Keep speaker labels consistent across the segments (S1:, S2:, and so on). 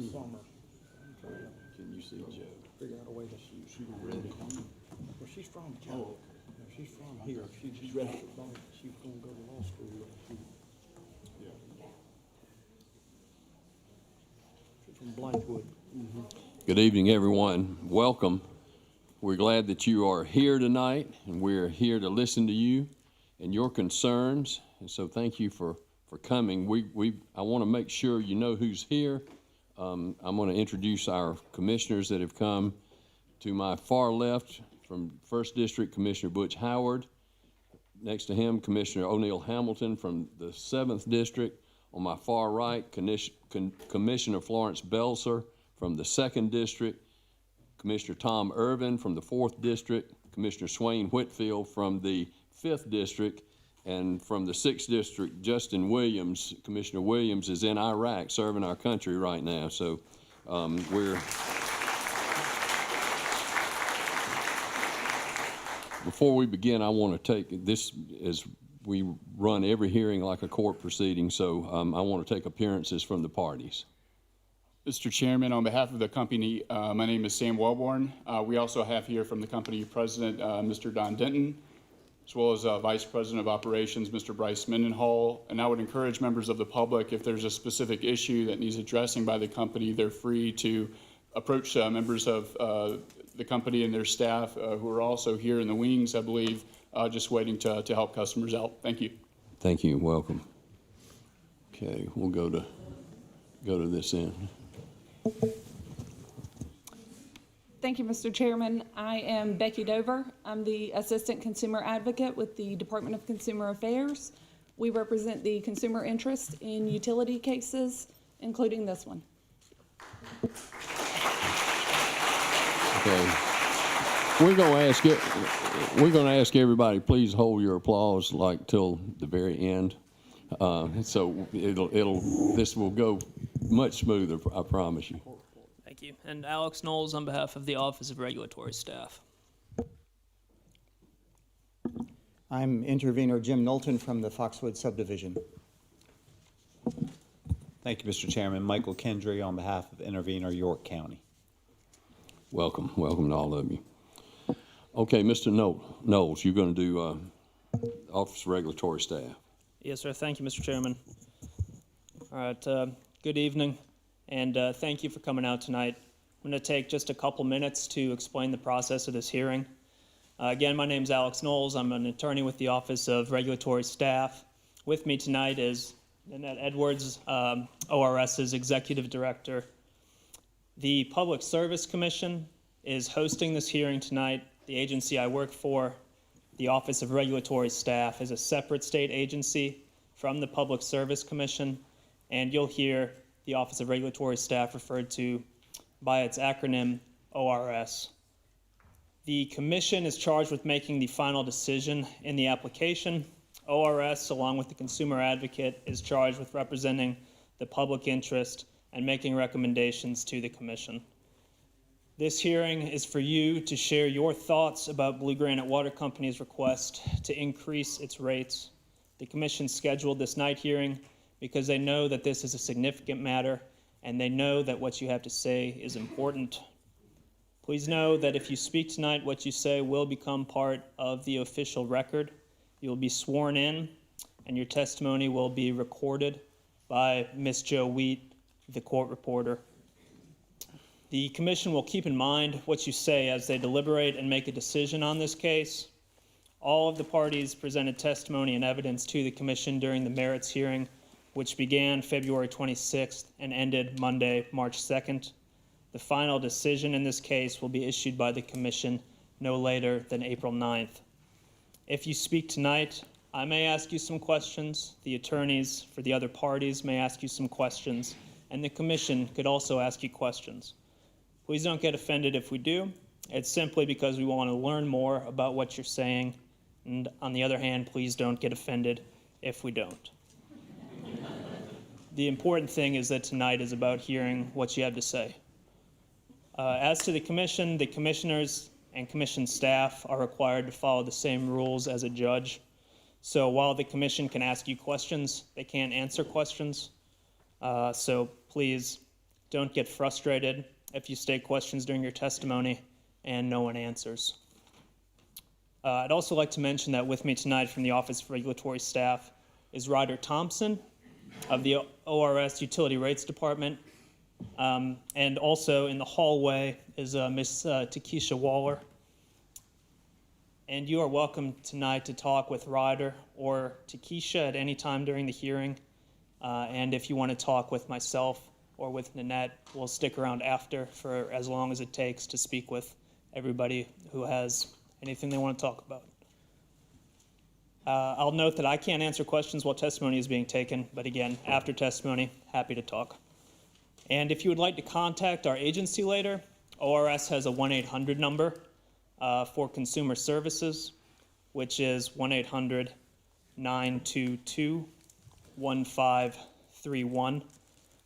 S1: summer. I'm trying to
S2: Can you see Joe?
S1: figure out a way to.
S2: She ready to come?
S1: Well, she's from.
S2: Oh, okay.
S1: Yeah, she's from here. She's ready. She's gonna go to law school.
S2: Yeah.
S1: She's from Blanchwood.
S3: Good evening, everyone. Welcome. We're glad that you are here tonight, and we're here to listen to you and your concerns. And so thank you for coming. I want to make sure you know who's here. I'm going to introduce our commissioners that have come. To my far left, from 1st District, Commissioner Butch Howard. Next to him, Commissioner O'Neill Hamilton from the 7th District. On my far right, Commissioner Florence Belser from the 2nd District. Commissioner Tom Irvin from the 4th District. Commissioner Swain Whitfield from the 5th District. And from the 6th District, Justin Williams. Commissioner Williams is in Iraq serving our country right now. So Before we begin, I want to take this as we run every hearing like a court proceeding, so I want to take appearances from the parties.
S4: Mr. Chairman, on behalf of the company, my name is Sam Wellborn. We also have here from the company president, Mr. Don Denton, as well as Vice President of Operations, Mr. Bryce Mendenhall. And I would encourage members of the public, if there's a specific issue that needs addressing by the company, they're free to approach members of the company and their staff who are also here in the wings, I believe, just waiting to help customers out. Thank you.
S3: Thank you. Welcome. Okay, we'll go to this end.
S5: Thank you, Mr. Chairman. I am Becky Dover. I'm the Assistant Consumer Advocate with the Department of Consumer Affairs. We represent the consumer interest in utility cases, including this one.
S3: Okay. We're going to ask everybody, please hold your applause like till the very end. So this will go much smoother, I promise you.
S6: Thank you. And Alex Knowles on behalf of the Office of Regulatory Staff.
S7: I'm intervener Jim Knowlton from the Foxwood Subdivision.
S8: Thank you, Mr. Chairman. Michael Kendry on behalf of intervener York County.
S3: Welcome to all of you. Okay, Mr. Knowles, you're going to do Office of Regulatory Staff.
S6: Yes, sir. Thank you, Mr. Chairman. All right. Good evening, and thank you for coming out tonight. I'm going to take just a couple minutes to explain the process of this hearing. Again, my name is Alex Knowles. I'm an attorney with the Office of Regulatory Staff. With me tonight is Annette Edwards, ORS's Executive Director. The Public Service Commission is hosting this hearing tonight. The agency I work for, the Office of Regulatory Staff, is a separate state agency from the Public Service Commission, and you'll hear the Office of Regulatory Staff referred to by its acronym ORS. The Commission is charged with making the final decision in the application. ORS, along with the Consumer Advocate, is charged with representing the public interest and making recommendations to the Commission. This hearing is for you to share your thoughts about Blue Granite Water Company's request to increase its rates. The Commission scheduled this night hearing because they know that this is a significant matter and they know that what you have to say is important. Please know that if you speak tonight, what you say will become part of the official record. You will be sworn in and your testimony will be recorded by Ms. Jo Wheat, the court reporter. The Commission will keep in mind what you say as they deliberate and make a decision on this case. All of the parties presented testimony and evidence to the Commission during the merits hearing, which began February 26th and ended Monday, March 2nd. The final decision in this case will be issued by the Commission no later than April 9th. If you speak tonight, I may ask you some questions, the attorneys for the other parties may ask you some questions, and the Commission could also ask you questions. Please don't get offended if we do. It's simply because we want to learn more about what you're saying, and on the other hand, please don't get offended if we don't. The important thing is that tonight is about hearing what you have to say. As to the Commission, the Commissioners and Commission staff are required to follow the same rules as a judge. So while the Commission can ask you questions, they can't answer questions. So please don't get frustrated if you state questions during your testimony and no one answers. I'd also like to mention that with me tonight from the Office of Regulatory Staff is Ryder Thompson of the ORS Utility Rates Department. And also in the hallway is Ms. Takesha Waller. And you are welcome tonight to talk with Ryder or Takesha at any time during the hearing. And if you want to talk with myself or with Nanette, we'll stick around after for as long as it takes to speak with everybody who has anything they want to talk about. I'll note that I can't answer questions while testimony is being taken, but again, after testimony, happy to talk. And if you would like to contact our agency later, ORS has a 1-800 number for consumer services, which is 1-800-922-1531,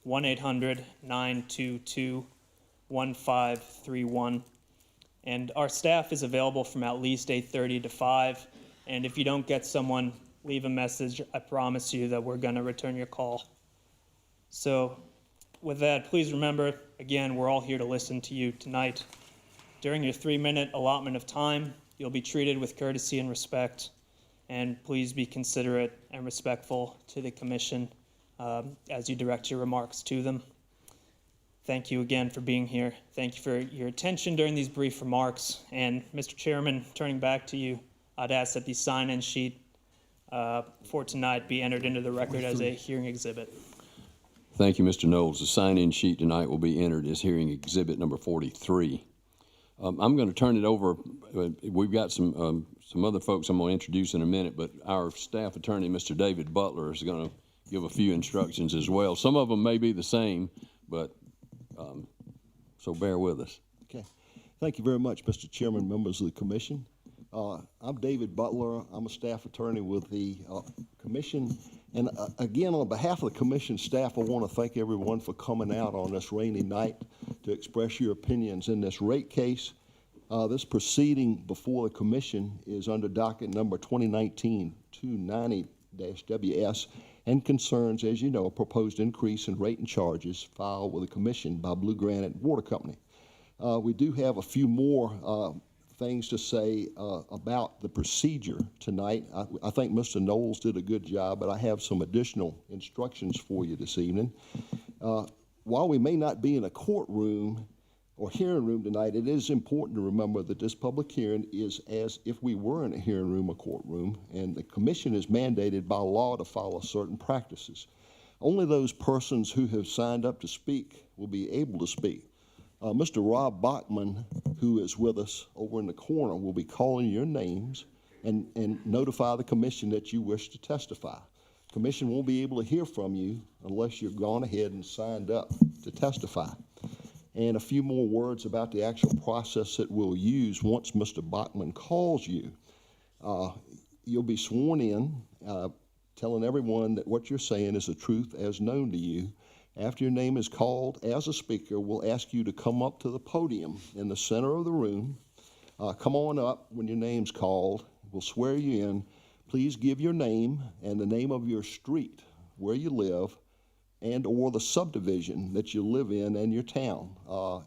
S6: 1-800-922-1531. And our staff is available from at least 8:30 to 5. And if you don't get someone, leave a message. I promise you that we're going to return your call. So with that, please remember, again, we're all here to listen to you tonight. During your 3-minute allotment of time, you'll be treated with courtesy and respect. And please be considerate and respectful to the commission as you direct your remarks to them. Thank you again for being here. Thank you for your attention during these brief remarks. And Mr. Chairman, turning back to you, I'd ask that the sign-in sheet for tonight be entered into the record as a hearing exhibit.
S3: Thank you, Mr. Knowles. The sign-in sheet tonight will be entered as hearing exhibit number 43. I'm going to turn it over. We've got some other folks I'm going to introduce in a minute, but our staff attorney, Mr. David Butler, is going to give a few instructions as well. Some of them may be the same, but so bear with us.
S9: Okay. Thank you very much, Mr. Chairman, members of the commission. I'm David Butler. I'm a staff attorney with the commission. And again, on behalf of the commission staff, I want to thank everyone for coming out on this rainy night to express your opinions in this rate case. This proceeding before the commission is under docket number 2019-290-WS and concerns, as you know, a proposed increase in rate and charges filed with the commission by Blue Granite Water Company. We do have a few more things to say about the procedure tonight. I think Mr. Knowles did a good job, but I have some additional instructions for you this evening. While we may not be in a courtroom or hearing room tonight, it is important to remember that this public hearing is as if we were in a hearing room or courtroom, and the commission is mandated by law to follow certain practices. Only those persons who have signed up to speak will be able to speak. Mr. Rob Bachman, who is with us over in the corner, will be calling your names and notify the commission that you wish to testify. The commission won't be able to hear from you unless you've gone ahead and signed up to testify. And a few more words about the actual process that we'll use once Mr. Bachman calls you. You'll be sworn in, telling everyone that what you're saying is the truth as known to you. After your name is called as a speaker, we'll ask you to come up to the podium in the center of the room. Come on up when your name's called. We'll swear you in. Please give your name and the name of your street, where you live, and or the subdivision that you live in and your town.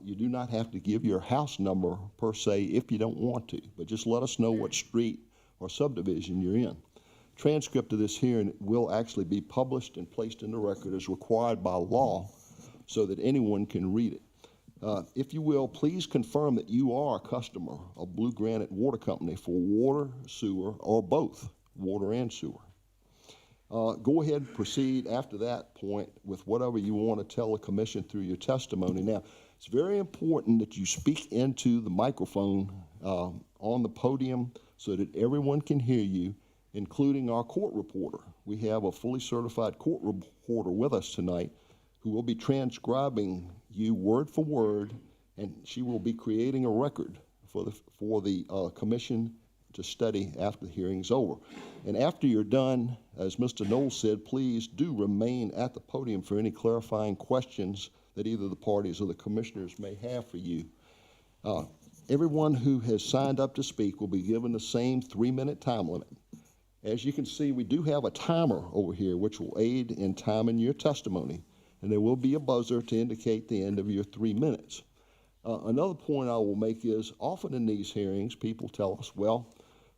S9: You do not have to give your house number per se if you don't want to, but just let us know what street or subdivision you're in. Transcript of this hearing will actually be published and placed in the record as required by law so that anyone can read it. If you will, please confirm that you are a customer of Blue Granite Water Company for water, sewer, or both, water and sewer. Go ahead and proceed after that point with whatever you want to tell the commission through your testimony. Now, it's very important that you speak into the microphone on the podium so that everyone can hear you, including our court reporter. We have a fully certified court reporter with us tonight who will be transcribing you word for word, and she will be creating a record for the commission to study after the hearing's over. And after you're done, as Mr. Knowles said, please do remain at the podium for any clarifying questions that either the parties or the commissioners may have for you. Everyone who has signed up to speak will be given the same 3-minute time limit. As you can see, we do have a timer over here which will aid in timing your testimony. and there will be a buzzer to indicate the end of your 3 minutes. Another point I will make is often in these hearings, people tell us, well,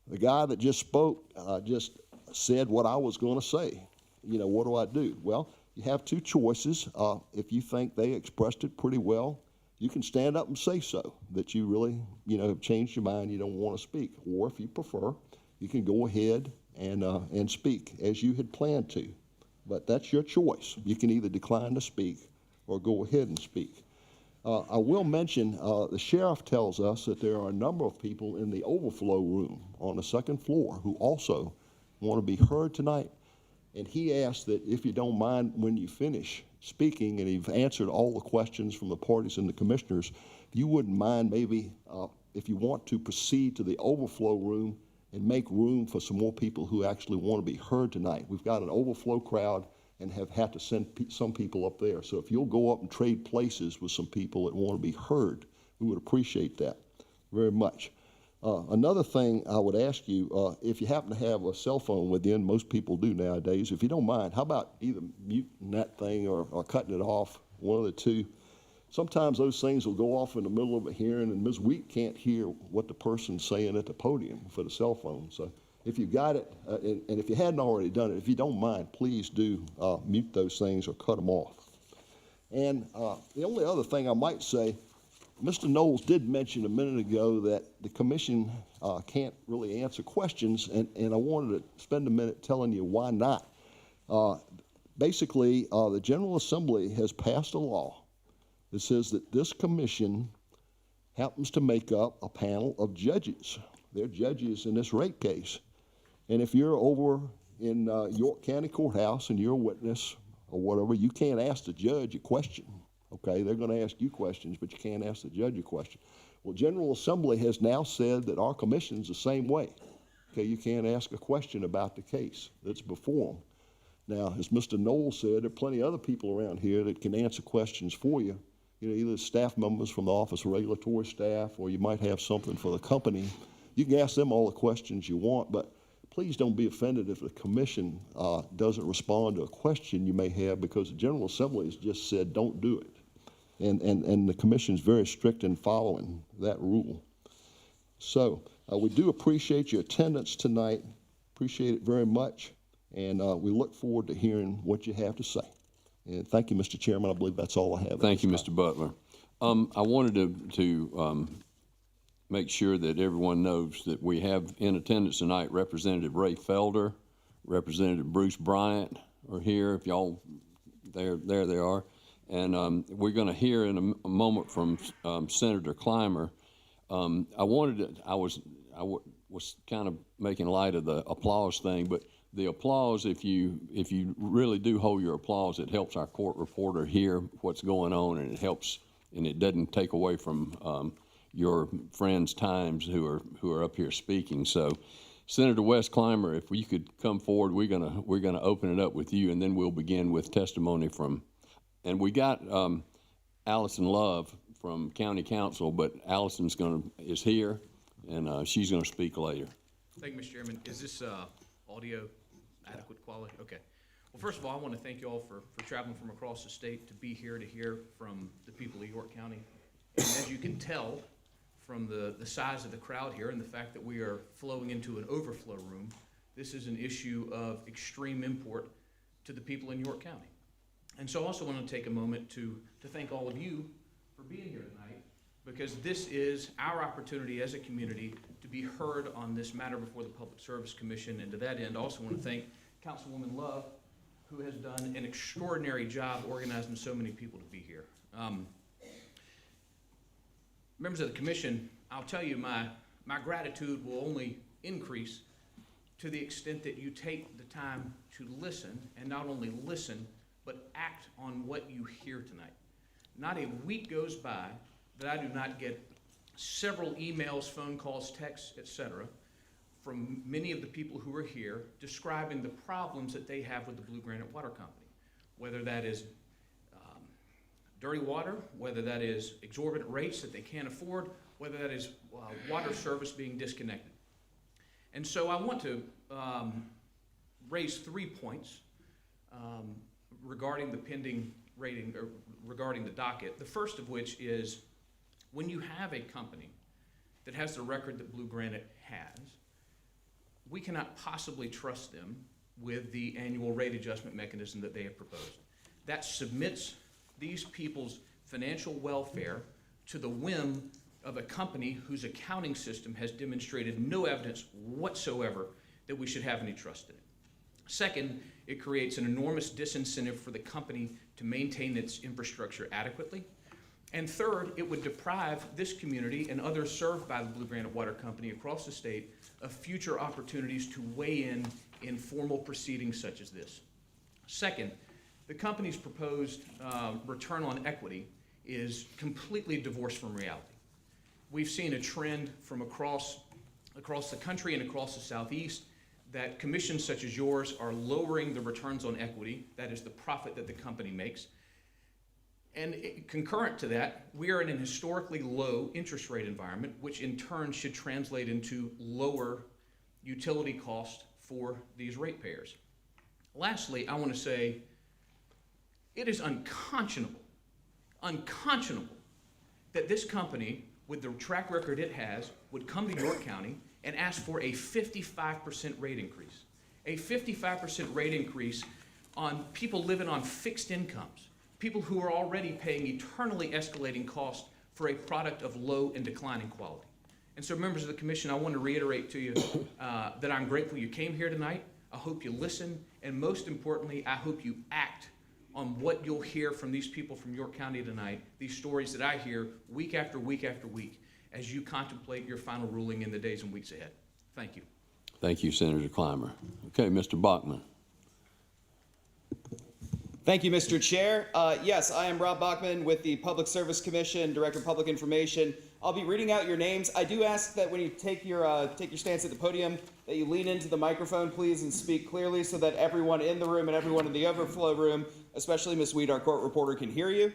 S9: the guy that just spoke just said what I was going to say. You know, what do I do? Well, you have two choices. If you think they expressed it pretty well, you can stand up and say so, that you really, have changed your mind, you don't want to speak. Or if you prefer, you can go ahead and speak as you had planned to. But that's your choice. You can either decline to speak or go ahead and speak. I will mention, the sheriff tells us that there are a number of people in the overflow room on the second floor who also want to be heard tonight. And he asked that if you don't mind, when you finish speaking and you've answered all the questions from the parties and the commissioners, if you wouldn't mind maybe, if you want to proceed to the overflow room and make room for some more people who actually want to be heard tonight. We've got an overflow crowd and have had to send some people up there. So if you'll go up and trade places with some people that want to be heard, we would appreciate that very much. Another thing I would ask you, if you happen to have a cell phone with you, and most people do nowadays, if you don't mind, how about either muting that thing or cutting it off, one of the two. Sometimes those things will go off in the middle of a hearing, and Ms. Wheat can't hear what the person's saying at the podium for the cell phone. So if you got it, and if you hadn't already done it, if you don't mind, please do mute those things or cut them off. And the only other thing I might say, Mr. Knowles did mention a minute ago that the commission can't really answer questions, and I wanted to spend a minute telling you why not. Basically, the General Assembly has passed a law that says that this commission happens to make up a panel of judges. They're judges in this rate case. And if you're over in York County Courthouse and you're a witness or whatever, you can't ask the judge a question. Okay, they're going to ask you questions, but you can't ask the judge a question. Well, General Assembly has now said that our commission's the same way. Okay, you can't ask a question about the case that's before them. Now, as Mr. Knowles said, there are plenty of other people around here that can answer questions for you. Either staff members from the Office of Regulatory Staff, or you might have something for the company. You can ask them all the questions you want, but please don't be offended if the commission doesn't respond to a question you may have, because the General Assembly has just said don't do it. And the commission's very strict in following that rule. So we do appreciate your attendance tonight. Appreciate it very much. And we look forward to hearing what you have to say. And thank you, Mr. Chairman. I believe that's all I have.
S3: Thank you, Mr. Butler. I wanted to make sure that everyone knows that we have in attendance tonight Representative Ray Felder, Representative Bruce Bryant are here. If y'all, there they are. And we're going to hear in a moment from Senator Climer. I was kind of making light of the applause thing, but the applause, if you really do hold your applause, it helps our court reporter hear what's going on, and it helps, and it doesn't take away from your friends' times who are up here speaking. So, Senator Wes Climer, if you could come forward, we're gonna open it up with you, and then we'll begin with testimony from. And we got Allison Love from County Council, but Allison's is here, and she's gonna speak later.
S10: Thank you, Mr. Chairman. Is this audio adequate quality? Okay. Well, first of all, I want to thank you all for traveling from across the state to be here to hear from the people of York County. And as you can tell from the size of the crowd here and the fact that we are flowing into an overflow room, this is an issue of extreme import to the people in York County. And so I also want to take a moment to thank all of you for being here tonight, because this is our opportunity as a community to be heard on this matter before the Public Service Commission. And to that end, I also want to thank Councilwoman Love, who has done an extraordinary job organizing so many people to be here. Members of the commission, I'll tell you, my gratitude will only increase to the extent that you take the time to listen, and not only listen, but act on what you hear tonight. Not a week goes by that I do not get several emails, phone calls, texts, etc., from many of the people who are here describing the problems that they have with the Blue Granite Water Company, whether that is dirty water, whether that is exorbitant rates that they can't afford, whether that is water service being disconnected. And so I want to raise 3 points regarding the pending rating or regarding the docket. The first of which is when you have a company that has the record that Blue Granite has, we cannot possibly trust them with the annual rate adjustment mechanism that they have proposed. That submits these people's financial welfare to the whim of a company whose accounting system has demonstrated no evidence whatsoever that we should have any trust in it. Second, it creates an enormous disincentive for the company to maintain its infrastructure adequately. And third, it would deprive this community and others served by the Blue Granite Water Company across the state of future opportunities to weigh in formal proceedings such as this. Second, the company's proposed return on equity is completely divorced from reality. We've seen a trend from across the country and across the Southeast that commissions such as yours are lowering the returns on equity, that is the profit that the company makes. And concurrent to that, we are in an historically low interest rate environment, which in turn should translate into lower utility costs for these ratepayers. Lastly, I want to say it is unconscionable that this company, with the track record it has, would come to York County and ask for a 55% rate increase. A 55% rate increase on people living on fixed incomes, people who are already paying eternally escalating costs for a product of low and declining quality. And so, members of the commission, I want to reiterate to you that I'm grateful you came here tonight. I hope you listen, and most importantly, I hope you act on what you'll hear from these people from York County tonight, these stories that I hear week after week after week, as you contemplate your final ruling in the days and weeks ahead. Thank you.
S3: Thank you, Senator Climer. Okay, Mr. Bachman.
S11: Thank you, Mr. Chair. Yes, I am Rob Bachman with the Public Service Commission, Director of Public Information. I'll be reading out your names. I do ask that when you take your stance at the podium, that you lean into the microphone, please, and speak clearly so that everyone in the room and everyone in the overflow room, especially Ms. Weed, our court reporter, can hear you.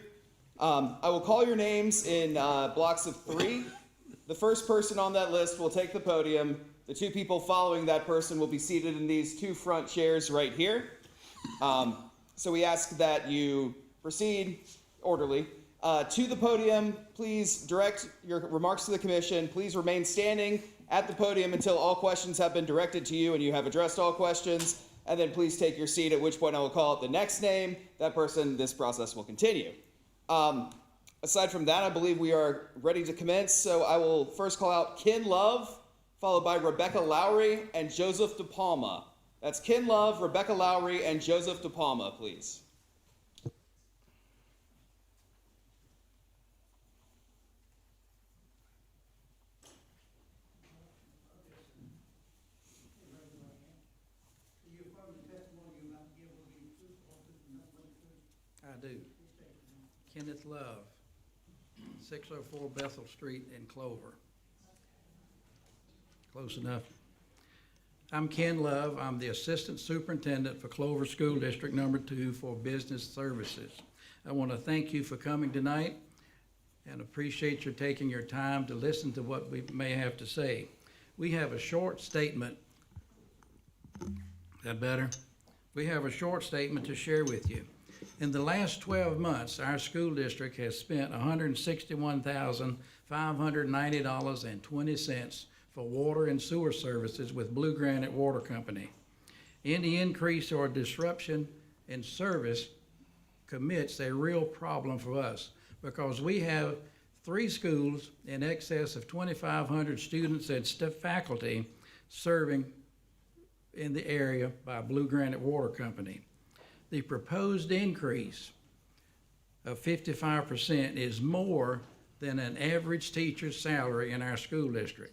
S11: I will call your names in blocks of 3. The first person on that list will take the podium. The 2 people following that person will be seated in these 2 front chairs right here. So we ask that you proceed orderly. To the podium, please direct your remarks to the commission. Please remain standing at the podium until all questions have been directed to you and you have addressed all questions. And then please take your seat, at which point I will call out the next name. That person, this process will continue. Aside from that, I believe we are ready to commence. So I will first call out Ken Love, followed by Rebecca Lowry and Joseph DePalma. That's Ken Love, Rebecca Lowry, and Joseph DePalma, please.
S12: I do. Kenneth Love, 604 Bethel Street in Clover. Close enough. I'm Ken Love. I'm the Assistant Superintendent for Clover School District Number 2 for Business Services. I want to thank you for coming tonight and appreciate your taking your time to listen to what we may have to say. We have a short statement. Is that better? We have a short statement to share with you. In the last 12 months, our school district has spent $161,590.20 for water and sewer services with Blue Granite Water Company. Any increase or disruption in service commits a real problem for us because we have 3 schools in excess of 2,500 students and faculty serving in the area by Blue Granite Water Company. The proposed increase of 55% is more than an average teacher's salary in our school district.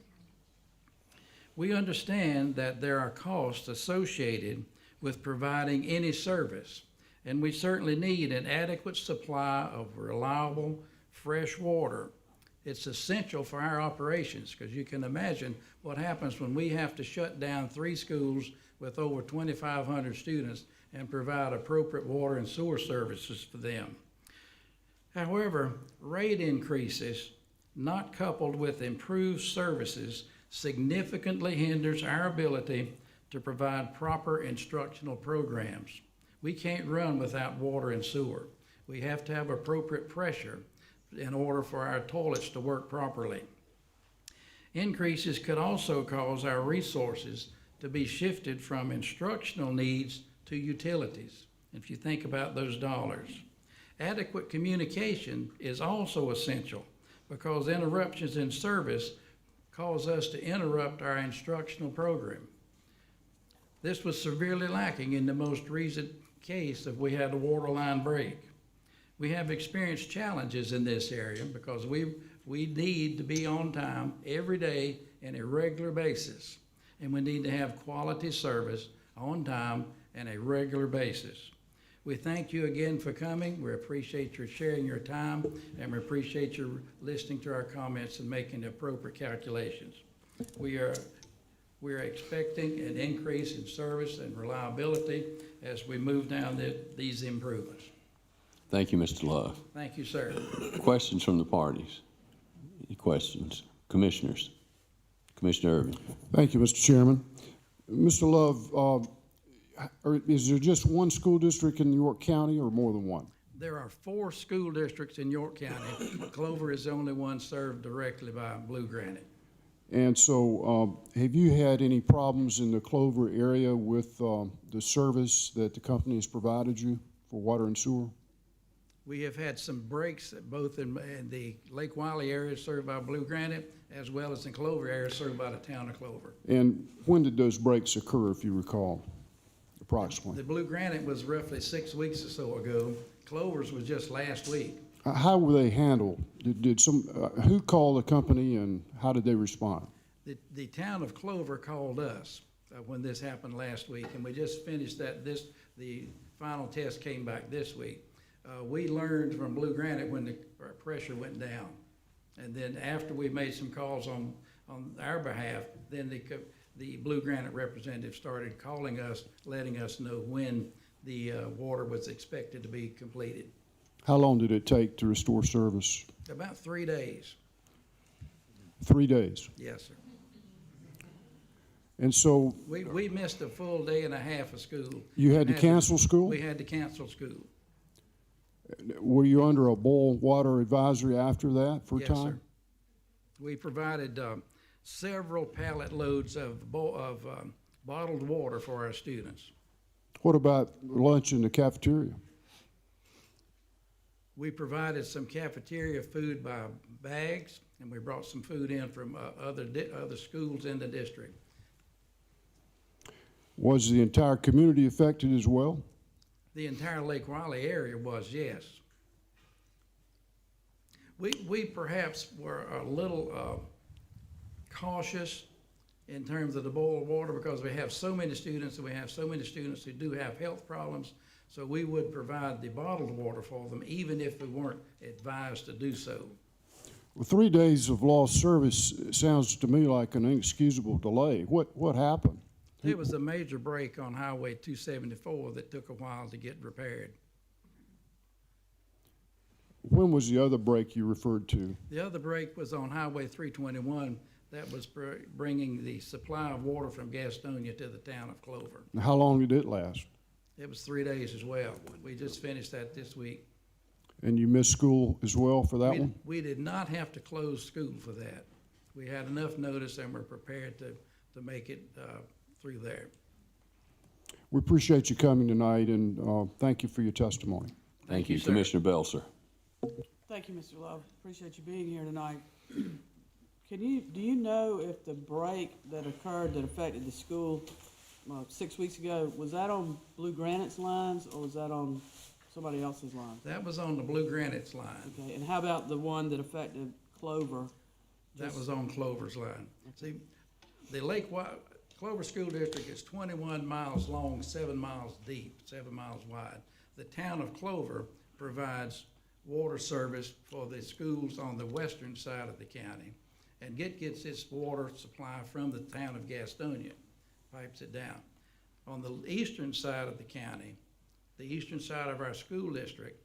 S12: We understand that there are costs associated with providing any service, and we certainly need an adequate supply of reliable, fresh water. It's essential for our operations because you can imagine what happens when we have to shut down 3 schools with over 2,500 students and provide appropriate water and sewer services for them. However, rate increases not coupled with improved services significantly hinders our ability to provide proper instructional programs. We can't run without water and sewer. We have to have appropriate pressure in order for our toilets to work properly. Increases could also cause our resources to be shifted from instructional needs to utilities, if you think about those dollars. Adequate communication is also essential because interruptions in service cause us to interrupt our instructional program. This was severely lacking in the most recent case if we had a water line break. We have experienced challenges in this area because we need to be on time every day on a regular basis. And we need to have quality service on time and a regular basis. We thank you again for coming. We appreciate your sharing your time, and we appreciate your listening to our comments and making the appropriate calculations. We are expecting an increase in service and reliability as we move down these improvements.
S3: Thank you, Mr. Love.
S12: Thank you, sir.
S3: Questions from the parties? Any questions? Commissioners? Commissioner Irvin.
S13: Thank you, Mr. Chairman. Mr. Love, is there just one school district in York County or more than one?
S12: There are 4 school districts in York County. Clover is the only one served directly by Blue Granite.
S13: And so have you had any problems in the Clover area with the service that the company has provided you for water and sewer?
S12: We have had some breaks both in the Lake Wiley area served by Blue Granite as well as in Clover area served by the town of Clover.
S13: And when did those breaks occur, if you recall, approximately?
S12: The Blue Granite was roughly 6 weeks or so ago. Clover's was just last week.
S13: How were they handled? Who called the company and how did they respond?
S12: The town of Clover called us when this happened last week, and we just finished that. The final test came back this week. We learned from Blue Granite when the pressure went down. And then after we made some calls on our behalf, then the Blue Granite representative started calling us, letting us know when the water was expected to be completed.
S13: How long did it take to restore service?
S12: About 3 days.
S13: 3 days.
S12: Yes, sir.
S13: And so
S12: We missed a full day and a half of school.
S13: you had to cancel school?
S12: We had to cancel school.
S13: Were you under a boil water advisory after that for
S12: Yes,
S13: time?
S12: sir. We provided several pallet loads of bottled water for our students.
S13: What about lunch in the cafeteria?
S12: We provided some cafeteria food by bags, and we brought some food in from other schools in the district.
S13: Was the entire community affected as well?
S12: The entire Lake Wiley area was, yes. We perhaps were a little cautious in terms of the boiled water because we have so many students and we have so many students who do have health problems. So we would provide the bottled water for them even if we weren't advised to do so.
S13: Well, 3 days of lost service sounds to me like an inexcusable delay. What happened?
S12: There was a major break on Highway 274 that took a while to get repaired.
S13: When was the other break you referred to?
S12: The other break was on Highway 321. That was bringing the supply of water from Gastonia to the town of Clover.
S13: How long did it last?
S12: It was 3 days as well. We just finished that this week.
S13: And you missed school as well for that one?
S12: We did not have to close school for that. We had enough notice and we're prepared to make it through there.
S13: We appreciate you coming tonight and thank you for your testimony.
S3: Thank you.
S12: sir.
S3: Commissioner Belser.
S14: Thank you, Mr. Love. Appreciate you being here tonight. Do you know if the break that occurred that affected the school 6 weeks ago, was that on Blue Granite's lines or was that on somebody else's line?
S12: That was on the Blue Granite's line.
S14: Okay, and how about the one that affected Clover?
S12: That was on Clover's line. See, the Clover School District is 21 miles long, 7 miles deep, 7 miles wide. The town of Clover provides water service for the schools on the western side of the county and gets its water supply from the town of Gastonia, pipes it down. On the eastern side of the county, the eastern side of our school district,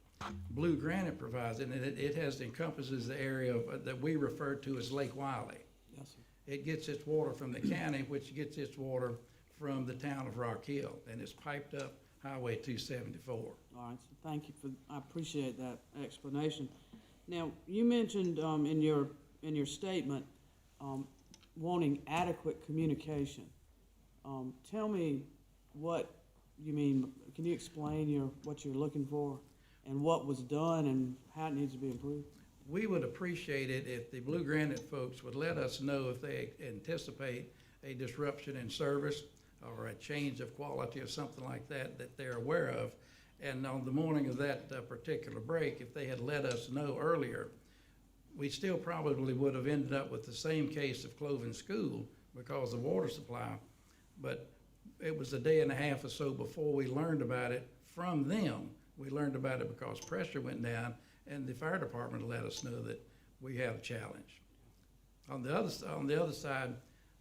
S12: Blue Granite provides it, and it encompasses the area that we refer to as Lake Wiley.
S14: Yes, sir.
S12: It gets its water from the county, which gets its water from the town of Rock Hill, and it's piped up Highway 274.
S14: All right, so thank you I appreciate that explanation. Now, you mentioned, in your statement, wanting adequate communication. Tell me what you mean. Can you explain what you're looking for and what was done and how it needs to be improved?
S12: We would appreciate it if the Blue Granite folks would let us know if they anticipate a disruption in service or a change of quality or something like that that they're aware of. And on the morning of that particular break, if they had let us know earlier, we still probably would have ended up with the same case of Cloven School because of water supply. But it was a day and a half or so before we learned about it from them. We learned about it because pressure went down and the fire department let us know that we had a challenge. On the other side,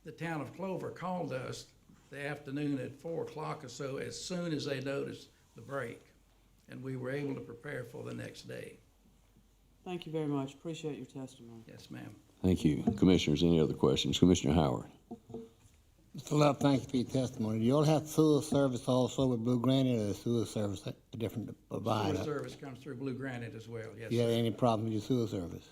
S12: the town of Clover called us the afternoon at 4 o'clock or so as soon as they noticed the break, and we were able to prepare for the next day.
S14: Thank you very much. Appreciate your testimony.
S12: Yes, ma'am.
S3: Thank you. Commissioners, any other questions? Commissioner Howard.
S15: Mr. Love, thank you for your testimony. Do you all have sewer service also with Blue Granite, or is sewer service a different provider?
S12: Sewer service comes through Blue Granite as well, yes,
S15: Do you have
S12: sir.
S15: any problem with your sewer service?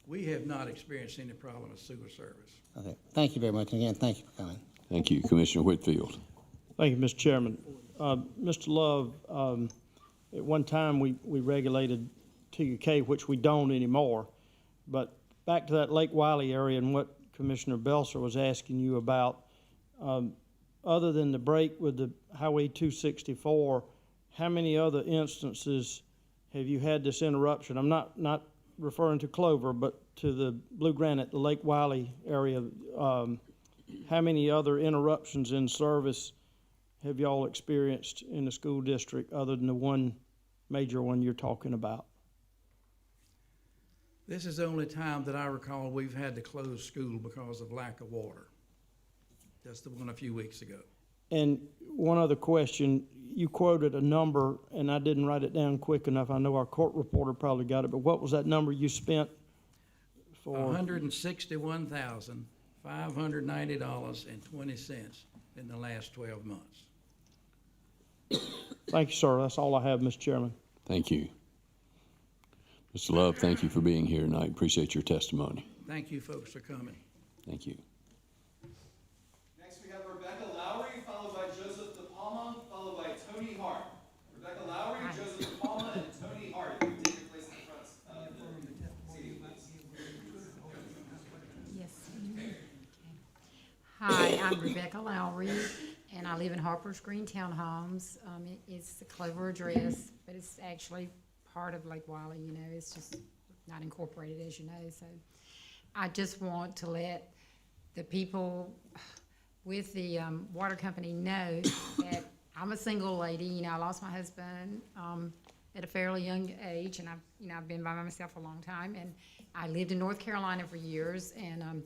S12: We have not experienced any problem with sewer service.
S15: Okay, thank you very much. Again, thank you for coming.
S3: Thank you. Commissioner Whitfield.
S1: Thank you, Mr. Chairman. Mr. Love, at one time we regulated TUK, which we don't anymore. But back to that Lake Wiley area and what Commissioner Belser was asking you about, other than the break with the Highway 264, how many other instances have you had this interruption? I'm not referring to Clover, but to the Blue Granite, the Lake Wiley area. How many other interruptions in service have y'all experienced in the school district other than the one major one you're talking about?
S12: This is the only time that I recall we've had to close school because of lack of water. Just the one a few weeks ago.
S1: And one other question, you quoted a number, and I didn't write it down quick enough. I know our court reporter probably got it, but what was that number you spent for?
S12: $161,590.20 in the last 12 months.
S1: Thank you, sir. That's all I have, Mr. Chairman.
S3: Thank you. Mr. Love, thank you for being here tonight. Appreciate your testimony.
S12: Thank you folks for coming.
S3: Thank you.
S11: Next we have Rebecca Lowry, followed by Joseph DePalma, followed by Tony Hart. Rebecca Lowry, Joseph DePalma, and Tony Hart. If you would take your place in the front of the seating, please.
S16: Yes. Hi, I'm Rebecca Lowry, and I live in Harper's Green Townhomes. It's the Clover address, but it's actually part of Lake Wiley, you know. It's just not incorporated, as you know. So I just want to let the people with the water company know that I'm a single lady. You know, I lost my husband at a fairly young age, and I've been by myself a long time. And I lived in North Carolina for years, and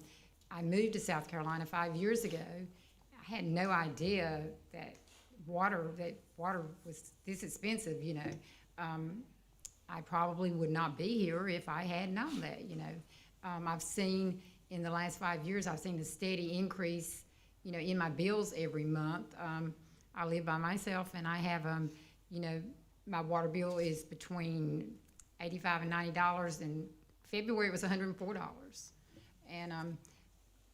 S16: I moved to South Carolina 5 years ago. I had no idea that water was this expensive. You know, I probably would not be here if I had known that. You know, I've seen in the last 5 years, I've seen a steady increase, you know, in my bills every month. I live by myself, and I have, you know, my water bill is between $85 and $90. In February, it was $104.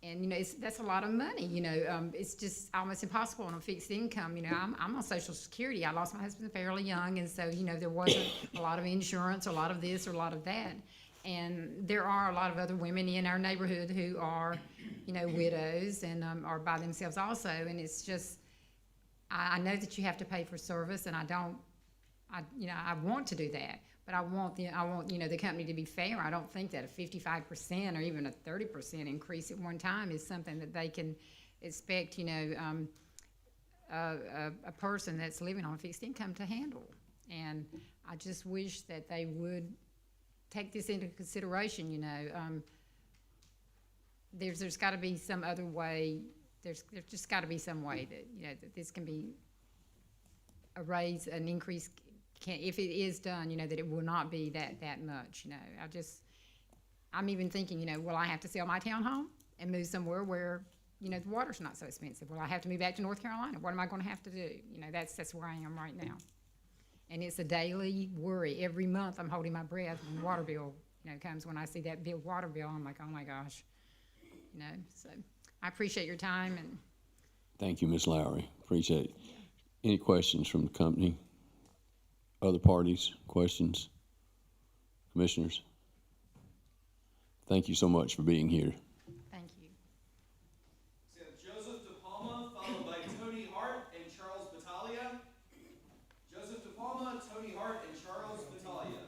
S16: And you know, that's a lot of money. You know, it's just almost impossible on a fixed income. You know, I'm on Social Security. I lost my husband fairly young, and so you know, there wasn't a lot of insurance, or a lot of this, or a lot of that. And there are a lot of other women in our neighborhood who are, you know, widows and are by themselves also. And it's just, I know that you have to pay for service, and I want to do that. But I want you know, the company to be fair. I don't think that a 55% or even a 30% increase at one time is something that they can expect, you know, a person that's living on a fixed income to handle. And I just wish that they would take this into consideration. You know, there's got to be some other way. There's just got to be some way that, you know, that this can be a raise, an increase. If it is done, you know, that it will not be that much. You know, I'm even thinking, you know, will I have to sell my townhome and move somewhere where you know, the water's not so expensive. Well, I have to move back to North Carolina. What am I gonna have to do? You know, that's where I am right now. And it's a daily worry. Every month I'm holding my breath when the water bill, you know, comes. When I see that water bill, I'm like, oh my gosh. You know, so I appreciate your time and.
S3: Thank you, Ms. Lowry. Appreciate it. Any questions from the company? Other parties, questions? Commissioners? Thank you so much for being here.
S16: Thank you.
S11: So we have Joseph De Palma, followed by Tony Hart and Charles Battaglia. Joseph De Palma, Tony Hart, and Charles Battaglia.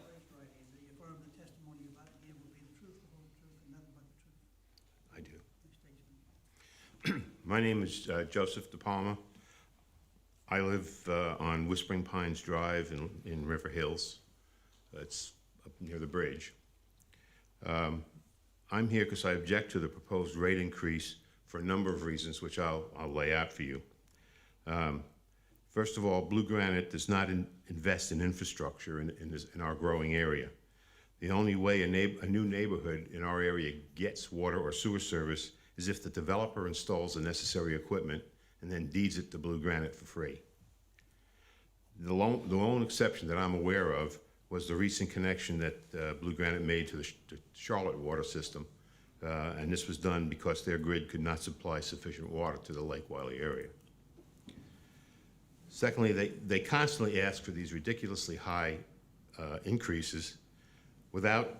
S17: I do. My name is Joseph De Palma. I live on Whispering Pines Drive in River Hills. It's up near the bridge. I'm here because I object to the proposed rate increase for a number of reasons, which I'll lay out for you. First of all, Blue Granite does not invest in infrastructure in our growing area. The only way a new neighborhood in our area gets water or sewer service is if the developer installs the necessary equipment and then deeds it to Blue Granite for free. The lone exception that I'm aware of was the recent connection that Blue Granite made to the Charlotte water system, and this was done because their grid could not supply sufficient water to the Lake Wiley area. Secondly, they constantly ask for these ridiculously high increases without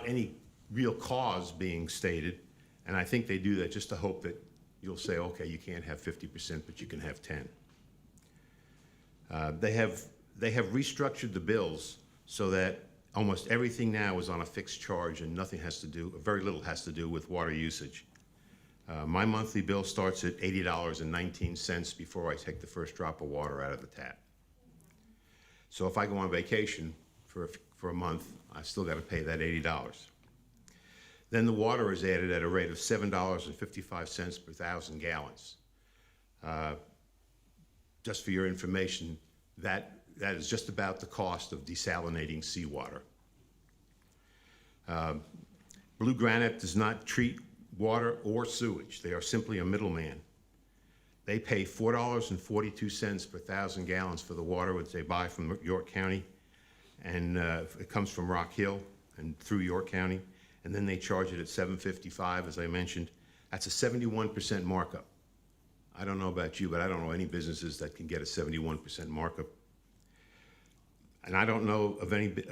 S17: any real cause being stated, and I think they do that just to hope that you'll say, okay, you can't have 50%, but you can have 10. They have restructured the bills so that almost everything now is on a fixed charge and nothing has to do, very little has to do with water usage. My monthly bill starts at $80.19 before I take the first drop of water out of the tap. So if I go on vacation for a month, I still got to pay that $80. Then the water is added at a rate of $7.55 per 1,000 gallons. Just for your information, that is just about the cost of desalinating seawater. Blue Granite does not treat water or sewage. They are simply a middleman. They pay $4.42 per 1,000 gallons for the water which they buy from York County, and it comes from Rock Hill and through York County, and then they charge it at $7.55, as I mentioned. That's a 71% markup. I don't know about you, but I don't know any businesses that can get a 71% markup. And I don't know of any, by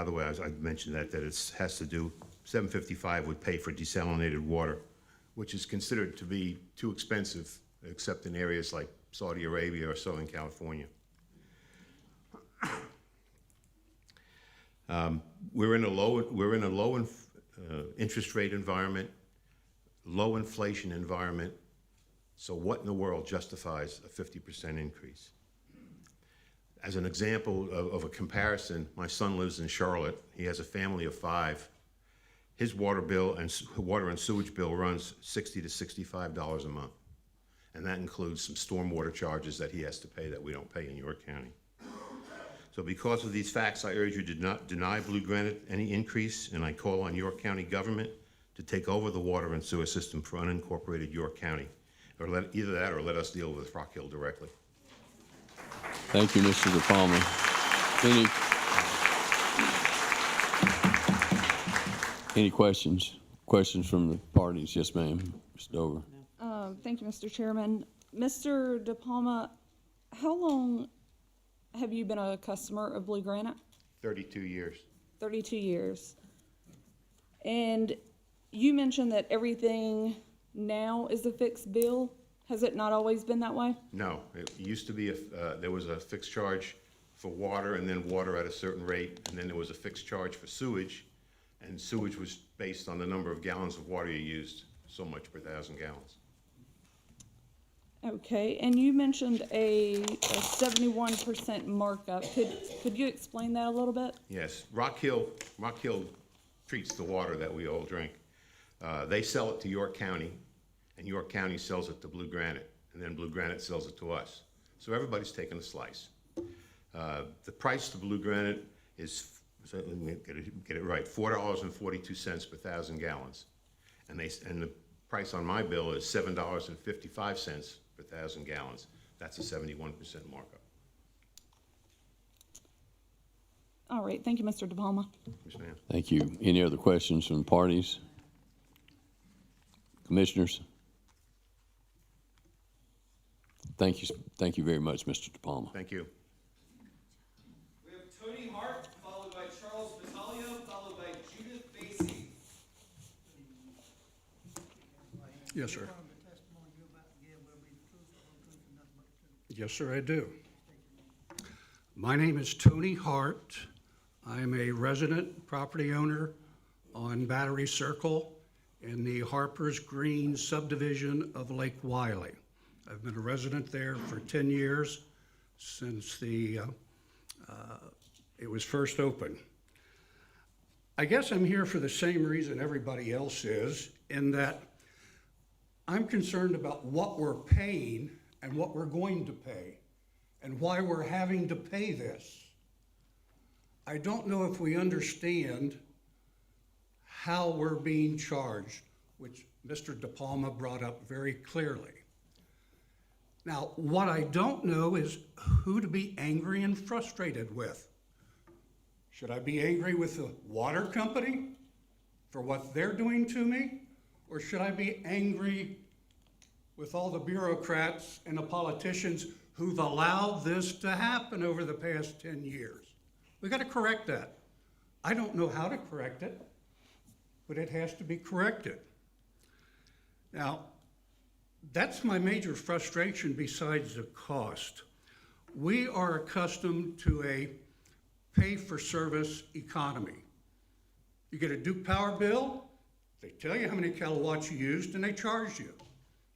S17: the way, I mentioned that it has to do, $7.55 would pay for desalinated water, which is considered to be too expensive, except in areas like Saudi Arabia or Southern California. We're in a low interest rate environment, low inflation environment. So what in the world justifies a 50% increase? As an example of a comparison, my son lives in Charlotte. He has a family of 5. His water and sewage bill runs $60 to $65 a month. And that includes some stormwater charges that he has to pay that we don't pay in York County. So because of these facts, I urge you to not deny Blue Granite any increase, and I call on York County government to take over the water and sewer system for unincorporated York County. Or either that or let us deal with Rock Hill directly.
S3: Thank you, Mr. De Palma. Any questions? Questions from the parties? Yes, ma'am. Ms. Dover.
S5: Thank you, Mr. Chairman. Mr. De Palma, how long have you been a customer of Blue Granite?
S17: 32 years.
S5: 32 years. And you mentioned that everything now is a fixed bill. Has it not always been that way?
S17: No, it used to be, there was a fixed charge for water and then water at a certain rate, and then there was a fixed charge for sewage, and sewage was based on the number of gallons of water you used, so much per 1,000 gallons.
S5: Okay, and you mentioned a 71% markup. Could you explain that a little bit?
S17: Yes, Rock Hill treats the water that we all drink. They sell it to York County, and York County sells it to Blue Granite, and then Blue Granite sells it to us. So everybody's taking a slice. The price to Blue Granite is, let me get it right, $4.42 per 1,000 gallons. And the price on my bill is $7.55 per 1,000 gallons. That's a 71% markup.
S5: All right, thank you, Mr. De Palma.
S17: Yes, ma'am.
S3: Thank you. Any other questions from parties? Commissioners? Thank you very much, Mr. De Palma.
S17: Thank you.
S11: We have Tony Hart, followed by Charles Battaglio, followed by Judith Basie.
S12: Yes, sir. Yes, sir, I do. My name is Tony Hart. I am a resident property owner on Battery Circle in the Harper's Green subdivision of Lake Wiley. I've been a resident there for 10 years since it was first opened. I guess I'm here for the same reason everybody else is, in that I'm concerned about what we're paying and what we're going to pay and why we're having to pay this. I don't know if we understand how we're being charged, which Mr. De Palma brought up very clearly. Now, what I don't know is who to be angry and frustrated with. Should I be angry with the water company for what they're doing to me? Or should I be angry with all the bureaucrats and the politicians who've allowed this to happen over the past 10 years? We got to correct that. I don't know how to correct it, but it has to be corrected. Now, that's my major frustration besides the cost. We are accustomed to a pay-for-service economy. You get a Duke Power bill, they tell you how many kilowatts you used and they charge you.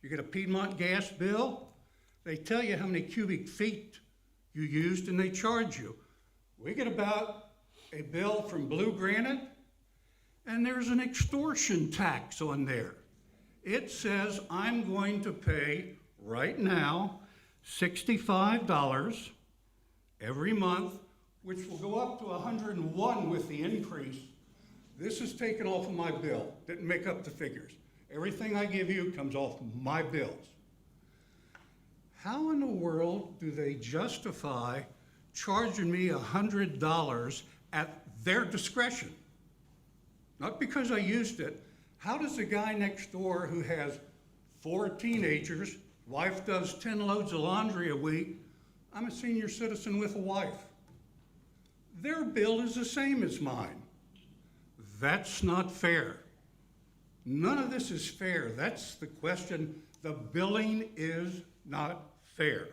S12: You get a Piedmont gas bill, they tell you how many cubic feet you used and they charge you. We get about a bill from Blue Granite and there's an extortion tax on there. It says I'm going to pay right now $65 every month, which will go up to $101 with the increase. This is taken off of my bill, didn't make up the figures. Everything I give you comes off my bills. How in the world do they justify charging me $100 at their discretion? Not because I used it. How does the guy next door who has 4 teenagers, wife does 10 loads of laundry a week, I'm a senior citizen with a wife. Their bill is the same as mine. That's not fair. None of this is fair. That's the question. The billing is not fair.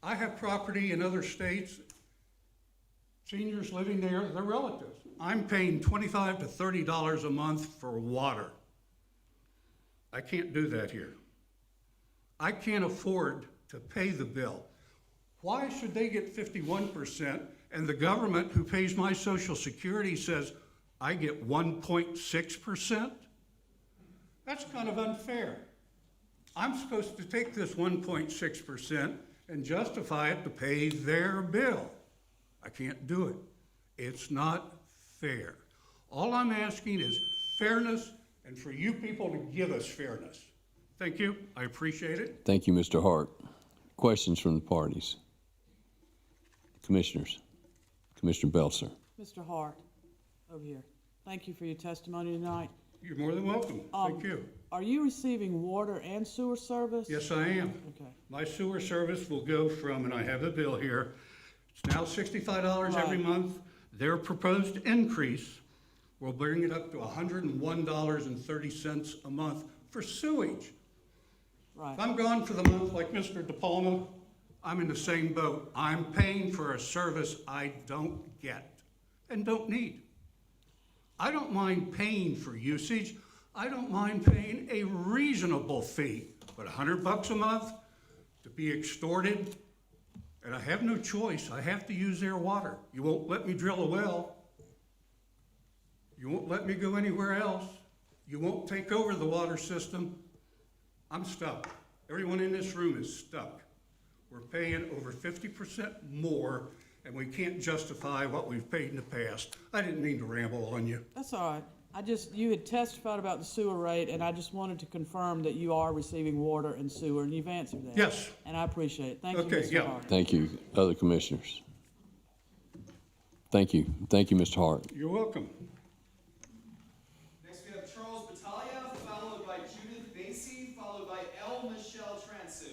S12: I have property in other states, seniors living there, they're relatives. I'm paying $25 to $30 a month for water. I can't do that here. I can't afford to pay the bill. Why should they get 51% and the government who pays my Social Security says I get 1.6%? That's kind of unfair. I'm supposed to take this 1.6% and justify it to pay their bill. I can't do it. It's not fair. All I'm asking is fairness and for you people to give us fairness. Thank you. I appreciate it.
S3: Thank you, Mr. Hart. Questions from the parties? Commissioners? Commissioner Belser.
S14: Mr. Hart, over here. Thank you for your testimony tonight.
S12: You're more than welcome. Thank you.
S14: Are you receiving water and sewer service?
S12: Yes, I am.
S14: Okay.
S12: My sewer service will go from, and I have the bill here, it's now $65 every month. Their proposed increase will bring it up to $101.30 a month for sewage.
S14: Right.
S12: If I'm gone for the month like Mr. De Palma, I'm in the same boat. I'm paying for a service I don't get and don't need. I don't mind paying for usage. I don't mind paying a reasonable fee, but $100 a month to be extorted, and I have no choice. I have to use their water. You won't let me drill a well. You won't let me go anywhere else. You won't take over the water system. I'm stuck. Everyone in this room is stuck. We're paying over 50% more, and we can't justify what we've paid in the past. I didn't mean to ramble on you.
S14: That's all right. you had testified about the sewer rate, and I just wanted to confirm that you are receiving water and sewer, and you've answered that.
S18: Yes.
S14: And I appreciate it. Thank you,
S18: Okay,
S14: Mr.
S18: yeah.
S14: Hart.
S3: Thank you. Other commissioners? Thank you. Thank you, Mr. Hart.
S18: You're welcome.
S11: Next we have Charles Battaglia, followed by Judith Basie, followed by L. Michelle Transu.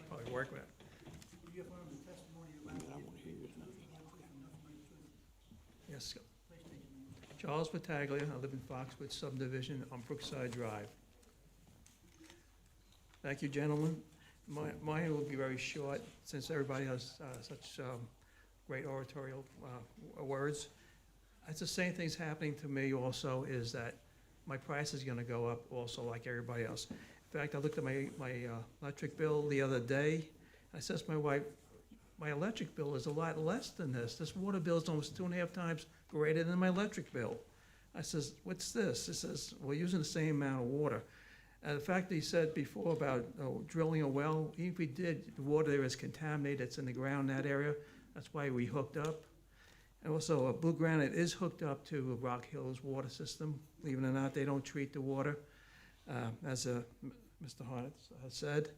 S18: Probably work with it. Yes. Charles Battaglia, I live in Foxwood subdivision on Brookside Drive. Thank you, gentlemen. Mine will be very short, since everybody has such great oratorial words. It's the same thing's happening to me also, is that my price is gonna go up also like everybody else. In fact, I looked at my electric bill the other day. I says to my wife, my electric bill is a lot less than this. This water bill is almost 2.5 times greater than my electric bill. I says, what's this? It says, we're using the same amount of water. The fact that he said before about drilling a well, even if we did, the water there is contaminated, it's in the ground in that area. That's why we hooked up. And also, Blue Granite is hooked up to Rock Hill's water system. Believe it or not, they don't treat the water, as Mr. Hart has said.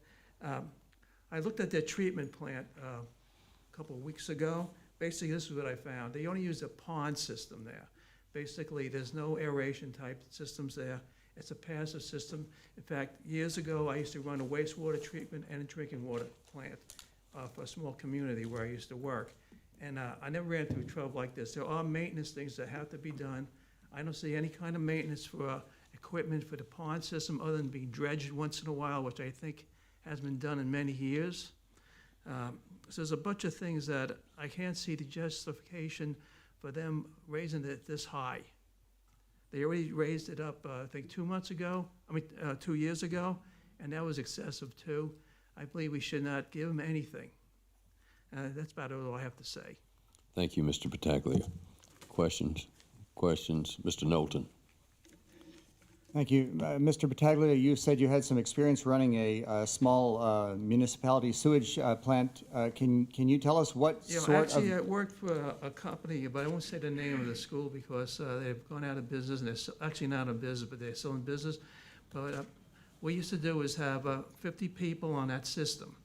S18: I looked at their treatment plant a couple of weeks ago. Basically, this is what I found. They only use a pond system there. Basically, there's no aeration type systems there. It's a passive system. In fact, years ago, I used to run a wastewater treatment and a drinking water plant for a small community where I used to work. And I never ran through trouble like this. There are maintenance things that have to be done. I don't see any kind of maintenance for equipment for the pond system other than being dredged once in a while, which I think has been done in many years. So there's a bunch of things that I can't see the justification for them raising it this high. They already raised it up, I think 2 years ago, and that was excessive too. I believe we should not give them anything. That's about all I have to say.
S3: Thank you, Mr. Battaglia. Questions? Questions? Mr. Knowlton?
S7: Thank you. Mr. Battaglia, you said you had some experience running a small municipality sewage plant. Can you tell us what sort
S18: Actually, I
S7: of...
S18: worked for a company, but I won't say the name of the school because they've gone out of business, and they're actually not in business, but they're still in business. But what we used to do is have 50 people on that system.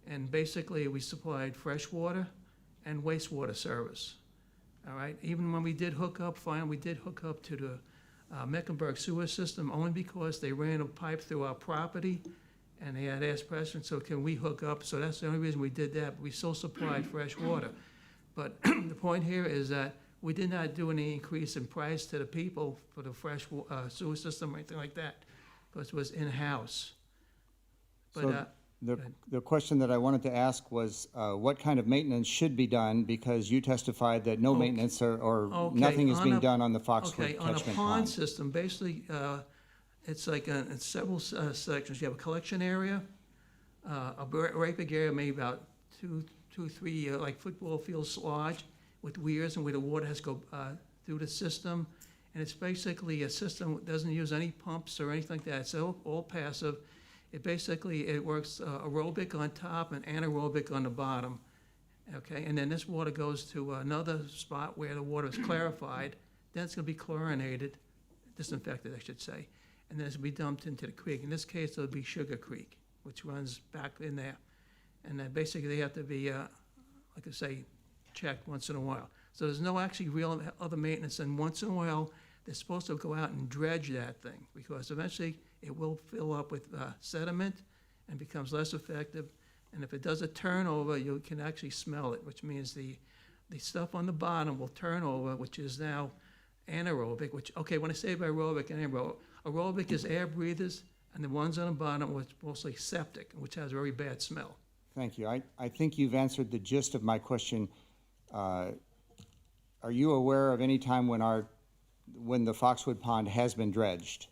S18: And basically, we supplied fresh water and wastewater service. All right? Even when we did hook up, we did hook up to the Mecklenburg sewer system only because they ran a pipe through our property and they had asked questions, so can we hook up? So that's the only reason we did that, but we still supplied fresh water. But the point here is that we did not do any increase in price to the people for the fresh sewer system or anything like that, because it was in-house. But,
S7: So the question that I wanted to ask was what kind of maintenance should be done, because you testified that no maintenance or nothing is being done on the Foxwood catchment
S18: on a pond system, basically, it's like it's several sections. You have a collection area, a right big area, maybe about two, three, like football fields large, with weirs and where the water has to go through the system. And it's basically a system that doesn't use any pumps or anything like that. It's all passive. It works aerobic on top and anaerobic on the bottom, okay? And then this water goes to another spot where the water is clarified. Then it's gonna be chlorinated, disinfected, I should say. And then it's gonna be dumped into the creek. In this case, it'll be Sugar Creek, which runs back in there. And then basically they have to be, like I say, checked once in a while. So there's no actually real other maintenance, and once in a while, they're supposed to go out and dredge that thing, because eventually it will fill up with sediment and becomes less effective. And if it does a turnover, you can actually smell it, which means the stuff on the bottom will turn over, which is now anaerobic, when I say aerobic and anaerobic, aerobic is air breathers, and the ones on the bottom are mostly septic, which has a very bad smell.
S7: Thank you. I think you've answered the gist of my question. Are you aware of any time when the Foxwood Pond has been dredged?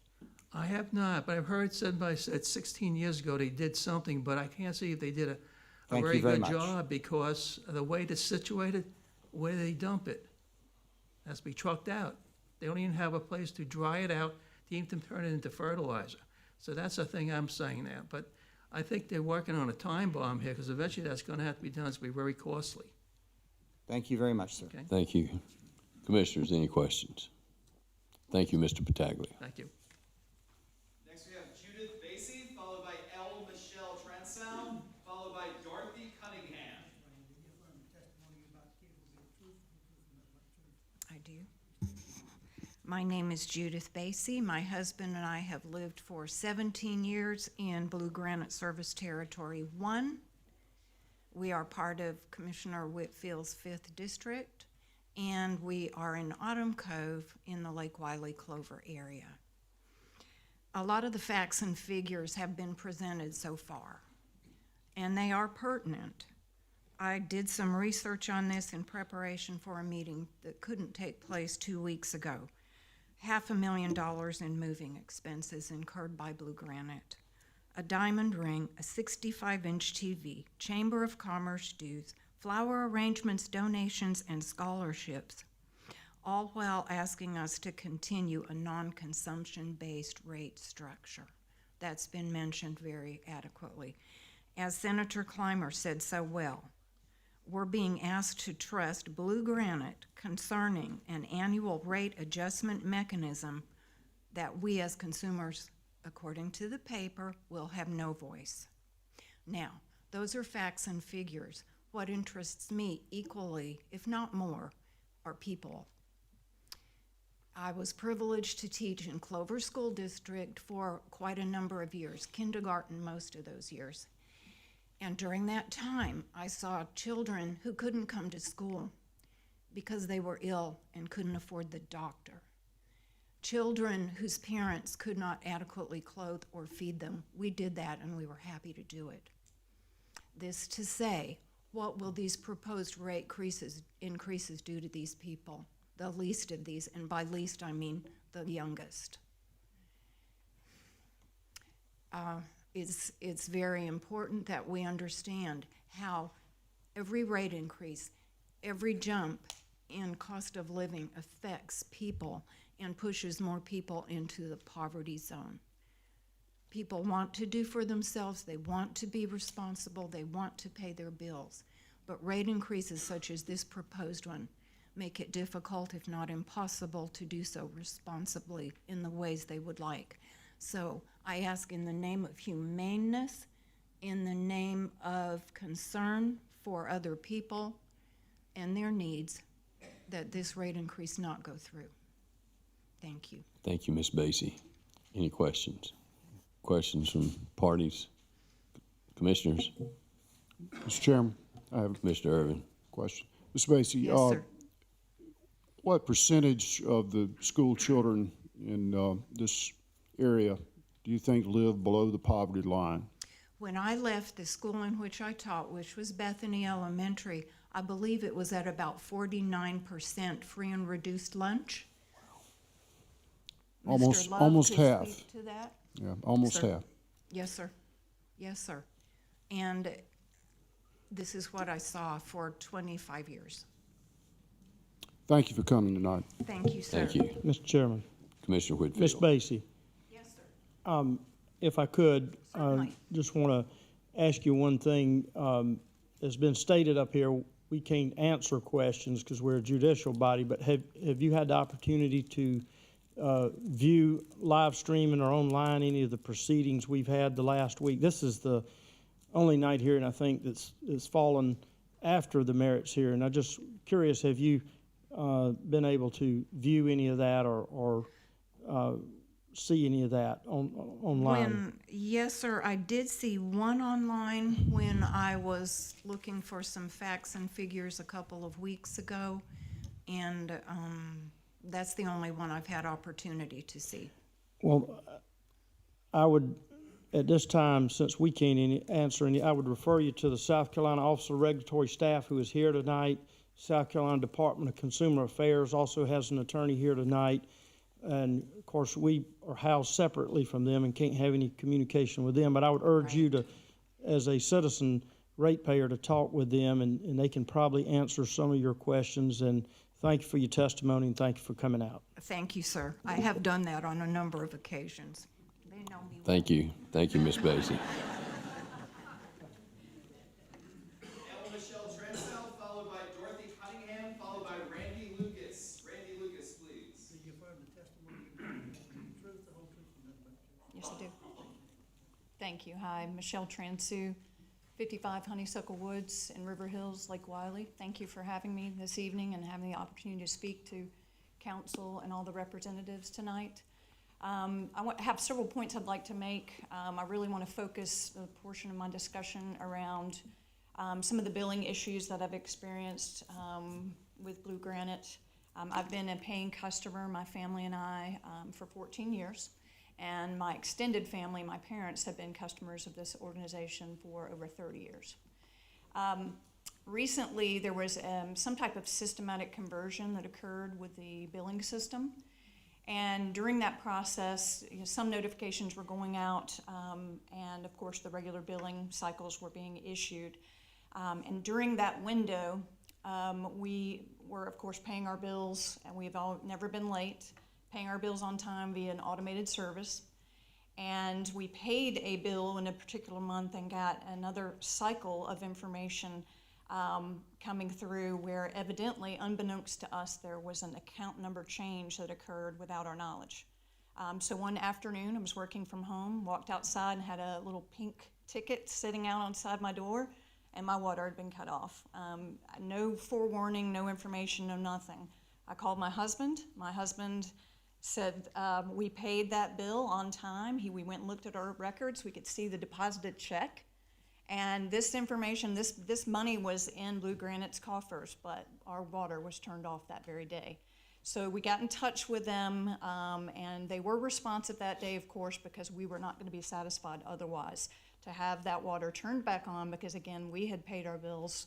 S18: I have not, but I've heard said 16 years ago they did something, but I can't see if they did a very good job, because of the way it's situated, where they dump it has to be trucked out. They don't even have a place to dry it out to even turn it into fertilizer. So that's the thing I'm saying now. But I think they're working on a time bomb here, because eventually that's gonna have to be done. It's gonna be very costly.
S7: Thank you very much, sir.
S18: Okay.
S3: Thank you. Commissioners, any questions? Thank you, Mr. Pataglia.
S18: Thank you.
S11: Next we have Judith Basie, followed by L. Michelle Transsow, followed by Dorothy Cunningham.
S19: I do. My name is Judith Basie. My husband and I have lived for 17 years in Blue Granite Service Territory 1. We are part of Commissioner Whitfield's 5th District, and we are in Autumn Cove in the Lake Wiley Clover area. A lot of the facts and figures have been presented so far, and they are pertinent. I did some research on this in preparation for a meeting that couldn't take place 2 weeks ago. $500,000 in moving expenses incurred by Blue Granite, a diamond ring, a 65-inch TV, Chamber of Commerce dues, flower arrangements, donations, and scholarships, all while asking us to continue a non-consumption-based rate structure. That's been mentioned very adequately. As Senator Climer said so well, we're being asked to trust Blue Granite concerning an annual rate adjustment mechanism that we as consumers, according to the paper, will have no voice. Now, those are facts and figures. What interests me equally, if not more, are people. I was privileged to teach in Clover School District for quite a number of years, kindergarten most of those years. And during that time, I saw children who couldn't come to school because they were ill and couldn't afford the doctor. Children whose parents could not adequately clothe or feed them. We did that and we were happy to do it. This to say, what will these proposed rate increases do to these people? The least of these, and by least I mean the youngest. It's very important that we understand how every rate increase, every jump in cost of living affects people and pushes more people into the poverty zone. People want to do for themselves, they want to be responsible, they want to pay their bills, but rate increases such as this proposed one make it difficult, if not impossible, to do so responsibly in the ways they would like. So I ask in the name of humaneness, in the name of concern for other people and their needs, that this rate increase not go through. Thank you.
S3: Thank you, Ms. Basie. Any questions? Questions from parties? Commissioners?
S13: Mr. Chairman, I have
S3: Commissioner Irvin.
S13: a question. Ms. Basie,
S19: Yes, sir.
S13: what percentage of the school children in this area do you think live below the poverty line?
S19: When I left the school in which I taught, which was Bethany Elementary, I believe it was at about 49% free and reduced lunch.
S13: Almost,
S19: Mr. Love
S13: almost
S19: could
S13: half.
S19: speak to that.
S13: Yeah, almost
S19: Sir.
S13: half.
S19: Yes, sir. Yes, sir. And this is what I saw for 25 years.
S13: Thank you for coming tonight.
S19: Thank you, sir.
S3: Thank you.
S1: Mr. Chairman,
S3: Commissioner Whitfield.
S1: Ms. Basie,
S19: Yes, sir.
S1: if I could,
S19: Certainly.
S1: just want to ask you one thing. It's been stated up here, we can't answer questions because we're a judicial body, but have you had the opportunity to view live streaming or online any of the proceedings we've had the last week? This is the only night hearing, I think, that's fallen after the merits hearing. I'm just curious, have you been able to view any of that or see any of that online?
S19: Yes, sir. I did see one online when I was looking for some facts and figures a couple of weeks ago, and that's the only one I've had opportunity to see.
S1: Well, I would, at this time, since we can't answer any, I would refer you to the South Carolina Office of Regulatory Staff who is here tonight. South Carolina Department of Consumer Affairs also has an attorney here tonight. And of course, we are housed separately from them and can't have any communication with them. But I would urge you to, as a citizen ratepayer, to talk with them, and they can probably answer some of your questions. And thank you for your testimony, and thank you for coming out.
S19: Thank you, sir. I have done that on a number of occasions. They know me well.
S3: Thank you. Thank you, Ms. Basie.
S20: Thank you. Hi, Michelle Transu, 55 Honeysuckle Woods in River Hills, Lake Wiley. Thank you for having me this evening and having the opportunity to speak to council and all the representatives tonight. Have several points I'd like to make. I really want to focus a portion of my discussion around some of the billing issues that I've experienced with Blue Granite. I've been a paying customer, my family and I, for 14 years. And my extended family, my parents, have been customers of this organization for over 30 years. Recently, there was some type of systematic conversion that occurred with the billing system. And during that process, some notifications were going out, and of course the regular billing cycles were being issued. And during that window, we were of course paying our bills, and we've never been late, paying our bills on time via an automated service. And we paid a bill in a particular month and got another cycle of information coming through where evidently, unbeknownst to us, there was an account number change that occurred without our knowledge. So one afternoon, I was working from home, walked outside and had a little pink ticket sitting out outside my door, and my water had been cut off. No forewarning, no information, no nothing. I called my husband. My husband said we paid that bill on time. We went and looked at our records. We could see the deposited check. And this information, this money was in Blue Granite's coffers, but our water was turned off that very day. So we got in touch with them, and they were responsive that day, of course, because we were not going to be satisfied otherwise to have that water turned back on, because again, we had paid our bills,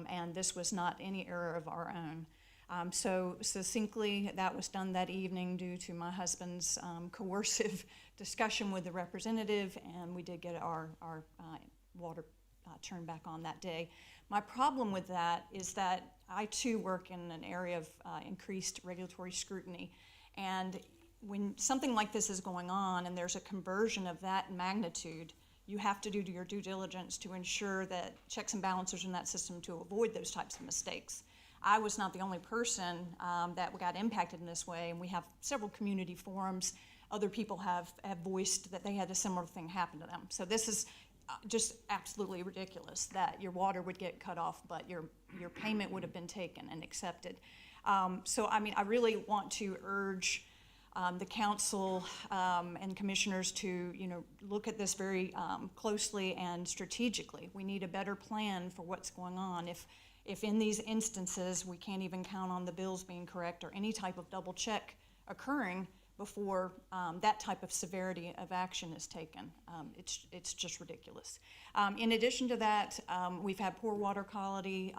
S20: and this was not any error of our own. So succinctly, that was done that evening due to my husband's coercive discussion with the representative, and we did get our water turned back on that day. My problem with that is that I too work in an area of increased regulatory scrutiny, and when something like this is going on and there's a conversion of that magnitude, you have to do your due diligence to ensure that checks and balances in that system to avoid those types of mistakes. I was not the only person that got impacted in this way, and we have several community forums. Other people have voiced that they had a similar thing happen to them. So this is just absolutely ridiculous that your water would get cut off, but your payment would have been taken and accepted. So I mean, I really want to urge the council and commissioners to look at this very closely and strategically. We need a better plan for what's going on. If in these instances we can't even count on the bills being correct or any type of double check occurring before that type of severity of action is taken, it's just ridiculous. In addition to that, we've had poor water quality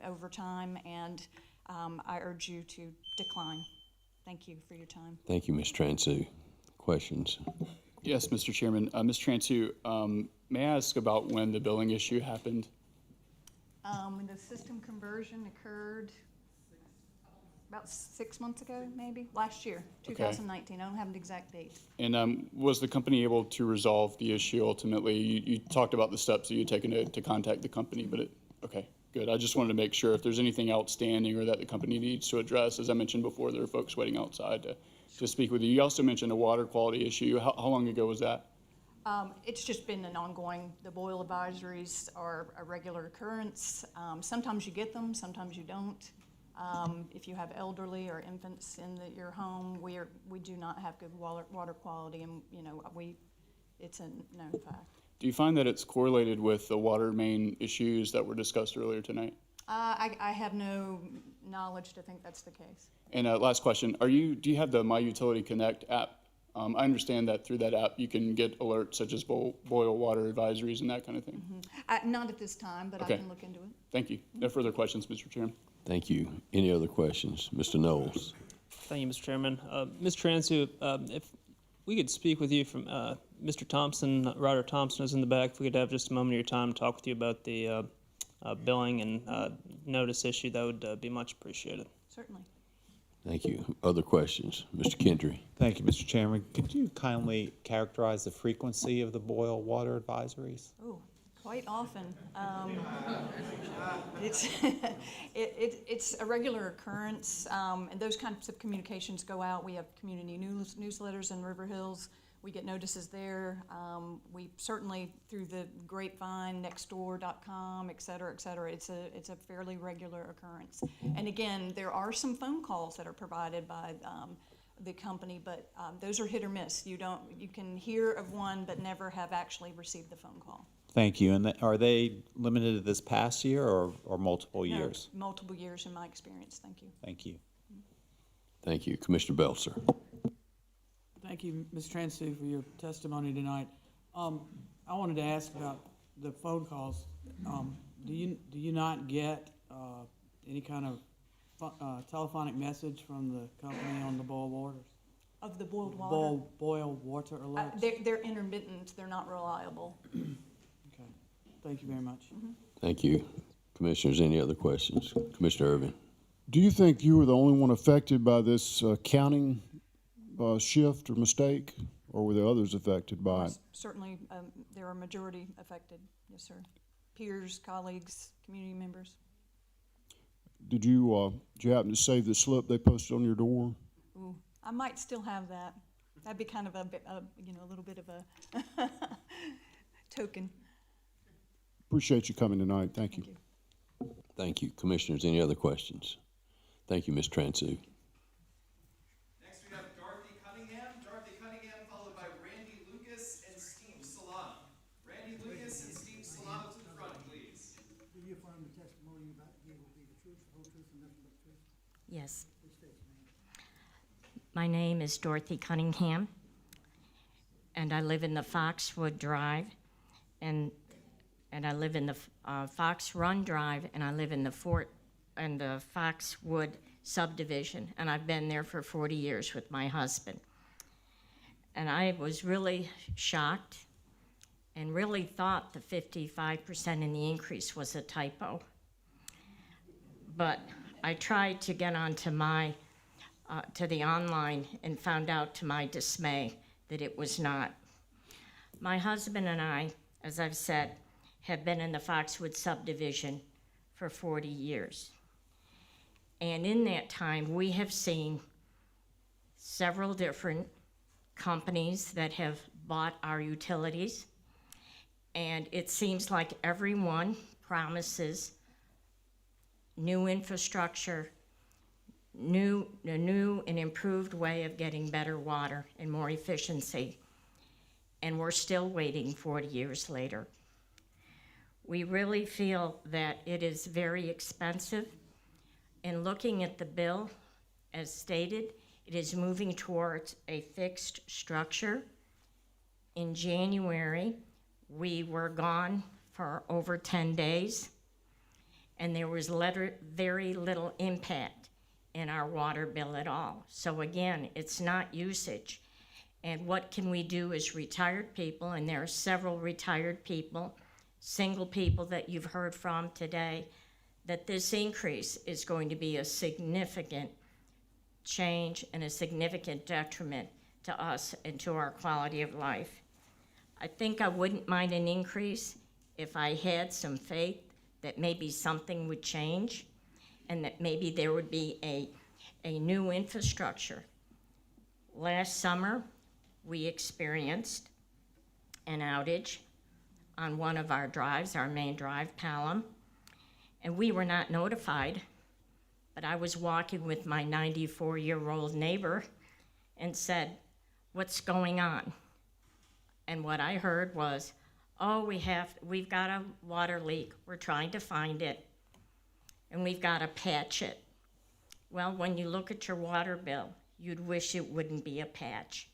S20: over time, and I urge you to decline. Thank you for your time.
S3: Thank you, Ms. Transu. Questions?
S4: Yes, Mr. Chairman. Ms. Transu, may I ask about when the billing issue happened?
S20: When the system conversion occurred about 6 months ago, maybe, last year, 2019. I don't have an exact date.
S4: And was the company able to resolve the issue ultimately? You talked about the steps that you'd taken to contact the company, but okay, good. I just wanted to make sure if there's anything outstanding or that the company needs to address. As I mentioned before, there are folks waiting outside to speak with you. You also mentioned a water quality issue. How long ago was that?
S20: It's just been an ongoing, the boil advisories are a regular occurrence. Sometimes you get them, sometimes you don't. If you have elderly or infants in your home, we do not have good water quality, and it's a known fact.
S4: Do you find that it's correlated with the water main issues that were discussed earlier tonight?
S20: I have no knowledge to think that's the case.
S4: And last question, do you have the My Utility Connect app? I understand that through that app you can get alerts such as boil water advisories and that kind of thing.
S20: Mm-hmm. Not at this time, but
S4: okay.
S20: I can look into it.
S4: Thank you. No further questions, Mr. Chairman.
S3: Thank you. Any other questions? Mr. Knowles.
S6: Thank you, Mr. Chairman. Ms. Transu, if we could speak with you from Mr. Thompson, Ryder Thompson is in the back. If we could have just a moment of your time to talk with you about the billing and notice issue, that would be much appreciated.
S20: Certainly.
S3: Thank you. Other questions? Mr. Kendry.
S8: Thank you, Mr. Chairman. Could you kindly characterize the frequency of the boil water advisories?
S20: Oh, quite often. It's a regular occurrence, and those kinds of communications go out. We have community newsletters in River Hills. We get notices there. We certainly, through the grapevine, nextdoor.com, et cetera, it's a fairly regular occurrence. And again, there are some phone calls that are provided by the company, but those are hit or miss. You can hear of one, but never have actually received the phone call.
S8: Thank you. And are they limited to this past year or multiple
S20: No,
S8: years?
S20: multiple years in my experience. Thank you.
S8: Thank you.
S3: Thank you. Commissioner Belzer.
S14: Thank you, Ms. Transu, for your testimony tonight. I wanted to ask about the phone calls. Do you not get any kind of telephonic message from the company on the boiled waters?
S20: Of the boiled water?
S14: Boiled water alerts?
S20: They're intermittent. They're not reliable.
S14: Okay. Thank you very much.
S3: Thank you. Commissioners, any other questions? Commissioner Irvin.
S13: Do you think you were the only one affected by this counting shift or mistake, or were there others affected by it?
S20: Certainly, there are majority affected. Yes, sir. Peers, colleagues, community members.
S13: Did you happen to save the slip they posted on your door?
S20: Ooh, I might still have that. That'd be kind of a little bit of a token.
S13: Appreciate you coming tonight. Thank you.
S3: Thank you. Commissioners, any other questions? Thank you, Ms. Transu.
S11: Next we have Dorothy Cunningham, followed by Randy Lucas and Steve Salata. Randy Lucas and Steve Salata to the front, please.
S21: Do you affirm the testimony you about to give will be the truth, the whole truth, and nothing but the truth?
S22: Yes.
S21: Please state your name.
S22: My name is Dorothy Cunningham, and I live in the Foxwood Drive, and I live in the Fox Run Drive, and I live in the Foxwood subdivision, and I've been there for 40 years with my husband. And I was really shocked and really thought the 55% in the increase was a typo. But I tried to get onto to the online and found out to my dismay that it was not. My husband and I, as I've said, have been in the Foxwood subdivision for 40 years. And in that time, we have seen several different companies that have bought our utilities. And it seems like everyone promises new infrastructure, a new and improved way of getting better water and more efficiency. And we're still waiting 40 years later. We really feel that it is very expensive. And looking at the bill, as stated, it is moving towards a fixed structure. In January, we were gone for over 10 days, and there was very little impact in our water bill at all. So again, it's not usage. And what can we do as retired people, and there are several retired people, single people that you've heard from today, that this increase is going to be a significant change and a significant detriment to us and to our quality of life. I think I wouldn't mind an increase if I had some faith that maybe something would change and that maybe there would be a new infrastructure. Last summer, we experienced an outage on one of our drives, our main drive, Pelham, and we were not notified, but I was walking with my 94-year-old neighbor and said, "What's going on?" And what I heard was, "Oh, we've got a water leak. We're trying to find it, and we've got to patch it." Well, when you look at your water bill, you'd wish it wouldn't be a patch.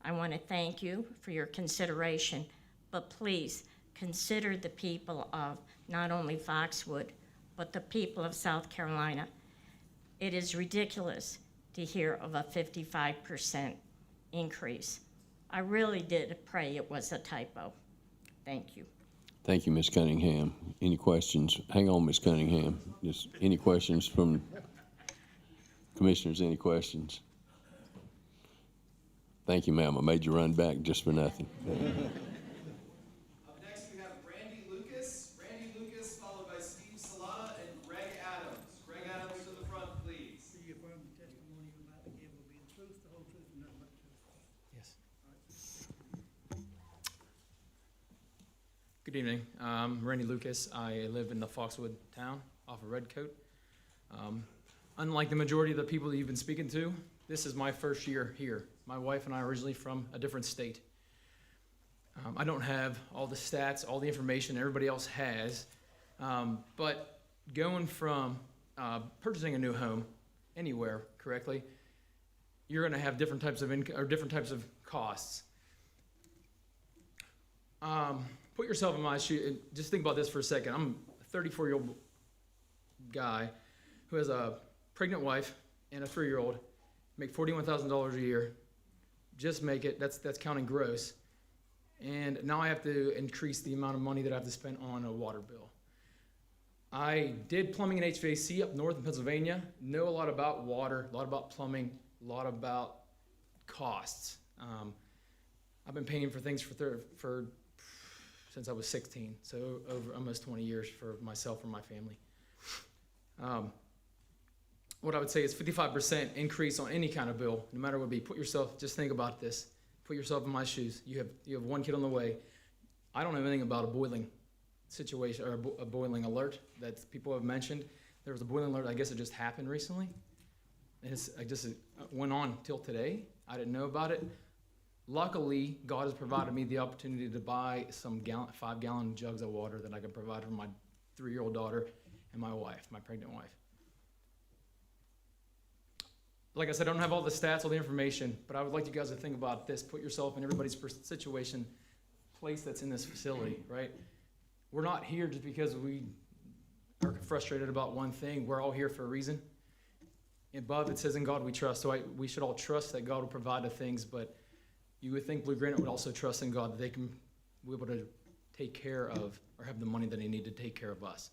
S22: I want to thank you for your consideration, but please consider the people of not only Foxwood, but the people of South Carolina. It is ridiculous to hear of a 55% increase. I really did pray it was a typo. Thank you.
S3: Thank you, Ms. Cunningham. Any questions? Hang on, Ms. Cunningham. Just any questions from commissioners? Any questions? Thank you, ma'am. I made you run back just for nothing.
S11: Up next, we have Randy Lucas, followed by Steve Salata and Greg Adams. Greg Adams to the front, please.
S21: Do you affirm the testimony you're about to give will be the truth, the whole truth, and nothing but the truth?
S18: Yes.
S21: All right,
S2: Good evening. I'm Randy Lucas. I live in the Foxwood town off of Redcoat. Unlike the majority of the people that you've been speaking to, this is my first year here. My wife and I are originally from a different state. I don't have all the stats, all the information everybody else has, but going from purchasing a new home anywhere correctly, you're going to have different types of income or different types of costs. Put yourself in my shoes. Just think about this for a second. I'm a 34-year-old guy who has a pregnant wife and a 3-year-old, make $41,000 a year. Just make it. That's counting gross. And now I have to increase the amount of money that I have to spend on a water bill. I did plumbing and HVAC up north in Pennsylvania. Know a lot about water, a lot about plumbing, a lot about costs. I've been paying for things for since I was 16, so over almost 20 years for myself and my family. What I would say is 55% increase on any kind of bill, no matter what it be. Just think about this. Put yourself in my shoes. You have one kid on the way. I don't know anything about a boiling situation or a boiling alert that people have mentioned. There was a boiling alert, I guess it just happened recently. And it went on till today. I didn't know about it. Luckily, God has provided me the opportunity to buy some 5-gallon jugs of water that I can provide for my 3-year-old daughter and my wife, my pregnant wife. Like I said, I don't have all the stats, all the information, but I would like you guys to think about this. Put yourself in everybody's situation, place that's in this facility, right? We're not here just because we are frustrated about one thing. We're all here for a reason. Above it says, in God we trust. So we should all trust that God will provide the things, but you would think Blue Granite would also trust in God that they can be able to take care of or have the money that they need to take care of us.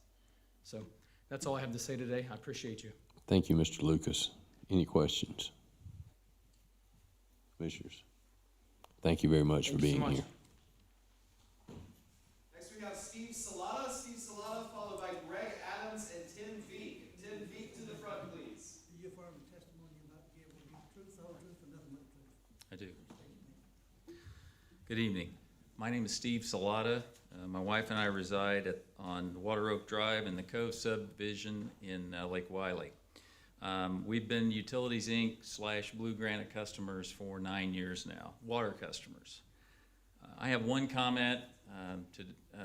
S2: So that's all I have to say today. I appreciate you.
S3: Thank you, Mr. Lucas. Any questions? Commissioners, thank you very much for being here.
S11: Next we have Steve Salata. Steve Salata, followed by Greg Adams and Tim Veek. Tim Veek to the front, please.
S9: Do you affirm the testimony you're about to give will be the truth, the whole truth, and nothing but the truth?
S23: I do. Good evening. My name is Steve Salata. My wife and I reside on Water Oak Drive in the Cove subdivision in Lake Wylie. We've been Utilities Inc. / Blue Granite customers for 9 years now, water customers. I have one comment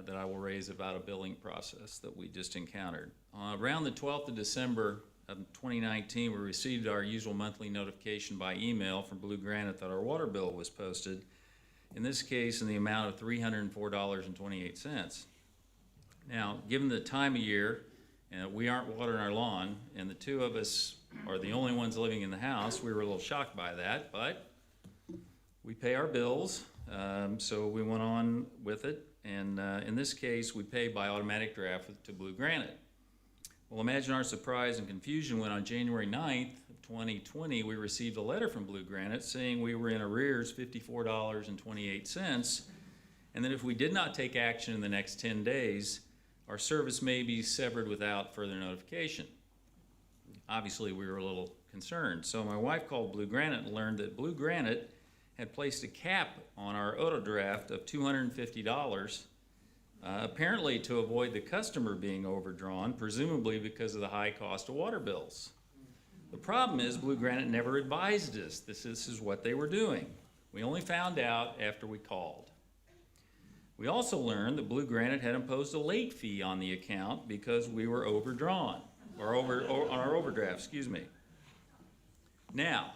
S23: that I will raise about a billing process that we just encountered. Around the 12th of December of 2019, we received our usual monthly notification by email from Blue Granite that our water bill was posted, in this case in the amount of $304.28. Now, given the time of year, and we aren't watering our lawn, and the two of us are the only ones living in the house, we were a little shocked by that, but we pay our bills, so we went on with it, and in this case, we pay by automatic draft to Blue Granite. Well, imagine our surprise and confusion when on January 9th of 2020, we received a letter from Blue Granite saying we were in arrears $54.28, and that if we did not take action in the next 10 days, our service may be severed without further notification. Obviously, we were a little concerned. So my wife called Blue Granite and learned that Blue Granite had placed a cap on our auto draft of $250, apparently to avoid the customer being overdrawn, presumably because of the high cost of water bills. The problem is Blue Granite never advised us this is what they were doing. We only found out after we called. We also learned that Blue Granite had imposed a late fee on the account because we were overdrawn, or on our overdraft, excuse me. Now,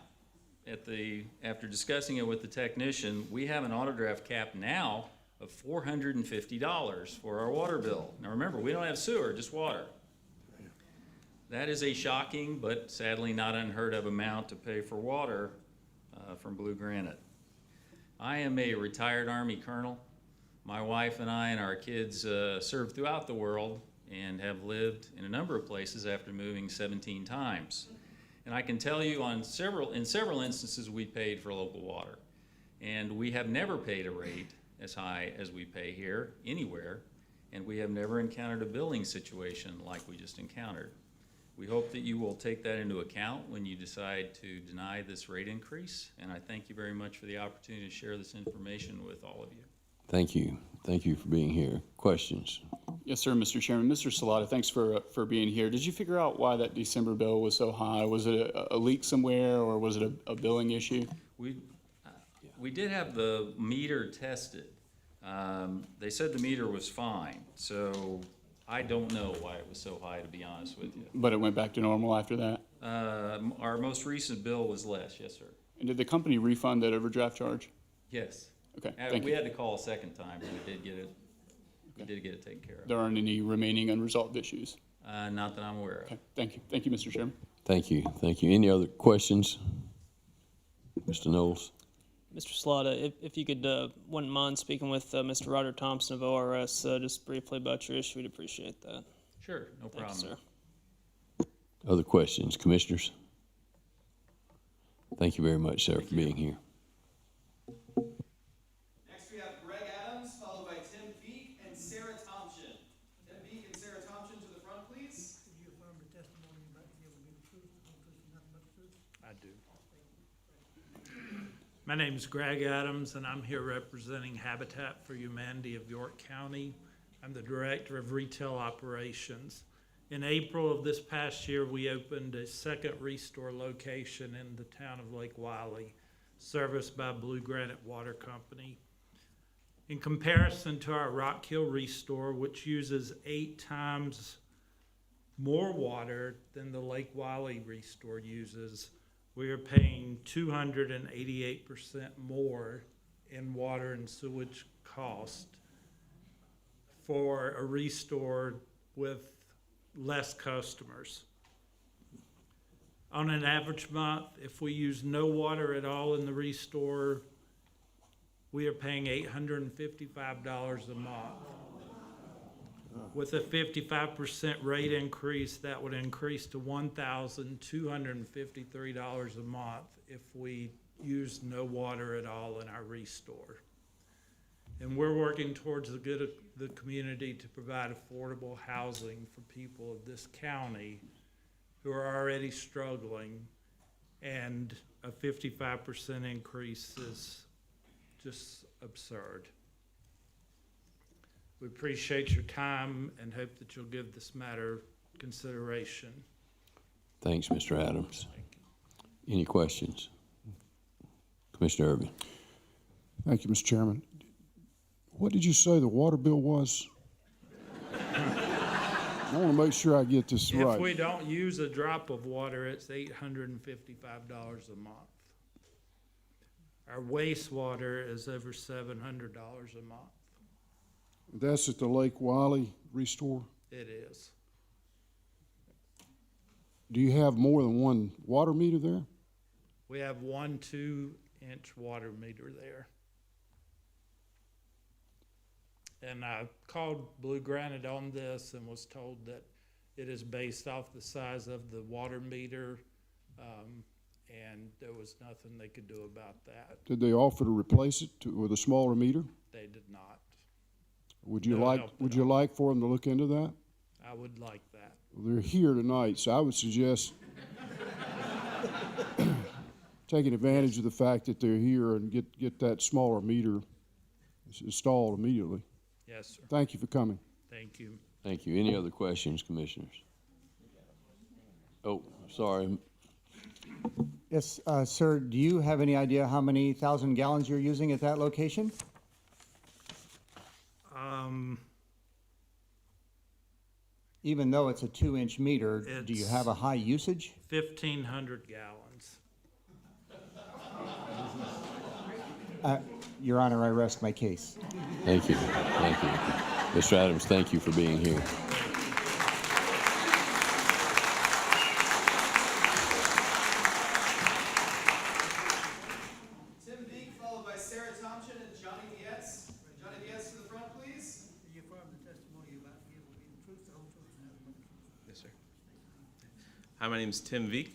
S23: after discussing it with the technician, we have an auto draft cap now of $450 for our water bill. Now remember, we don't have sewer, just water. That is a shocking, but sadly not unheard of amount to pay for water from Blue Granite. I am a retired Army colonel. My wife and I and our kids served throughout the world and have lived in a number of places after moving 17 times. And I can tell you in several instances we paid for local water. And we have never paid a rate as high as we pay here, anywhere, and we have never encountered a billing situation like we just encountered. We hope that you will take that into account when you decide to deny this rate increase, and I thank you very much for the opportunity to share this information with all of you.
S3: Thank you. Thank you for being here. Questions?
S4: Yes, sir, Mr. Chairman. Mr. Salata, thanks for being here. Did you figure out why that December bill was so high? Was it a leak somewhere, or was it a billing issue?
S23: We did have the meter tested. They said the meter was fine, so I don't know why it was so high, to be honest with you.
S4: But it went back to normal after that?
S23: Our most recent bill was less, yes, sir.
S4: And did the company refund that overdraft charge?
S23: Yes.
S4: Okay, thank
S23: We
S4: you.
S23: had to call a second time, but we did get it. We did get it taken care of.
S4: There aren't any remaining unresolved issues?
S23: Not that I'm aware of.
S4: Okay, thank you. Thank you, Mr. Chairman.
S3: Thank you. Thank you. Any other questions? Mr. Knowles?
S6: Mr. Slaughter, if you could, wouldn't mind speaking with Mr. Roger Thompson of ORS just briefly about your issue, we'd appreciate that.
S23: Sure, no problem.
S6: Thank you, sir.
S3: Other questions, commissioners? Thank you very much, sir, for being here.
S11: Next we have Greg Adams, followed by Tim Beek and Sarah Thompson. Tim Beek and Sarah Thompson to the front, please.
S9: Do you affirm the testimony you're about to give will be the truth, the whole truth, and nothing but the truth?
S10: I do. My name is Greg Adams, and I'm here representing Habitat for Humanity of York County. I'm the Director of Retail Operations. In April of this past year, we opened a second Restore location in the town of Lake Wylie, serviced by Blue Granite Water Company. In comparison to our Rock Hill Restore, which uses 8 times more water than the Lake Wylie Restore uses, we are paying 288% more in water and sewage cost for a Restore with less customers. On an average month, if we use no water at all in the Restore, we are paying $855 a month. With a 55% rate increase, that would increase to $1,253 a month if we use no water at all in our Restore. And we're working towards the good of the community to provide affordable housing for people of this county who are already struggling, and a 55% increase is just absurd. We appreciate your time and hope that you'll give this matter consideration.
S3: Thanks, Mr. Adams. Any questions? Commissioner Irvin.
S13: Thank you, Mr. Chairman. What did you say the water bill was? I want to make sure I get this right.
S10: If we don't use a drop of water, it's $855 a month. Our wastewater is over $700 a month.
S13: That's at the Lake Wylie Restore?
S10: It is.
S13: Do you have more than one water meter there?
S10: We have 1 2-inch water meter there. And I called Blue Granite on this and was told that it is based off the size of the water meter, and there was nothing they could do about that.
S13: Did they offer to replace it with a smaller meter?
S10: They did not.
S13: Would you
S10: No
S13: like
S10: help at
S13: Would you like for them to look into that?
S10: I would like that.
S13: Well, they're here tonight, so I would suggest taking advantage of the fact that they're here and get that smaller meter installed immediately.
S10: Yes, sir.
S13: Thank you for coming.
S10: Thank you.
S3: Thank you. Any other questions, commissioners? Oh, sorry.
S7: Yes, sir, do you have any idea how many thousand gallons you're using at that location? Even though it's a 2-inch meter, do you have a high usage?
S10: 1,500 gallons.
S7: Your Honor, I rest my case.
S3: Thank you. Thank you. Mr. Adams, thank you for being here.
S11: Tim Beek, followed by Sarah Thompson and Johnny Dietz. Johnny Dietz to the front, please.
S9: Do you affirm the testimony you're about to give will be the truth, the whole truth, and nothing but the truth?
S15: Yes, sir. Hi, my name is Tim Veek.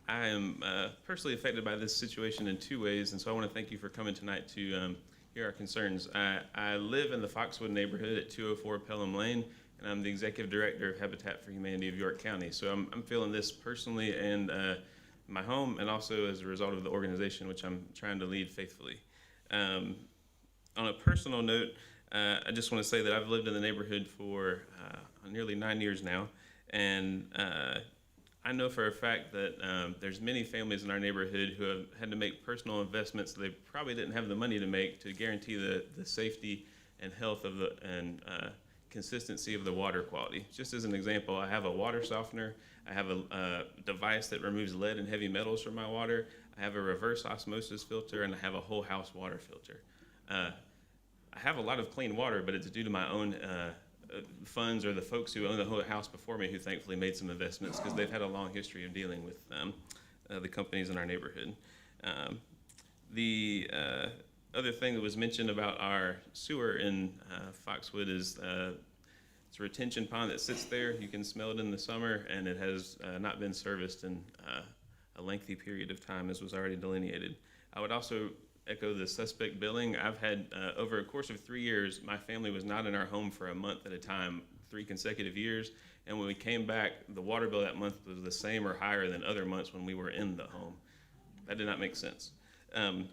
S15: I am personally affected by this situation in 2 ways, and so I want to thank you for coming tonight to hear our concerns. I live in the Foxwood neighborhood at 204 Pelham Lane, and I'm the Executive Director of Habitat for Humanity of York County. So I'm feeling this personally and my home, and also as a result of the organization which I'm trying to lead faithfully. On a personal note, I just want to say that I've lived in the neighborhood for nearly 9 years now, and I know for a fact that there's many families in our neighborhood who have had to make personal investments that they probably didn't have the money to make to guarantee the safety and health of and consistency of the water quality. Just as an example, I have a water softener. I have a device that removes lead and heavy metals from my water. I have a reverse osmosis filter, and I have a whole house water filter. I have a lot of clean water, but it's due to my own funds or the folks who own the whole house before me who thankfully made some investments because they've had a long history of dealing with the companies in our neighborhood. The other thing that was mentioned about our sewer in Foxwood is it's a retention pond that sits there. You can smell it in the summer, and it has not been serviced in a lengthy period of time, as was already delineated. I would also echo the suspect billing. I've had, over a course of 3 years, my family was not in our home for a month at a time, 3 consecutive years. And when we came back, the water bill that month was the same or higher than other months when we were in the home. That did not make sense. On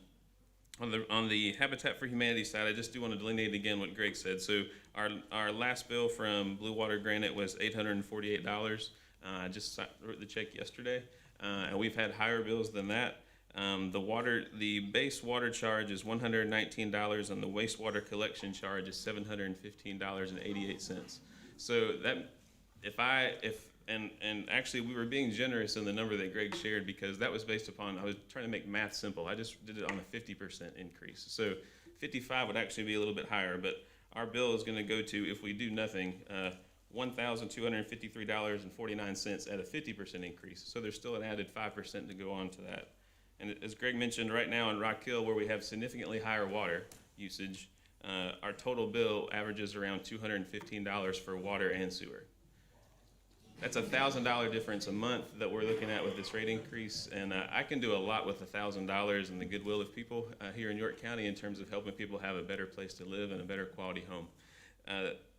S15: the Habitat for Humanity side, I just do want to delineate again what Greg said. So our last bill from Blue Water Granite was $848. I just wrote the check yesterday, and we've had higher bills than that. The base water charge is $119, and the wastewater collection charge is $715.88. So that, and actually we were being generous in the number that Greg shared because that was based upon, I was trying to make math simple. I just did it on a 50% increase. So 55 would actually be a little bit higher, but our bill is going to go to, if we do nothing, $1,253.49 at a 50% increase. So there's still an added 5% to go on to that. And as Greg mentioned, right now in Rock Hill, where we have significantly higher water usage, our total bill averages around $215 for water and sewer. That's a $1,000 difference a month that we're looking at with this rate increase, and I can do a lot with $1,000 and the goodwill of people here in York County in terms of helping people have a better place to live and a better quality home.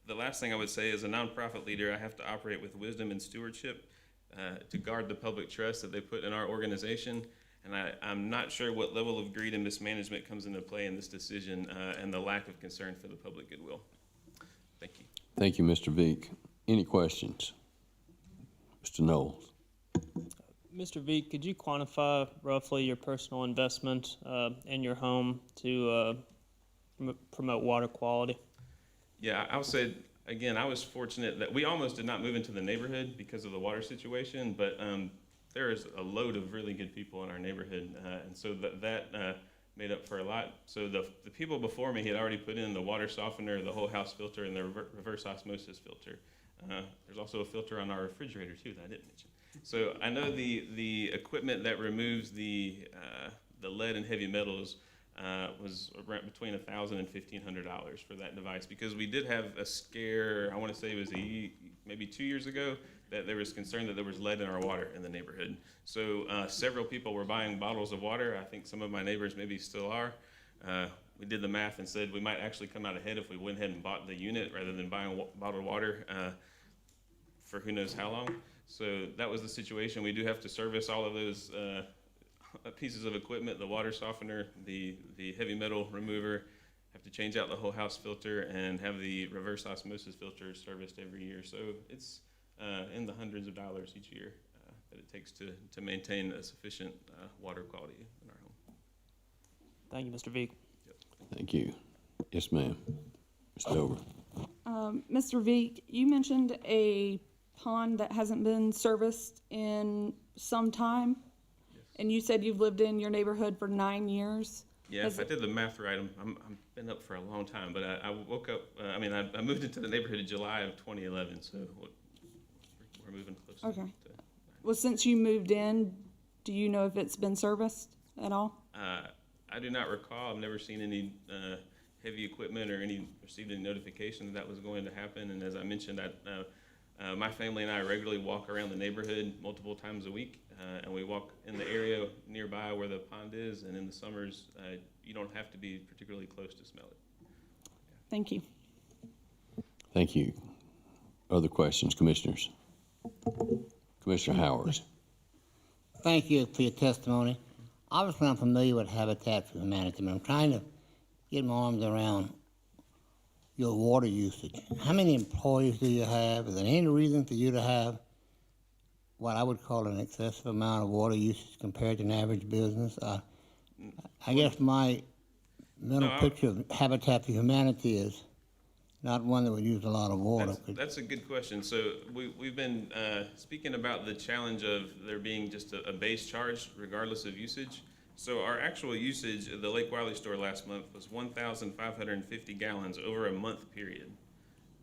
S15: The last thing I would say, as a nonprofit leader, I have to operate with wisdom and stewardship to guard the public trust that they put in our organization. And I'm not sure what level of greed and mismanagement comes into play in this decision and the lack of concern for the public goodwill. Thank you.
S3: Thank you, Mr. Veek. Any questions? Mr. Knowles.
S6: Mr. Veek, could you quantify roughly your personal investment in your home to promote water quality?
S15: Yeah, I would say, again, I was fortunate that we almost did not move into the neighborhood because of the water situation, but there is a load of really good people in our neighborhood, and so that made up for a lot. So the people before me had already put in the water softener, the whole house filter, and the reverse osmosis filter. There's also a filter on our refrigerator too that I didn't mention. So I know the equipment that removes the lead and heavy metals was around between $1,000 and $1,500 for that device, because we did have a scare. I want to say it was maybe 2 years ago that there was concern that there was lead in our water in the neighborhood. So several people were buying bottles of water. I think some of my neighbors maybe still are. We did the math and said we might actually come out ahead if we went ahead and bought the unit rather than buying bottled water for who knows how long. So that was the situation. We do have to service all of those pieces of equipment, the water softener, the heavy metal remover, have to change out the whole house filter, and have the reverse osmosis filter serviced every year. So it's in the hundreds of dollars each year that it takes to maintain a sufficient water quality in our home.
S6: Thank you, Mr. Veek.
S3: Thank you. Yes, ma'am. Ms. Dover.
S5: Mr. Veek, you mentioned a pond that hasn't been serviced in some time, and you said you've lived in your neighborhood for 9 years.
S15: Yeah, if I did the math right, I'm been up for a long time, but I woke up, I moved into the neighborhood in July of 2011, so we're moving close.
S5: Okay. Well, since you moved in, do you know if it's been serviced at all?
S15: I do not recall. I've never seen any heavy equipment or received any notification that was going to happen. And as I mentioned, my family and I regularly walk around the neighborhood multiple times a week, and we walk in the area nearby where the pond is. And in the summers, you don't have to be particularly close to smell it.
S5: Thank you.
S3: Thank you. Other questions, commissioners? Commissioner Howard.
S16: Thank you for your testimony. Obviously, I'm familiar with Habitat for Humanity, but I'm trying to get my arms around your water usage. How many employees do you have? Is there any reason for you to have what I would call an excessive amount of water usage compared to an average business? I guess my mental picture of Habitat for Humanity is not one that would use a lot of water.
S15: That's a good question. So we've been speaking about the challenge of there being just a base charge regardless of usage. So our actual usage at the Lake Wiley store last month was 1,550 gallons over a month period.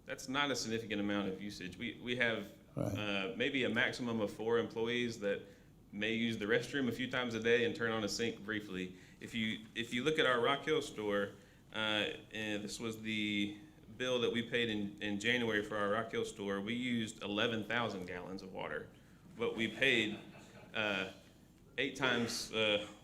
S15: That's not a significant amount of usage. We have maybe a maximum of 4 employees that may use the restroom a few times a day and turn on a sink briefly. If you look at our Rock Hill store, and this was the bill that we paid in January for our Rock Hill store, we used 11,000 gallons of water, but we paid 8 times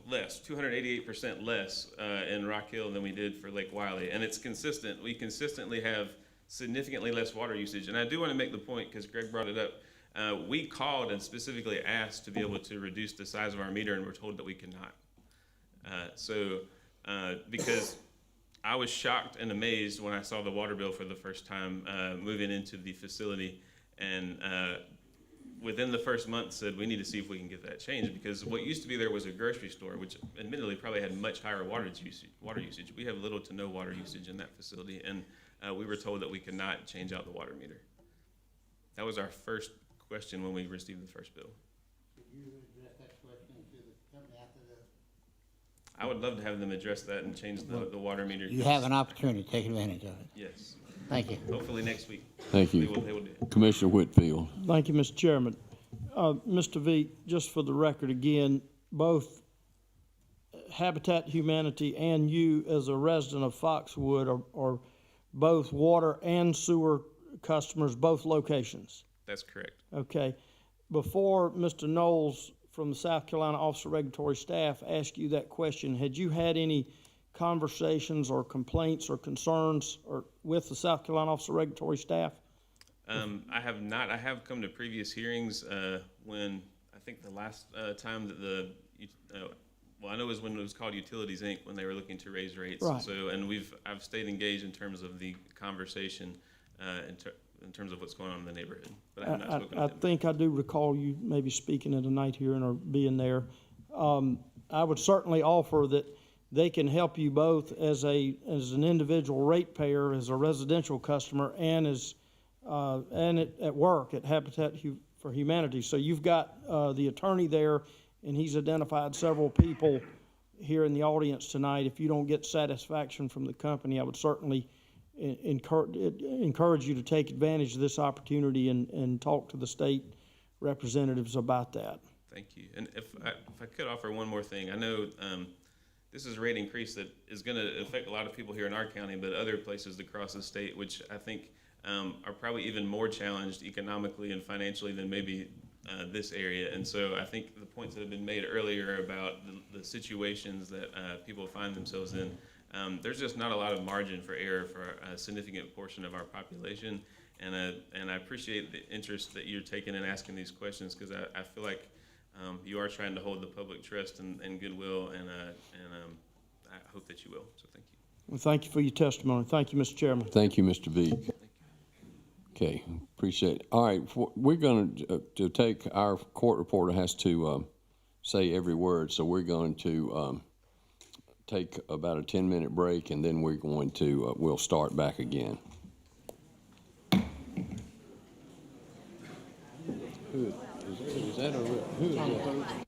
S15: less, 288% less in Rock Hill than we did for Lake Wiley, and it's consistent. We consistently have significantly less water usage, and I do want to make the point, because Greg brought it up, we called and specifically asked to be able to reduce the size of our meter, and we're told that we cannot. Because I was shocked and amazed when I saw the water bill for the first time moving into the facility, and within the first month said we need to see if we can get that changed, because what used to be there was a grocery store, which admittedly probably had much higher water usage. We have little to no water usage in that facility, and we were told that we could not change out the water meter. That was our first question when we received the first bill.
S16: Could you address that question to the company after this?
S15: I would love to have them address that and change the water meter.
S16: You have an opportunity to take advantage of it.
S15: Yes.
S16: Thank you.
S15: Hopefully next week.
S3: Thank you.
S15: They will do it.
S3: Commissioner Whitfield.
S1: Thank you, Mr. Chairman. Mr. Veek, just for the record again, both Habitat Humanity and you as a resident of Foxwood are both water and sewer customers, both locations.
S15: That's correct.
S1: Okay. Before Mr. Knowles from the South Carolina Office of Regulatory Staff asked you that question, had you had any conversations or complaints or concerns with the South Carolina Office of Regulatory Staff?
S15: I have not. I have come to previous hearings when I think the last time that I know it was when it was called Utilities Inc. when they were looking to raise rates.
S1: Right.
S15: So, and I've stayed engaged in terms of the conversation in terms of what's going on in the neighborhood. But I have not spoken
S1: I
S15: with them.
S1: think I do recall you maybe speaking at a night hearing or being there. I would certainly offer that they can help you both as an individual ratepayer, as a residential customer, and at work at Habitat for Humanity. So you've got the attorney there, and he's identified several people here in the audience tonight. If you don't get satisfaction from the company, I would certainly encourage you to take advantage of this opportunity and talk to the state representatives about that.
S15: Thank you. And if I could offer one more thing, I know this is a rate increase that is going to affect a lot of people here in our county, but other places across the state, which I think are probably even more challenged economically and financially than maybe this area. And so I think the points that have been made earlier about the situations that people find themselves in, there's just not a lot of margin for error for a significant portion of our population. And I appreciate the interest that you're taking in asking these questions, because I feel like you are trying to hold the public trust and goodwill, and I hope that you will. So thank you.
S1: Well, thank you for your testimony. Thank you, Mr. Chairman.
S3: Thank you, Mr. Veek. Okay, appreciate it. All right, we're going to take, our court reporter has to say every word, so we're going to take about a 10-minute break, and then we're going to, we'll start back again. Who is that? Who is that?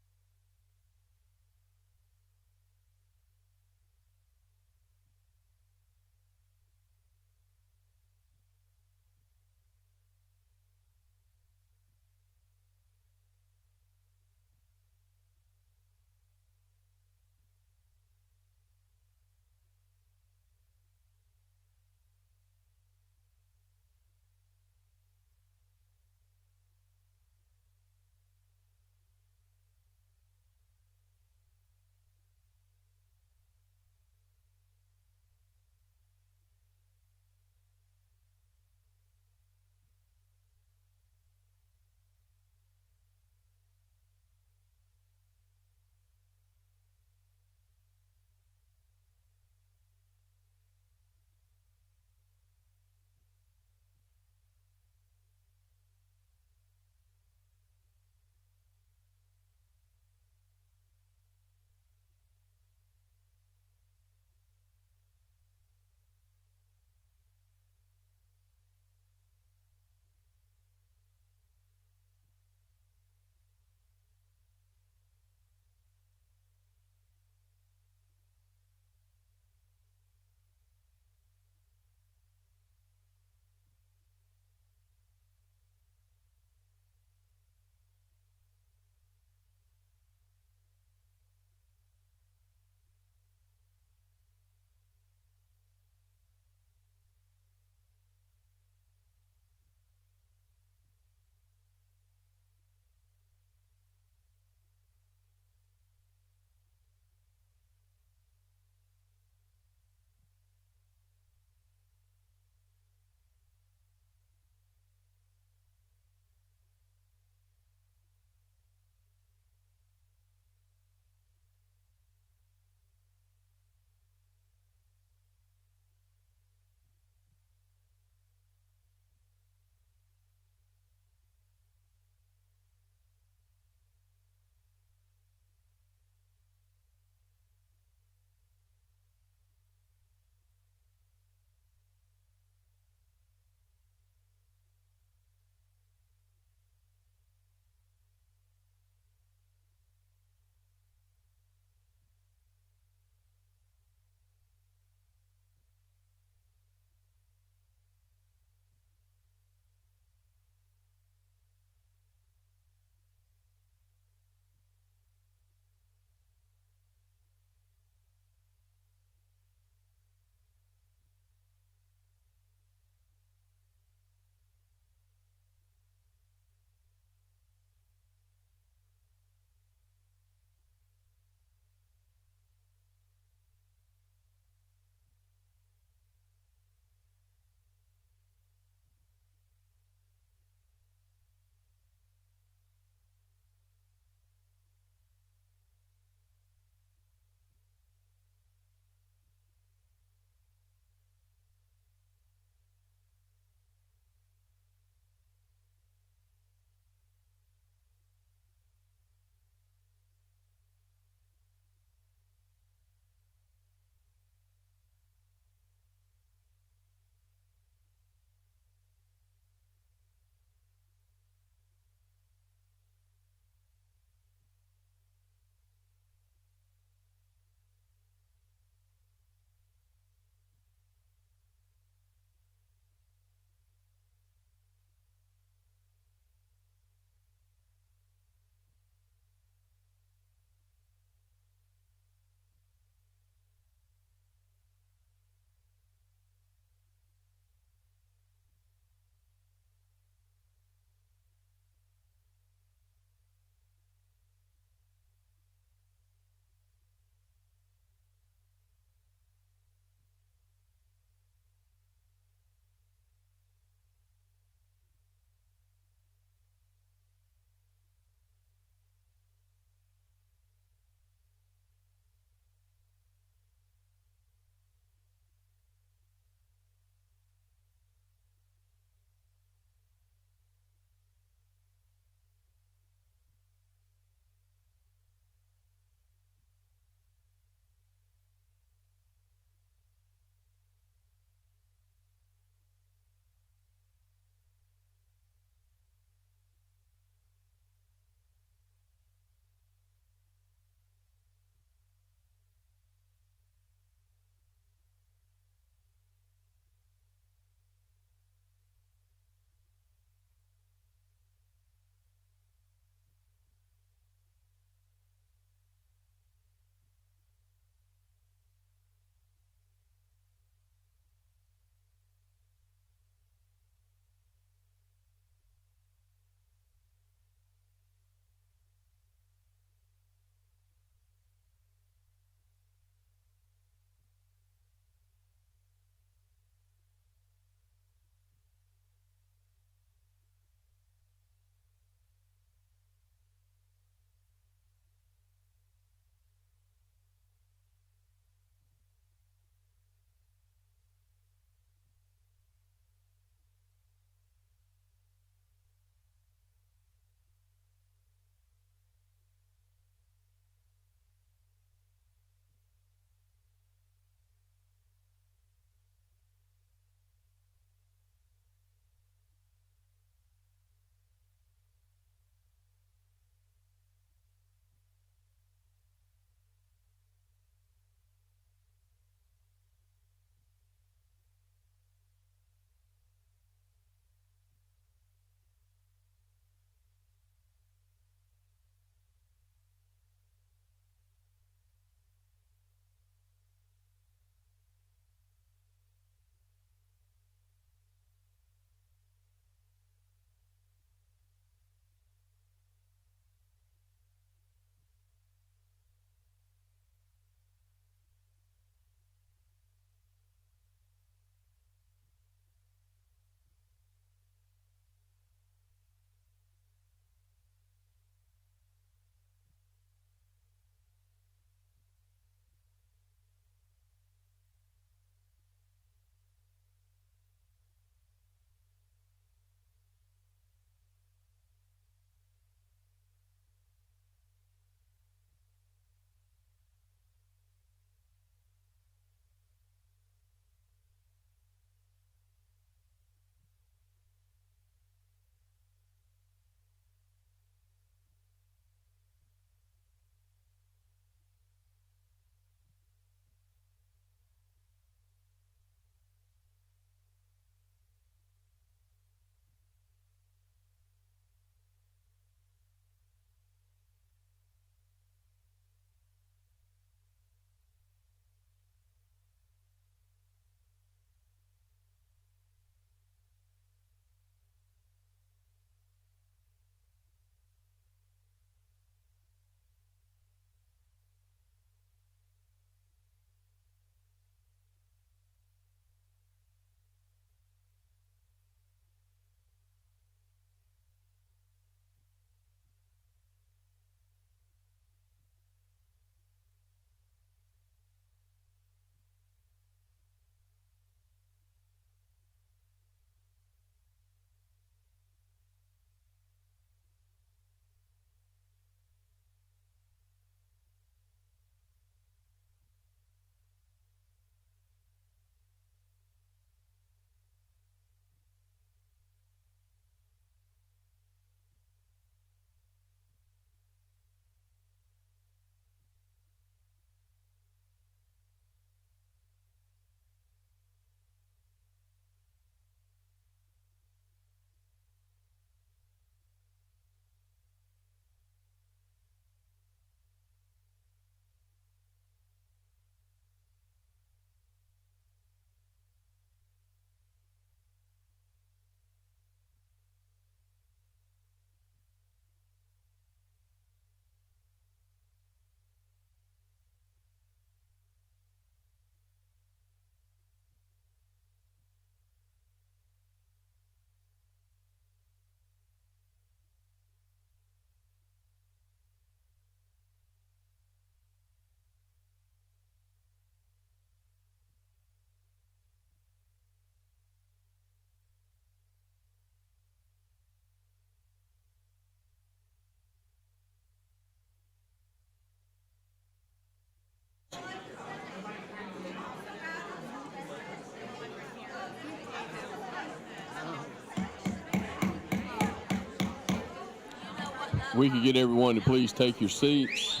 S3: we could get everyone to please take your seats.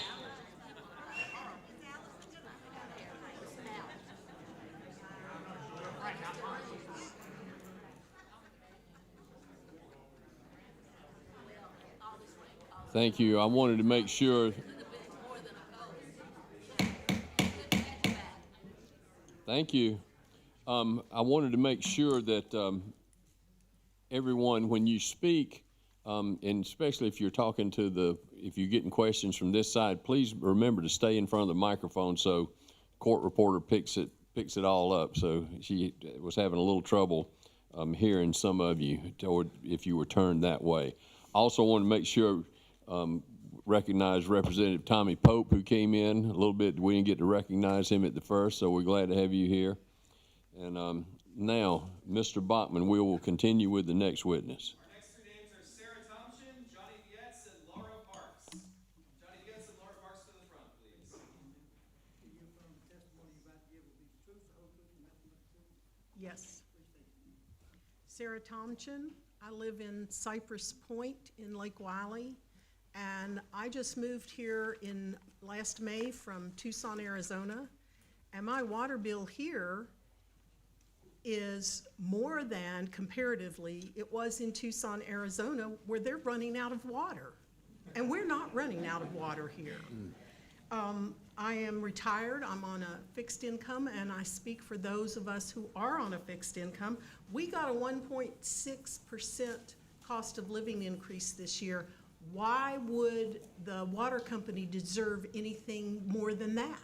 S3: Thank you. I wanted to make sure. Thank you. I wanted to make sure that everyone, when you speak, and especially if you're talking to if you're getting questions from this side, please remember to stay in front of the microphone so court reporter picks it all up. So she was having a little trouble hearing some of you, or if you were turned that way. I also want to make sure recognize Representative Tommy Pope, who came in a little bit. We didn't get to recognize him at the first, so we're glad to have you here. And now, Mr. Bachman, we will continue with the next witness.
S11: Our next two names are Sarah Thompson, Johnny Vietz, and Laura Parks. Johnny Vietz and Laura Parks to the front, please.
S9: Can you affirm the testimony you're about to give will be the truth, the whole truth, and nothing but the truth?
S12: Yes. Sarah Thompson. I live in Cypress Point in Lake Wiley, and I just moved here in last May from Tucson, Arizona, and my water bill here is more than, comparatively, it was in Tucson, Arizona, where they're running out of water. And we're not running out of water here. I am retired. I'm on a fixed income, and I speak for those of us who are on a fixed income. We got a 1.6% cost of living increase this year. Why would the water company deserve anything more than that?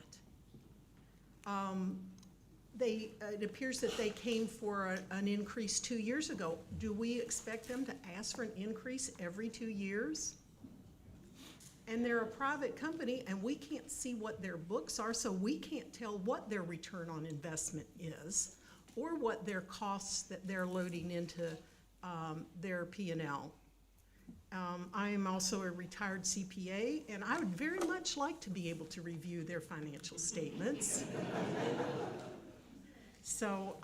S12: It appears that they came for an increase 2 years ago. Do we expect them to ask for an increase every 2 years? And they're a private company, and we can't see what their books are, so we can't tell what their return on investment is or what their costs that they're loading into their P&L. I am also a retired CPA, and I would very much like to be able to review their financial statements. So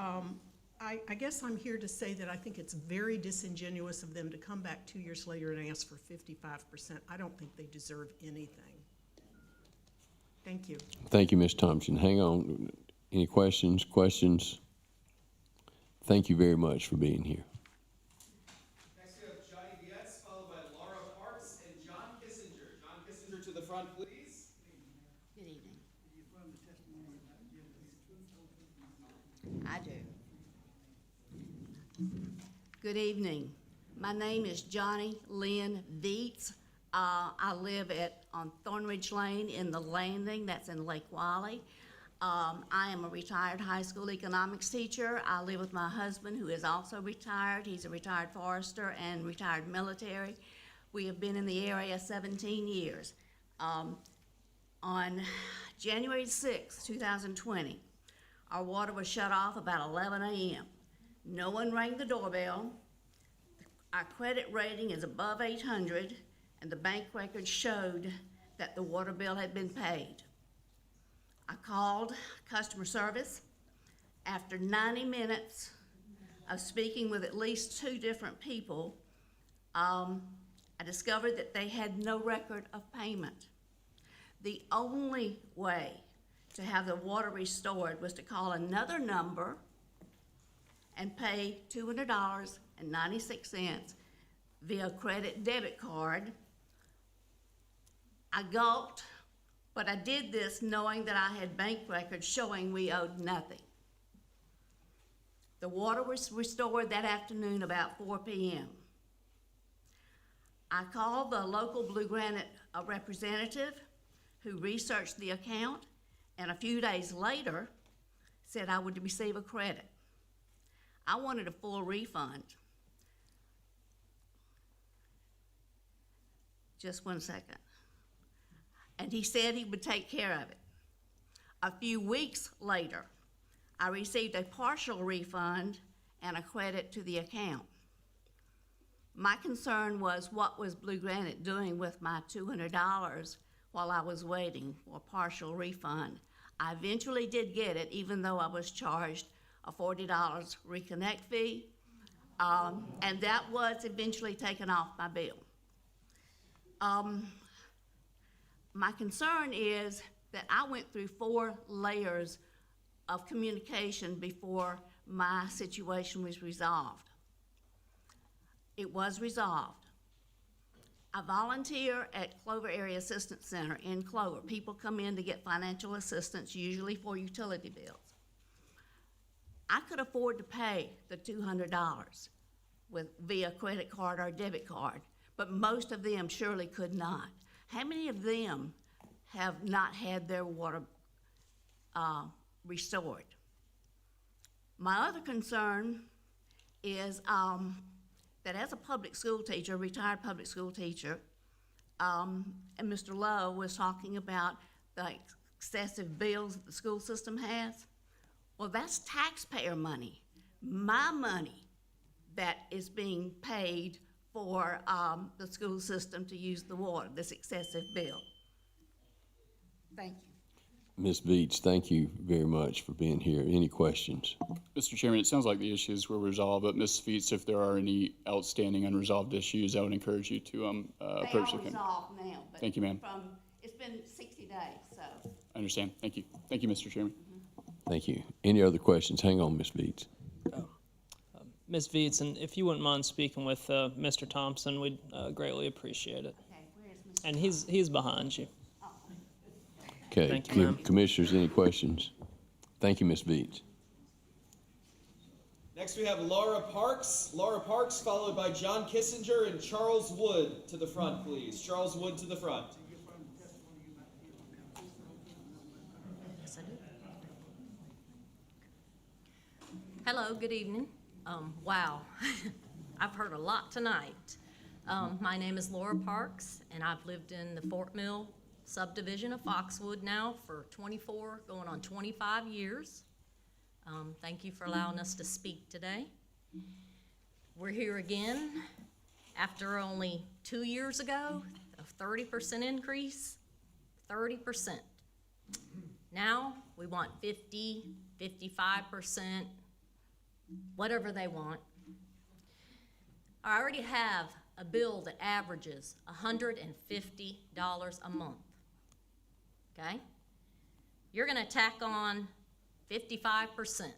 S12: I guess I'm here to say that I think it's very disingenuous of them to come back 2 years later and ask for 55%. I don't think they deserve anything. Thank you.
S3: Thank you, Ms. Thompson. Hang on. Any questions? Questions? Thank you very much for being here.
S11: Next we have Johnny Vietz, followed by Laura Parks and John Kissinger. John Kissinger to the front, please.
S17: Good evening.
S9: Can you affirm the testimony you're about to give will be the truth, the whole truth, and nothing but the truth?
S17: I do. Good evening. My name is Johnny Lynn Vietz. I live on Thornridge Lane in the Landing, that's in Lake Wiley. I am a retired high school economics teacher. I live with my husband, who is also retired. He's a retired forester and retired military. We have been in the area 17 years. On January 6, 2020, our water was shut off about 11 a.m. No one rang the doorbell. Our credit rating is above 800, and the bank records showed that the water bill had been paid. I called customer service. After 90 minutes of speaking with at least 2 different people, I discovered that they had no record of payment. The only way to have the water restored was to call another number and pay $200.96 via credit debit card. I gulped, but I did this knowing that I had bank records showing we owed nothing. The water was restored that afternoon about 4 p.m. I called the local Blue Granite representative who researched the account, and a few days later said I would receive a credit. I wanted a full refund. Just 1 second. And he said he would take care of it. A few weeks later, I received a partial refund and a credit to the account. My concern was, what was Blue Granite doing with my $200 while I was waiting for a partial refund? I eventually did get it, even though I was charged a $40 reconnect fee, and that was eventually taken off my bill. My concern is that I went through 4 layers of communication before my situation was resolved. It was resolved. I volunteer at Clover Area Assistance Center in Clover. People come in to get financial assistance, usually for utility bills. I could afford to pay the $200 via credit card or debit card, but most of them surely could not. How many of them have not had their water restored? My other concern is that as a public school teacher, retired public school teacher, and Mr. Lowe was talking about the excessive bills that the school system has. Well, that's taxpayer money, my money that is being paid for the school system to use the water, this excessive bill. Thank you.
S3: Ms. Beach, thank you very much for being here. Any questions?
S4: Mr. Chairman, it sounds like the issues were resolved, but Ms. Feets, if there are any outstanding unresolved issues, I would encourage you to approach the
S17: They are
S4: committee.
S17: resolved now, but
S4: Thank you, ma'am.
S17: it's been 60 days, so.
S4: I understand. Thank you. Thank you, Mr. Chairman.
S3: Thank you. Any other questions? Hang on, Ms. Beach.
S6: Ms. Veets, and if you wouldn't mind speaking with Mr. Thompson, we'd greatly appreciate it.
S17: Okay, where is Mr.
S6: And he's behind you.
S3: Okay,
S6: Thank you, ma'am.
S3: Commissioners, any questions? Thank you, Ms. Beach.
S11: Next we have Laura Parks. Laura Parks, followed by John Kissinger and Charles Wood to the front, please. Charles Wood to the front.
S8: Yes, I do. Hello, good evening. Wow, I've heard a lot tonight. My name is Laura Parks, and I've lived in the Fort Mill subdivision of Foxwood now for 24, going on 25 years. Thank you for allowing us to speak today. We're here again after only 2 years ago, a 30% increase, 30%. Now we want 50, 55%, whatever they want. I already have a bill that averages $150 a month, okay? You're gonna tack on 55%.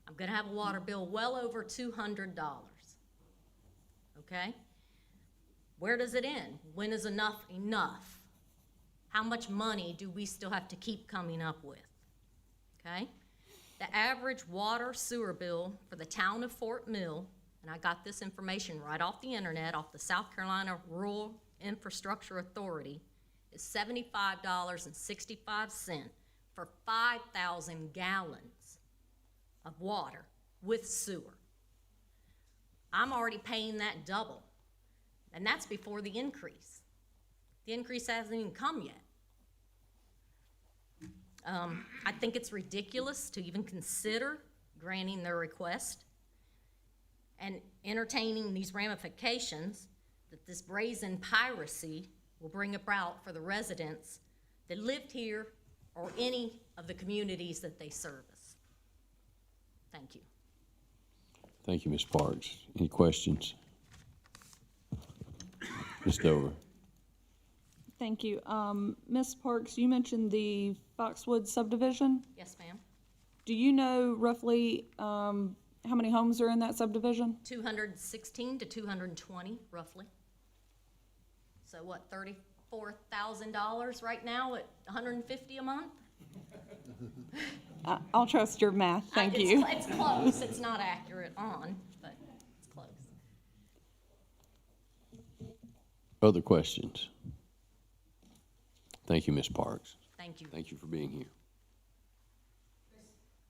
S8: I'm gonna have a water bill well over $200, okay? Where does it end? When is enough enough? How much money do we still have to keep coming up with, okay? The average water sewer bill for the town of Fort Mill, and I got this information right off the internet, off the South Carolina Rural Infrastructure Authority, is $75.65 for 5,000 gallons of water with sewer. I'm already paying that double, and that's before the increase. The increase hasn't even come yet. I think it's ridiculous to even consider granting their request and entertaining these ramifications that this brazen piracy will bring about for the residents that lived here or any of the communities that they service. Thank you.
S3: Thank you, Ms. Parks. Any questions? Ms. Dover.
S5: Thank you. Ms. Parks, you mentioned the Foxwood subdivision.
S8: Yes, ma'am.
S5: Do you know roughly how many homes are in that subdivision?
S8: 216 to 220, roughly. So what, $34,000 right now at $150 a month?
S5: I'll trust your math. Thank you.
S8: It's close. It's not accurate on, but it's close.
S3: Other questions? Thank you, Ms. Parks.
S8: Thank you.
S3: Thank you for being here.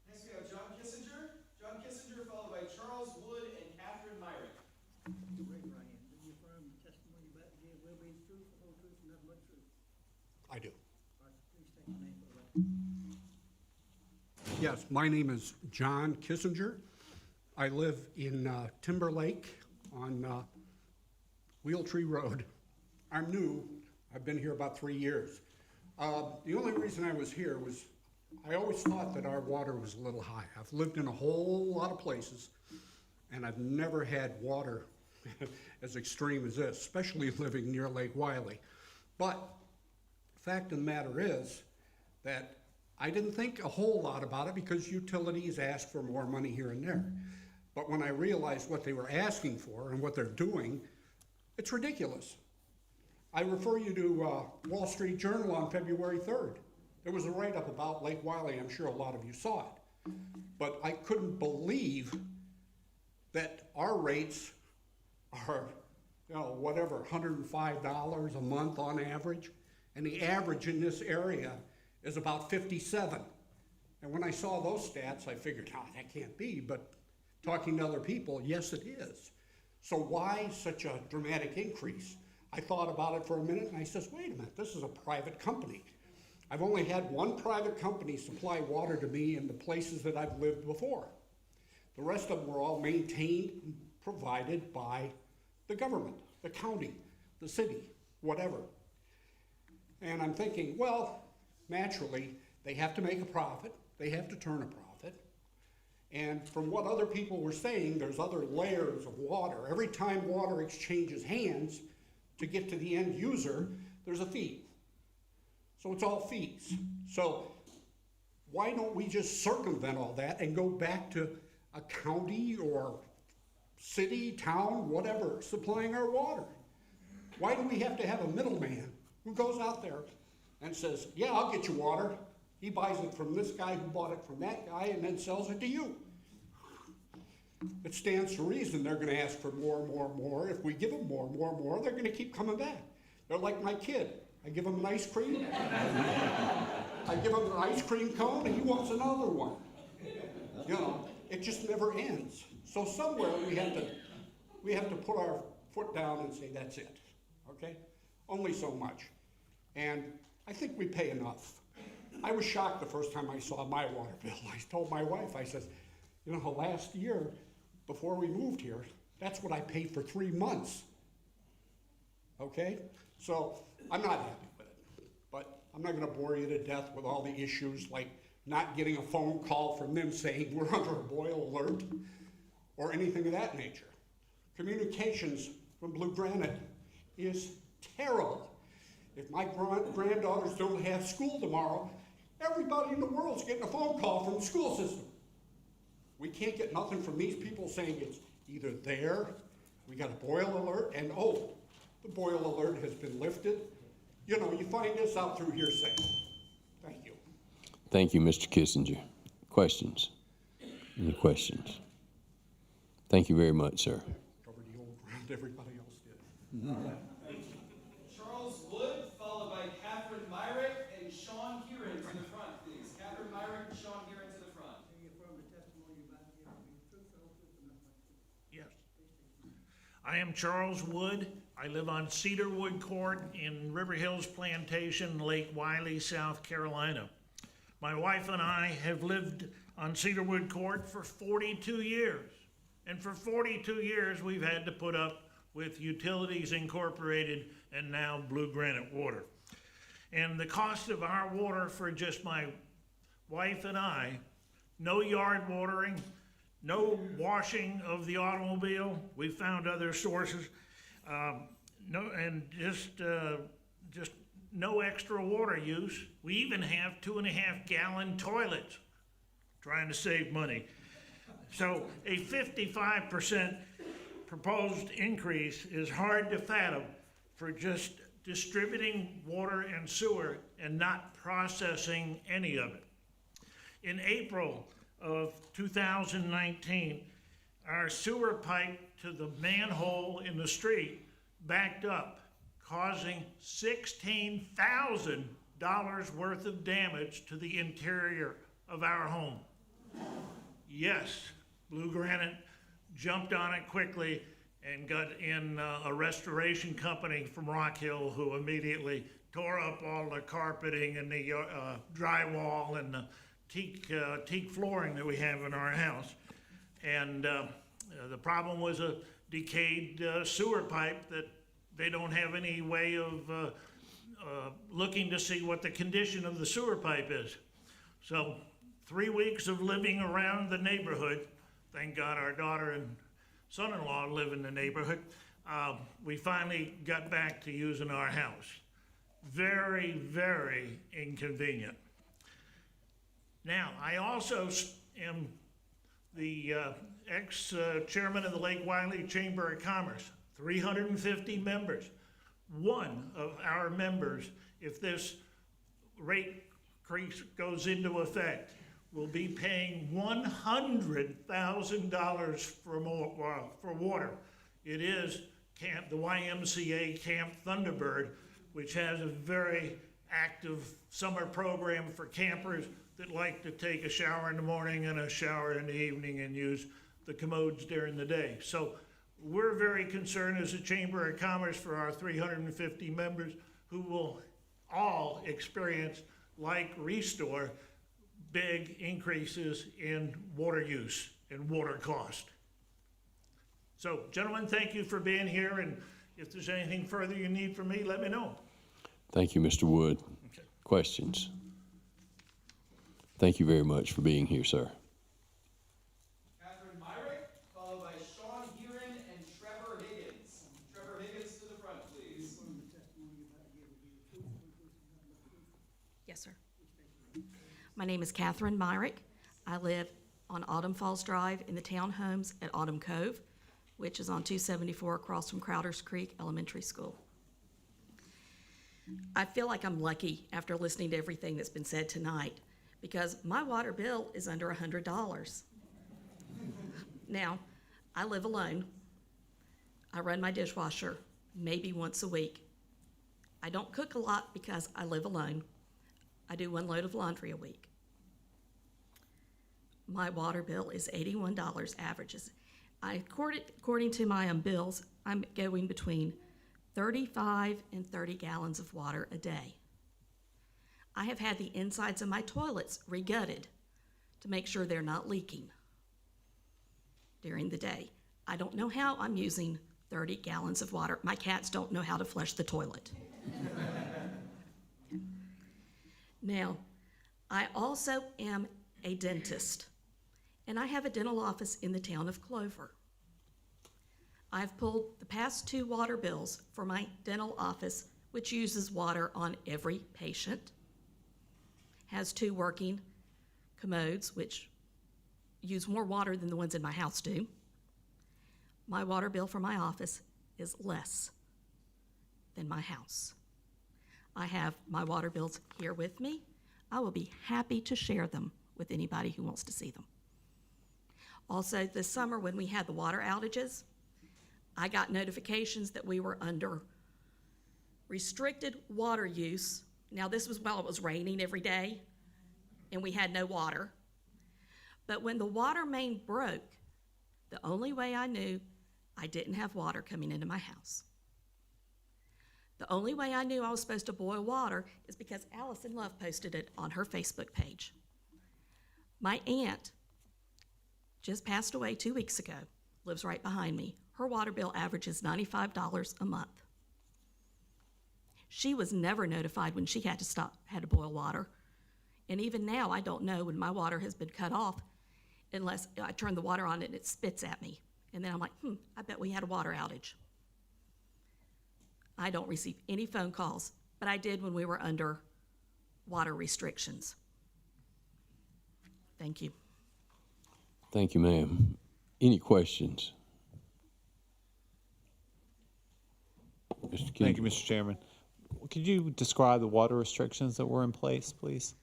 S11: Next we have John Kissinger. John Kissinger, followed by Charles Wood and Catherine Myrick.
S9: Raise your right hand. Do you affirm the testimony you about to give will be the truth, the whole truth, and nothing but the truth?
S14: I do.
S9: All right, please state your name for the record.
S14: Yes, my name is John Kissinger. I live in Timber Lake on Wheel Tree Road. I'm new. I've been here about 3 years. The only reason I was here was I always thought that our water was a little high. I've lived in a whole lot of places, and I've never had water as extreme as this, especially living near Lake Wiley. But fact of the matter is that I didn't think a whole lot about it because utilities ask for more money here and there. But when I realized what they were asking for and what they're doing, it's ridiculous. I refer you to Wall Street Journal on February 3rd. There was a write-up about Lake Wiley. I'm sure a lot of you saw it. But I couldn't believe that our rates are, whatever, $105 a month on average. And the average in this area is about 57. And when I saw those stats, I figured, that can't be. But talking to other people, yes, it is. So why such a dramatic increase? I thought about it for a minute and I says, wait a minute, this is a private company. I've only had one private company supply water to me in the places that I've lived before. The rest of them were all maintained and provided by the government, the county, the city, whatever. And I'm thinking, well, naturally, they have to make a profit. They have to turn a profit. And from what other people were saying, there's other layers of water. Every time water exchanges hands to get to the end user, there's a fee. So it's all fees. So why don't we just circumvent all that and go back to a county or city, town, whatever, supplying our water? Why do we have to have a middleman who goes out there and says, yeah, I'll get you water. He buys it from this guy who bought it from that guy and then sells it to you. It stands to reason they're gonna ask for more and more and more. If we give them more and more and more, they're gonna keep coming back. They're like my kid. I give him an ice cream. I give him an ice cream cone and he wants another one. It just never ends. So somewhere we have to put our foot down and say, that's it, okay? Only so much. And I think we pay enough. I was shocked the first time I saw my water bill. I told my wife, I said, last year, before we moved here, that's what I paid for 3 months. Okay? So I'm not happy with it. But I'm not gonna bore you to death with all the issues like not getting a phone call from them saying we're under a boil alert or anything of that nature. Communications from Blue Granite is terrible. If my granddaughters don't have school tomorrow, everybody in the world's getting a phone call from the school system. We can't get nothing from these people saying it's either there, we got a boil alert, and the boil alert has been lifted. You find this out through hearsay. Thank you.
S3: Thank you, Mr. Kissinger. Questions? Any questions? Thank you very much, sir.
S14: Covered the old ground everybody else did.
S11: Charles Wood, followed by Catherine Myrick and Sean Kieran to the front, please. Catherine Myrick and Sean Kieran to the front.
S19: Yes. I am Charles Wood. I live on Cedarwood Court in River Hills Plantation, Lake Wiley, South Carolina. My wife and I have lived on Cedarwood Court for 42 years. And for 42 years, we've had to put up with Utilities Incorporated and now Blue Granite Water. And the cost of our water for just my wife and I, no yard watering, no washing of the automobile. We found other sources. Just no extra water use. We even have 2.5 gallon toilets, trying to save money. So a 55% proposed increase is hard to fathom for just distributing water and sewer and not processing any of it. In April of 2019, our sewer pipe to the manhole in the street backed up, causing $16,000 worth of damage to the interior of our home. Yes, Blue Granite jumped on it quickly and got in a restoration company from Rock Hill who immediately tore up all the carpeting and the drywall and the teak flooring that we have in our house. And the problem was a decayed sewer pipe that they don't have any way of looking to see what the condition of the sewer pipe is. So 3 weeks of living around the neighborhood, thank God our daughter and son-in-law live in the neighborhood. We finally got back to using our house. Very, very inconvenient. Now, I also am the ex-chairman of the Lake Wiley Chamber of Commerce, 350 members. One of our members, if this rate increase goes into effect, will be paying $100,000 for water. It is the YMCA Camp Thunderbird, which has a very active summer program for campers that like to take a shower in the morning and a shower in the evening and use the commodes during the day. So we're very concerned as a Chamber of Commerce for our 350 members who will all experience, like Restore, big increases in water use and water cost. So, gentlemen, thank you for being here, and if there's anything further you need from me, let me know.
S3: Thank you, Mr. Wood.
S19: Okay.
S3: Questions? Thank you very much for being here, sir.
S11: Catherine Myrick, followed by Sean Heron and Trevor Higgins. Trevor Higgins to the front, please.
S18: Yes, sir. My name is Catherine Myrick. I live on Autumn Falls Drive in the townhomes at Autumn Cove, which is on 274 across from Crowders Creek Elementary School. I feel like I'm lucky after listening to everything that's been said tonight because my water bill is under $100. Now, I live alone. I run my dishwasher maybe once a week. I don't cook a lot because I live alone. I do 1 load of laundry a week. My water bill is $81 averages. According to my bills, I'm going between 35 and 30 gallons of water a day. I have had the insides of my toilets regutted to make sure they're not leaking during the day. I don't know how I'm using 30 gallons of water. My cats don't know how to flush the toilet. Now, I also am a dentist, and I have a dental office in the town of Clover. I've pulled the past 2 water bills for my dental office, which uses water on every patient, has 2 working commodes, which use more water than the ones in my house do. My water bill for my office is less than my house. I have my water bills here with me. I will be happy to share them with anybody who wants to see them. Also, this summer when we had the water outages, I got notifications that we were under restricted water use. Now, this was while it was raining every day and we had no water. But when the water main broke, the only way I knew I didn't have water coming into my house. The only way I knew I was supposed to boil water is because Allison Love posted it on her Facebook page. My aunt just passed away 2 weeks ago, lives right behind me. Her water bill averages $95 a month. She was never notified when she had to boil water. And even now, I don't know when my water has been cut off unless I turn the water on and it spits at me. And then I'm like, I bet we had a water outage. I don't receive any phone calls, but I did when we were under water restrictions. Thank you.
S3: Thank you, ma'am. Any questions? Mr.
S20: Thank you, Mr. Chairman. Could you describe the water restrictions that were in place, please?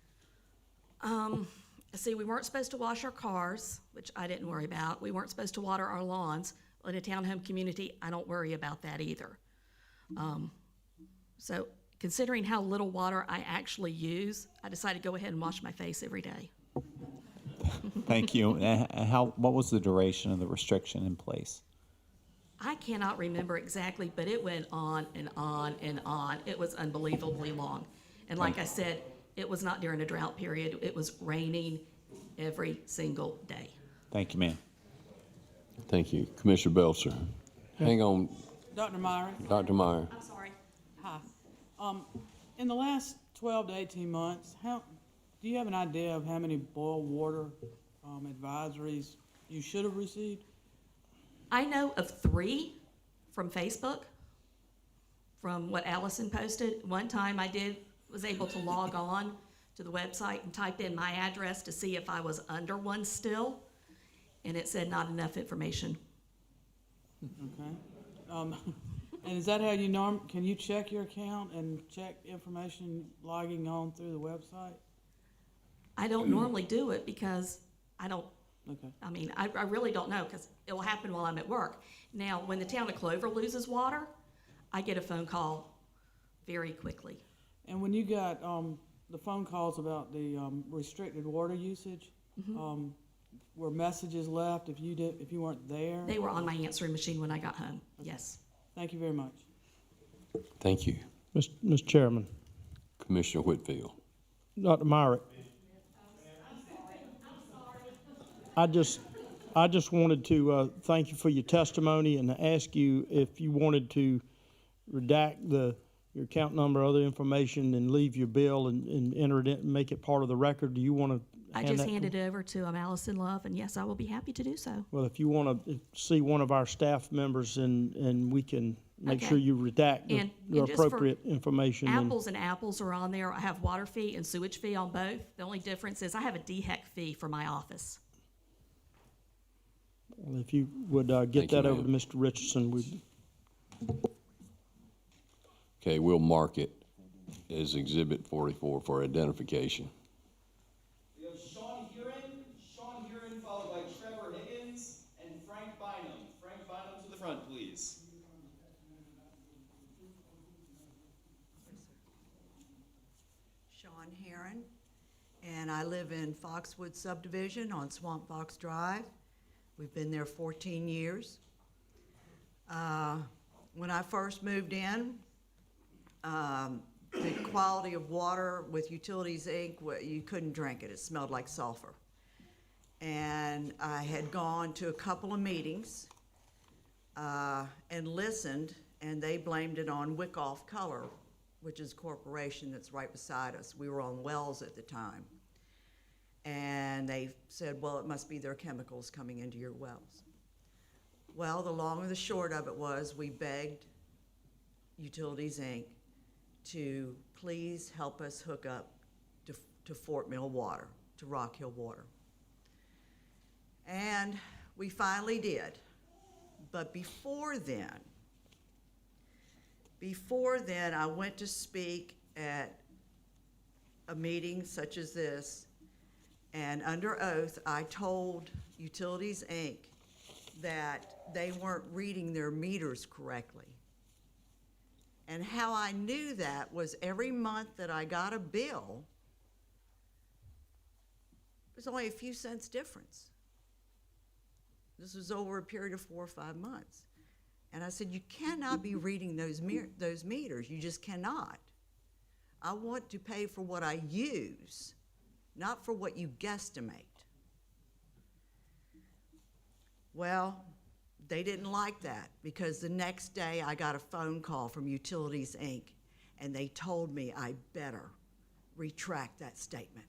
S18: See, we weren't supposed to wash our cars, which I didn't worry about. We weren't supposed to water our lawns. In a townhome community, I don't worry about that either. So considering how little water I actually use, I decided to go ahead and wash my face every day.
S20: Thank you. What was the duration of the restriction in place?
S18: I cannot remember exactly, but it went on and on and on. It was unbelievably long. And like I said, it was not during a drought period. It was raining every single day.
S20: Thank you, ma'am.
S3: Thank you. Commissioner Belcher. Hang on.
S22: Dr. Meyer.
S3: Dr. Meyer.
S18: I'm sorry.
S22: Hi. In the last 12 to 18 months, do you have an idea of how many boil water advisories you should have received?
S18: I know of 3 from Facebook, from what Allison posted. One time was able to log on to the website and type in my address to see if I was under one still, and it said not enough information.
S22: Okay. And is that how you can you check your account and check information logging on through the website?
S18: I don't normally do it because I don't,
S22: Okay.
S18: I mean, I really don't know, because it will happen while I'm at work. Now, when the town of Clover loses water, I get a phone call very quickly.
S22: And when you got the phone calls about the restricted water usage, were messages left if you weren't there?
S18: They were on my answering machine when I got home, yes.
S22: Thank you very much.
S3: Thank you.
S1: Mr. Chairman,
S3: Commissioner Whitfield.
S1: Dr. Myrick. I just wanted to thank you for your testimony and ask you if you wanted to redact your account number, other information, and leave your bill and enter it in and make it part of the record. Do you want to?
S18: I just handed it over to Allison Love, and yes, I will be happy to do so.
S1: Well, if you want to see one of our staff members and we can make
S18: Okay.
S1: sure you redact the
S18: And just for
S1: appropriate information.
S18: Apples and apples are on there. I have water fee and sewage fee on both. The only difference is I have a DHEC fee for my office.
S1: Well, if you would get
S3: Thank you,
S1: that over to
S3: ma'am.
S1: Mr. Richardson, we.
S3: Okay, we'll mark it as Exhibit 44 for identification.
S11: We have Sean Huron, followed by Trevor Higgins and Frank Bynum. Frank Bynum to the front, please.
S2: Sean Heron, and I live in Foxwood subdivision on Swamp Fox Drive. We've been there 14 years. When I first moved in, the quality of water with Utilities Inc., you couldn't drink it. It smelled like sulfur. And I had gone to a couple of meetings and listened, and they blamed it on Wyckoff Color, which is a corporation that's right beside us. We were on Wells at the time. And they said, well, it must be their chemicals coming into your wells. Well, the long and the short of it was we begged Utilities Inc. to please help us hook up to Fort Mill water, to Rock Hill water. And we finally did. But before then, I went to speak at a meeting such as this, and under oath, I told Utilities Inc. that they weren't reading their meters correctly. And how I knew that was every month that I got a bill, it was only a few cents difference. This was over a period of 4 or 5 months. And I said, you cannot be reading those meters. You just cannot. I want to pay for what I use, not for what you guesstimate. Well, they didn't like that, because the next day I got a phone call from Utilities Inc., and they told me I better retract that statement.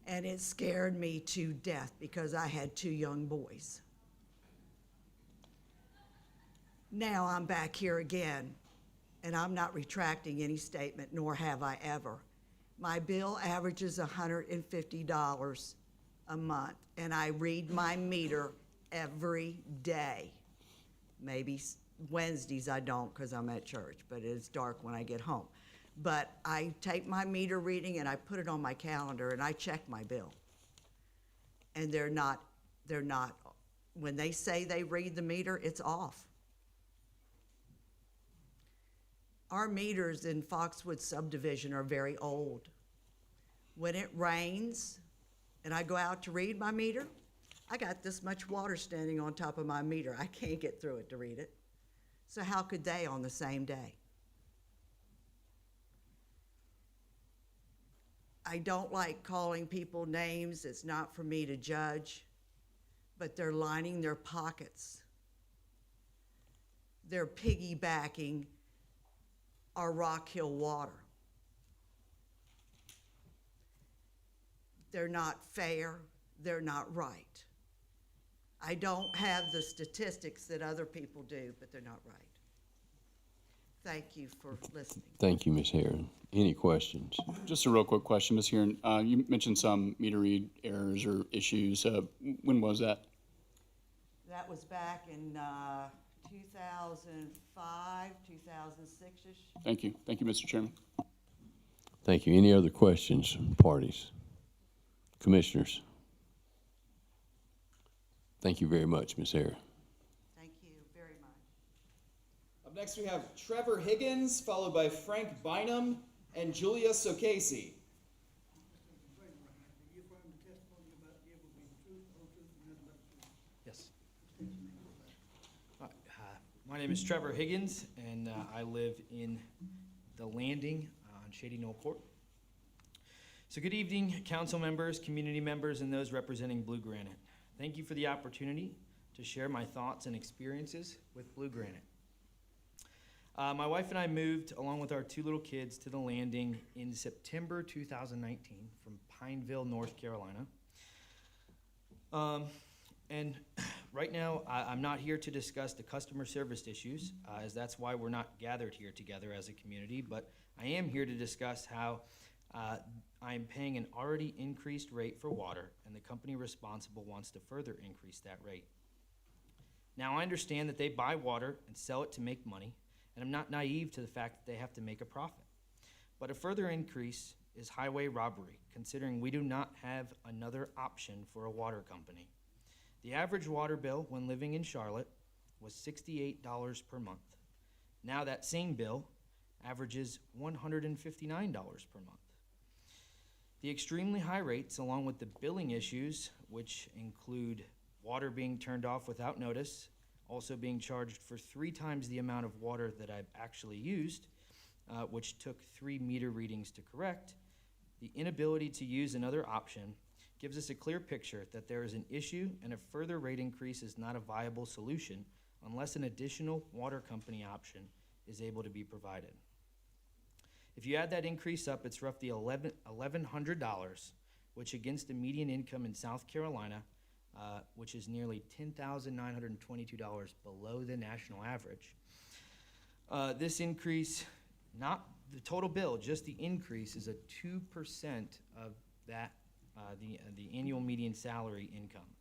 S2: And it scared me to death because I had 2 young boys. Now I'm back here again, and I'm not retracting any statement, nor have I ever. My bill averages $150 a month, and I read my meter every day. Maybe Wednesdays I don't because I'm at church, but it's dark when I get home. But I take my meter reading and I put it on my calendar and I check my bill. And they're not, when they say they read the meter, it's off. Our meters in Foxwood subdivision are very old. When it rains and I go out to read my meter, I got this much water standing on top of my meter. I can't get through it to read it. So how could they on the same day? I don't like calling people names. It's not for me to judge, but they're lining their pockets. They're piggybacking our Rock Hill water. They're not fair. They're not right. I don't have the statistics that other people do, but they're not right. Thank you for listening.
S3: Thank you, Ms. Heron. Any questions?
S4: Just a real quick question, Ms. Heron. You mentioned some meter read errors or issues. When was that?
S2: That was back in 2005, 2006-ish.
S4: Thank you. Thank you, Mr. Chairman.
S3: Thank you. Any other questions from parties? Commissioners? Thank you very much, Ms. Heron.
S2: Thank you very much.
S11: Up next, we have Trevor Higgins, followed by Frank Bynum and Julia Socasey.
S13: Yes. My name is Trevor Higgins, and I live in the Landing on Shady Knoll Court. So good evening, council members, community members, and those representing Blue Granite. Thank you for the opportunity to share my thoughts and experiences with Blue Granite. My wife and I moved, along with our two little kids, to the Landing in September 2019 from Pineville, North Carolina. And right now, I'm not here to discuss the customer service issues, as that's why we're not gathered here together as a community, but I am here to discuss how I'm paying an already increased rate for water, and the company responsible wants to further increase that rate. Now, I understand that they buy water and sell it to make money, and I'm not naive to the fact that they have to make a profit. But a further increase is highway robbery, considering we do not have another option for a water company. The average water bill when living in Charlotte was $68 per month. Now that same bill averages $159 per month. The extremely high rates, along with the billing issues, which include water being turned off without notice, also being charged for 3 times the amount of water that I've actually used, which took 3 meter readings to correct, the inability to use another option gives us a clear picture that there is an issue, and a further rate increase is not a viable solution unless an additional water company option is able to be provided. If you add that increase up, it's roughly $1,100, which against the median income in South Carolina, which is nearly $10,922 below the national average. This increase, not the total bill, just the increase is a 2% of that, the annual median salary income.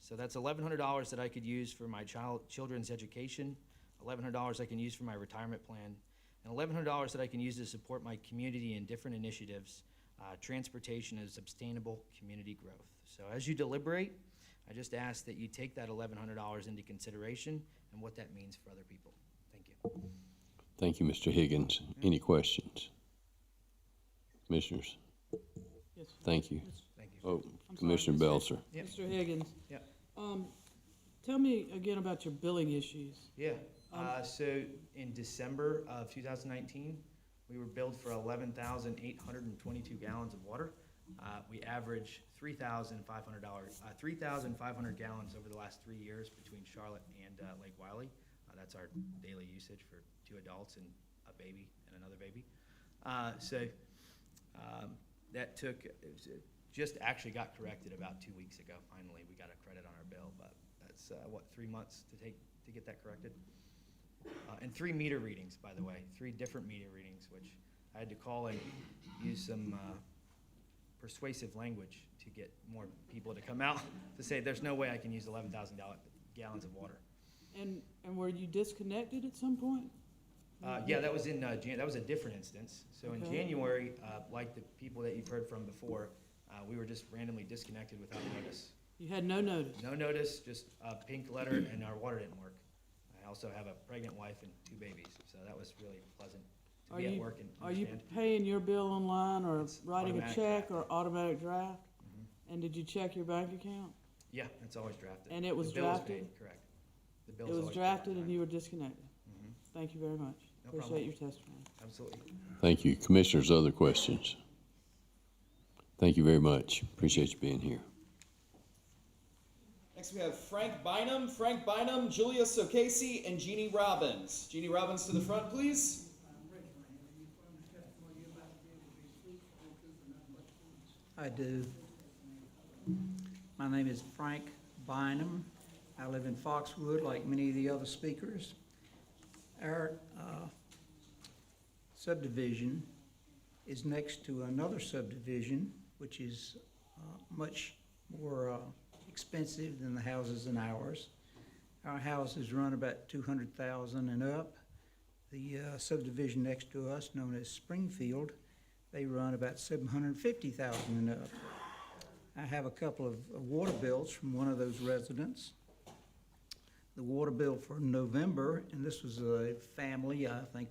S13: So that's $1,100 that I could use for my children's education, $1,100 I can use for my retirement plan, and $1,100 that I can use to support my community in different initiatives, transportation and sustainable community growth. So as you deliberate, I just ask that you take that $1,100 into consideration and what that means for other people. Thank you.
S3: Thank you, Mr. Higgins. Any questions? Commissioners?
S22: Yes.
S3: Thank you.
S13: Thank you.
S3: Oh,
S22: I'm
S3: Commissioner
S22: sorry,
S3: Belser.
S13: Yep.
S22: Mr. Higgins.
S13: Yeah.
S22: Tell me again about your billing issues.
S13: Yeah. So in December of 2019, we were billed for 11,822 gallons of water. We average $3,500 gallons over the last 3 years between Charlotte and Lake Wiley. That's our daily usage for 2 adults and a baby and another baby. That took, just actually got corrected about 2 weeks ago. Finally, we got a credit on our bill, but that's 3 months to get that corrected. And 3 meter readings, by the way, 3 different meter readings, which I had to call and use some persuasive language to get more people to come out to say there's no way I can use 11,000 gallons of water.
S22: And were you disconnected at some point?
S13: Yeah, that was in that was a different instance. So in
S22: Okay.
S13: January, like the people that you've heard from before, we were just randomly disconnected without notice.
S22: You had no notice?
S13: No notice, just a pink letter, and our water didn't work. I also have a pregnant wife and 2 babies, so that was really pleasant to be at work and
S22: Are you
S13: understand.
S22: paying your bill online or writing a
S13: automatic
S22: check or automatic draft? And did you check your bank account?
S13: Yeah, it's always drafted.
S22: And it was
S13: The bill is
S22: drafted?
S13: paid, correct. The bill
S22: It
S13: is
S22: was
S13: always
S22: drafted
S13: paid.
S22: and you were disconnected? Thank you very much.
S13: No
S22: Appreciate
S13: problem.
S22: your testimony.
S13: Absolutely.
S3: Thank you. Commissioners, other questions? Thank you very much. Appreciate you being here.
S11: Next, we have Frank Bynum, Julia Socasey, and Jeannie Robbins. Jeannie Robbins to the front, please.
S9: I do. My name is Frank Bynum, I live in Foxwood, like many of the other speakers. Our subdivision is next to another subdivision, which is much more expensive than the houses in ours. Our houses run about $200,000 and up. The subdivision next to us, known as Springfield, they run about $750,000 and up. I have a couple of water bills from one of those residents. The water bill for November, and this was a family, I think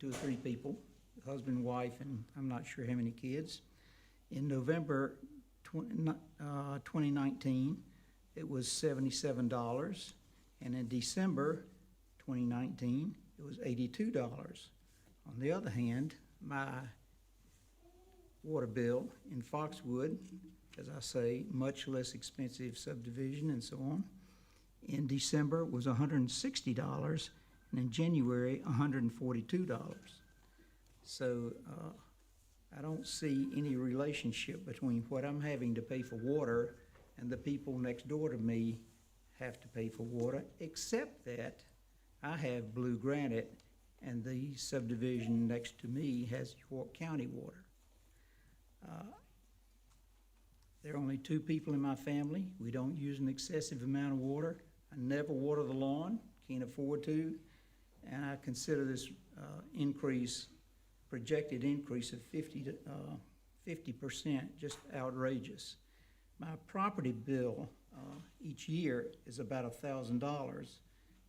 S9: 2 or 3 people, husband, wife, and I'm not sure how many kids. In November 2019, it was $77, and in December 2019, it was $82. On the other hand, my water bill in Foxwood, as I say, much less expensive subdivision and so on, in December was $160, and in January, $142. So I don't see any relationship between what I'm having to pay for water and the people next door to me have to pay for water, except that I have blue granite and the subdivision next to me has York County water. There are only 2 people in my family. We don't use an excessive amount of water. I never water the lawn, can't afford to, and I consider this projected increase of 50% just outrageous. My property bill each year is about $1,000.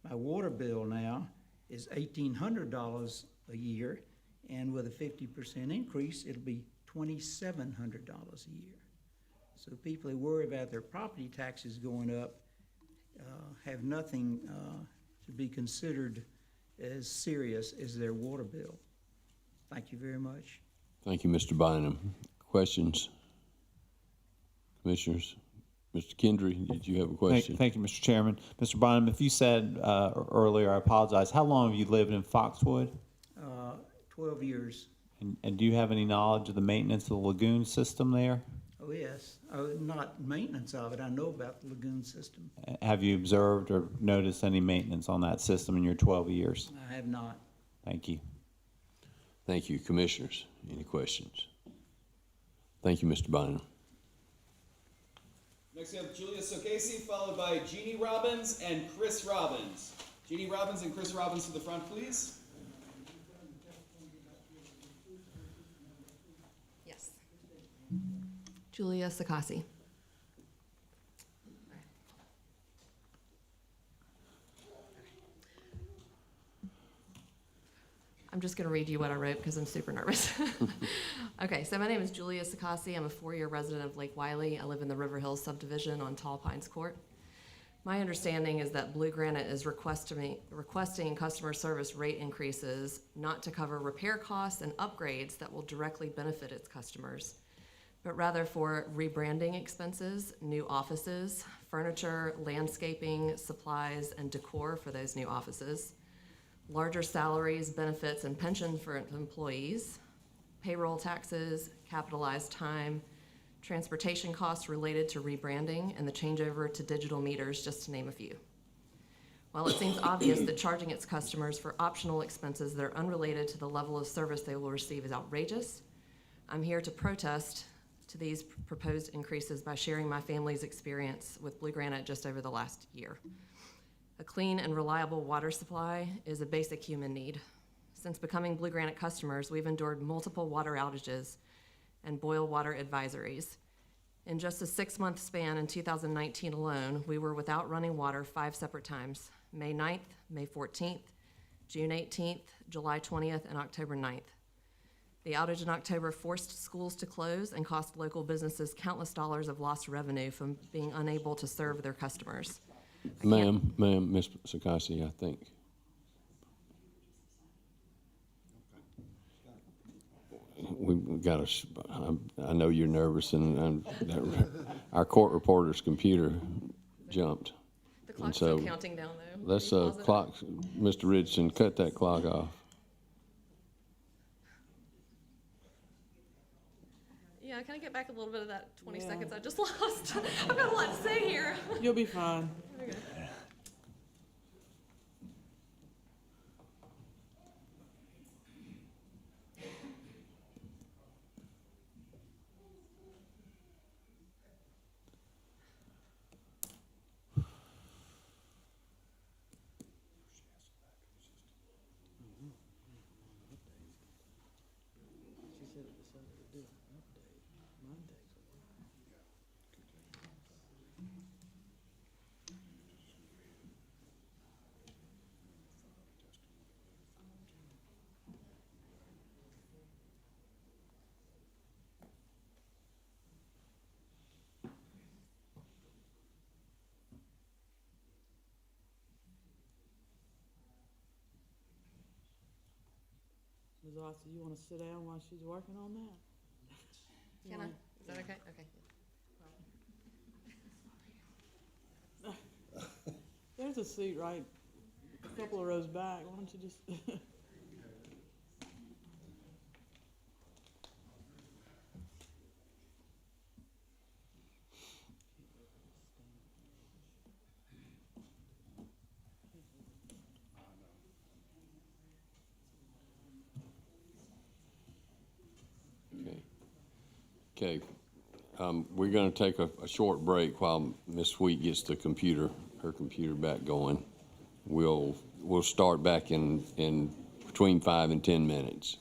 S9: My water bill now is $1,800 a year, and with a 50% increase, it'll be $2,700 a year. So people who worry about their property taxes going up have nothing to be considered as serious as their water bill. Thank you very much.
S3: Thank you, Mr. Bynum. Questions? Commissioners? Mr. Kendry, did you have a question?
S20: Thank you, Mr. Chairman. Mr. Bynum, if you said earlier, I apologize, how long have you lived in Foxwood?
S9: 12 years.
S20: And do you have any knowledge of the maintenance of the lagoon system there?
S9: Oh, yes. Not maintenance of it. I know about the lagoon system.
S20: Have you observed or noticed any maintenance on that system in your 12 years?
S9: I have not.
S20: Thank you.
S3: Thank you. Commissioners, any questions? Thank you, Mr. Bynum.
S11: Next we have Julia Socasey, followed by Jeannie Robbins and Chris Robbins. Jeannie Robbins and Chris Robbins to the front, please.
S10: Yes. Julia Socasey. I'm just going to read you what I wrote because I'm super nervous. Okay, so my name is Julia Socasey. I'm a 4-year resident of Lake Wiley. I live in the River Hills subdivision on Tall Pines Court. My understanding is that Blue Granite is requesting customer service rate increases not to cover repair costs and upgrades that will directly benefit its customers, but rather for rebranding expenses, new offices, furniture, landscaping, supplies, and decor for those new offices, larger salaries, benefits, and pension for employees, payroll taxes, capitalized time, transportation costs related to rebranding, and the changeover to digital meters, just to name a few. While it seems obvious that charging its customers for optional expenses that are unrelated to the level of service they will receive is outrageous, I'm here to protest to these proposed increases by sharing my family's experience with Blue Granite just over the last year. A clean and reliable water supply is a basic human need. Since becoming Blue Granite customers, we've endured multiple water outages and boil water advisories. In just a 6-month span in 2019 alone, we were without running water 5 separate times: May 9th, May 14th, June 18th, July 20th, and October 9th. The outage in October forced schools to close and cost local businesses countless dollars of lost revenue from being unable to serve their customers.
S3: Ma'am, Ms. Socasey, I think. We've got I know you're nervous, and our court reporter's computer jumped.
S10: The clock's still counting down, though.
S3: Let's clock, Mr. Richardson, cut that clock off.
S10: Yeah, can I get back a little bit of that 20 seconds I just lost? I've got a lot to say here.
S22: You'll be fine.
S10: Okay.
S22: Ms. Oster, you wanna sit down while she's working on that?
S10: Can I? Is that okay? Okay.
S22: There's a seat right a couple of rows back. Why don't you just?
S3: Okay. We're going to take a short break while Ms. Sweet gets her computer back going. We'll start back in between 5 and 10 minutes.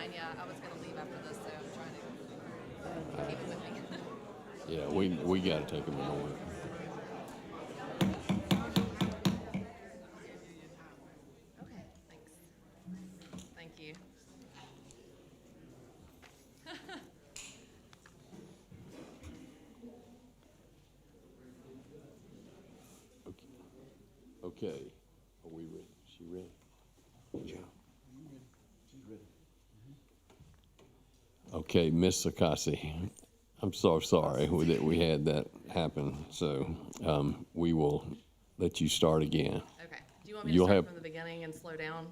S10: fine, yeah. I was gonna leave after this, so I'm trying to keep it with me.
S3: Yeah, we got to take a minute.
S10: Okay, thanks. Thank you.
S3: Okay, are we ready? She ready? Yeah. Okay, Miss Sakasi, I'm so sorry that we had that happen, so we will let you start again.
S10: Okay. Do you want me to start from the beginning and slow down?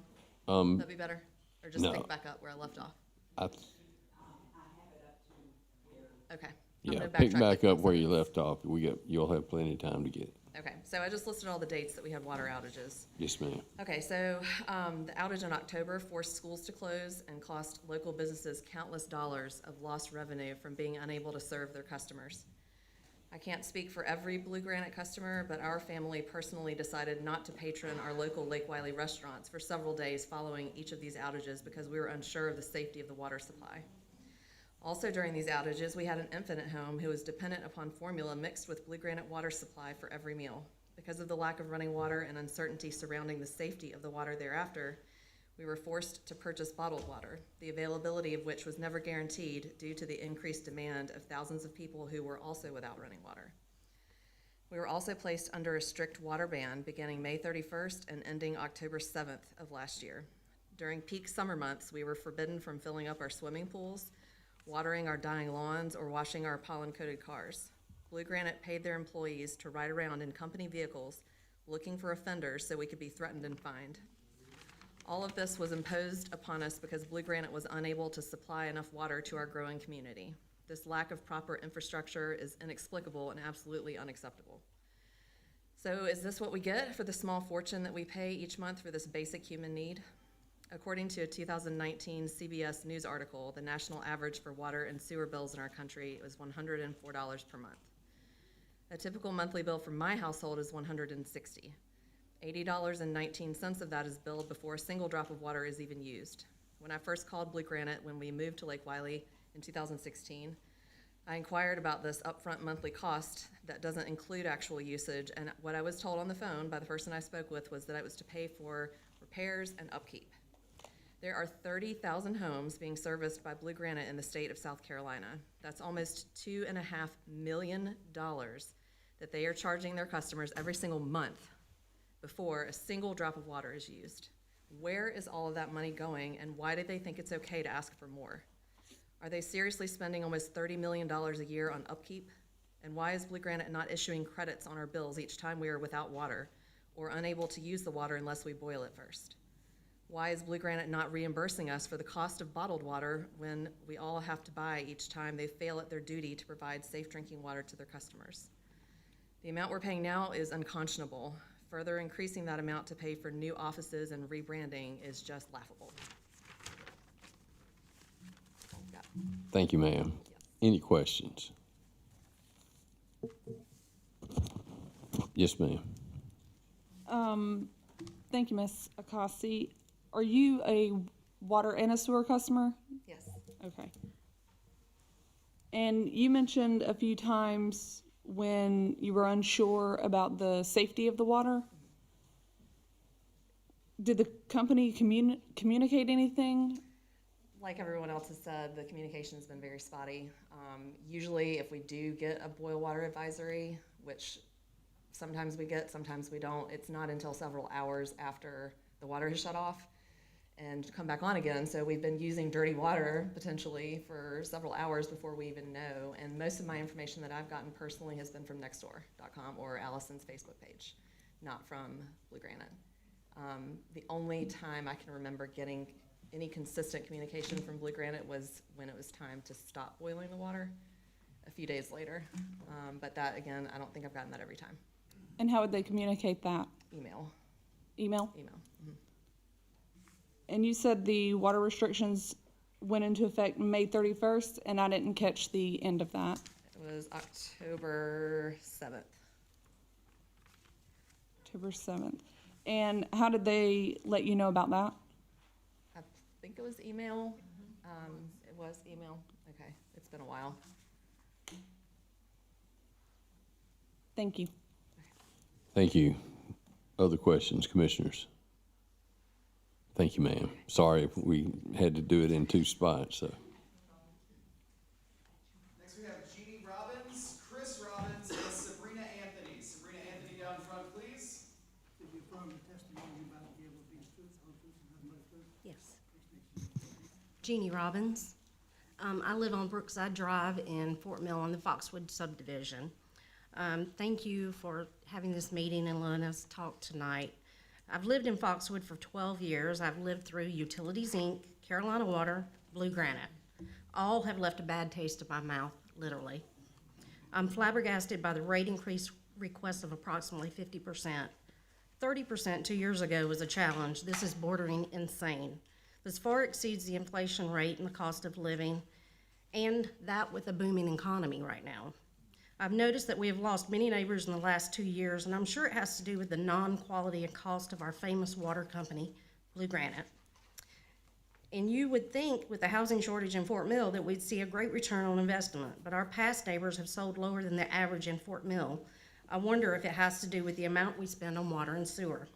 S10: That'd be better? Or just
S3: no.
S10: pick back up where I left off? Okay. I'm
S3: Yeah,
S10: gonna
S3: pick
S10: backtrack
S3: back
S10: like
S3: up where you left off. You'll have plenty of time to get.
S10: Okay, so I just listed all the dates that we had water outages.
S3: Yes, ma'am.
S10: Okay, so the outage in October forced schools to close and cost local businesses countless dollars of lost revenue from being unable to serve their customers. I can't speak for every Blue Granite customer, but our family personally decided not to patron our local Lake Wiley restaurants for several days following each of these outages because we were unsure of the safety of the water supply. Also during these outages, we had an infant at home who was dependent upon formula mixed with Blue Granite water supply for every meal. Because of the lack of running water and uncertainty surrounding the safety of the water thereafter, we were forced to purchase bottled water, the availability of which was never guaranteed due to the increased demand of thousands of people who were also without running water. We were also placed under a strict water ban beginning May 31st and ending October 7th of last year. During peak summer months, we were forbidden from filling up our swimming pools, watering our dying lawns, or washing our pollen-coated cars. Blue Granite paid their employees to ride around in company vehicles looking for offenders so we could be threatened and fined. All of this was imposed upon us because Blue Granite was unable to supply enough water to our growing community. This lack of proper infrastructure is inexplicable and absolutely unacceptable. So is this what we get for the small fortune that we pay each month for this basic human need? According to a 2019 CBS News article, the national average for water and sewer bills in our country was $104 per month. A typical monthly bill for my household is $160. $80.19 of that is billed before a single drop of water is even used. When I first called Blue Granite when we moved to Lake Wiley in 2016, I inquired about this upfront monthly cost that doesn't include actual usage, and what I was told on the phone by the person I spoke with was that I was to pay for repairs and upkeep. There are 30,000 homes being serviced by Blue Granite in the state of South Carolina. That's almost $2.5 million that they are charging their customers every single month before a single drop of water is used. Where is all of that money going, and why do they think it's okay to ask for more? Are they seriously spending almost $30 million a year on upkeep? And why is Blue Granite not issuing credits on our bills each time we are without water or unable to use the water unless we boil it first? Why is Blue Granite not reimbursing us for the cost of bottled water when we all have to buy each time they fail at their duty to provide safe drinking water to their customers? The amount we're paying now is unconscionable. Further increasing that amount to pay for new offices and rebranding is just laughable.
S3: Thank you, ma'am. Any questions? Yes, ma'am.
S5: Thank you, Ms. Akasi. Are you a water and a sewer customer?
S10: Yes.
S5: Okay. And you mentioned a few times when you were unsure about the safety of the water. Did the company communicate anything?
S10: Like everyone else has said, the communication has been very spotty. Usually if we do get a boil water advisory, which sometimes we get, sometimes we don't, it's not until several hours after the water is shut off and come back on again. So we've been using dirty water potentially for several hours before we even know. And most of my information that I've gotten personally has been from nextdoor.com or Allison's Facebook page, not from Blue Granite. The only time I can remember getting any consistent communication from Blue Granite was when it was time to stop boiling the water a few days later. But that, again, I don't think I've gotten that every time.
S5: And how would they communicate that?
S10: Email.
S5: Email?
S10: Email. Mm-hmm.
S5: And you said the water restrictions went into effect May 31st, and I didn't catch the end of that.
S10: It was October 7th.
S5: October 7th. And how did they let you know about that?
S10: I think it was email. It was email. Okay, it's been a while.
S5: Thank you.
S3: Thank you. Other questions, commissioners? Thank you, ma'am. Sorry if we had to do it in two spots, so.
S11: Next we have Jeannie Robbins, Chris Robbins, and Sabrina Anthony. Sabrina Anthony down front, please.
S7: Did you affirm the testimony you're about to give will be the truth, whole truth, and nothing but the truth?
S8: Yes. Jeannie Robbins. I live on Brookside Drive in Fort Mill on the Foxwood subdivision. Thank you for having this meeting and letting us talk tonight. I've lived in Foxwood for 12 years. I've lived through Utilities Inc., Carolina Water, Blue Granite. All have left a bad taste in my mouth, literally. I'm flabbergasted by the rate increase request of approximately 50%. 30% 2 years ago was a challenge. This is bordering insane. This far exceeds the inflation rate and the cost of living, and that with a booming economy right now. I've noticed that we have lost many neighbors in the last 2 years, and I'm sure it has to do with the non-quality and cost of our famous water company, Blue Granite. And you would think with the housing shortage in Fort Mill that we'd see a great return on investment, but our past neighbors have sold lower than the average in Fort Mill. I wonder if it has to do with the amount we spend on water and sewer.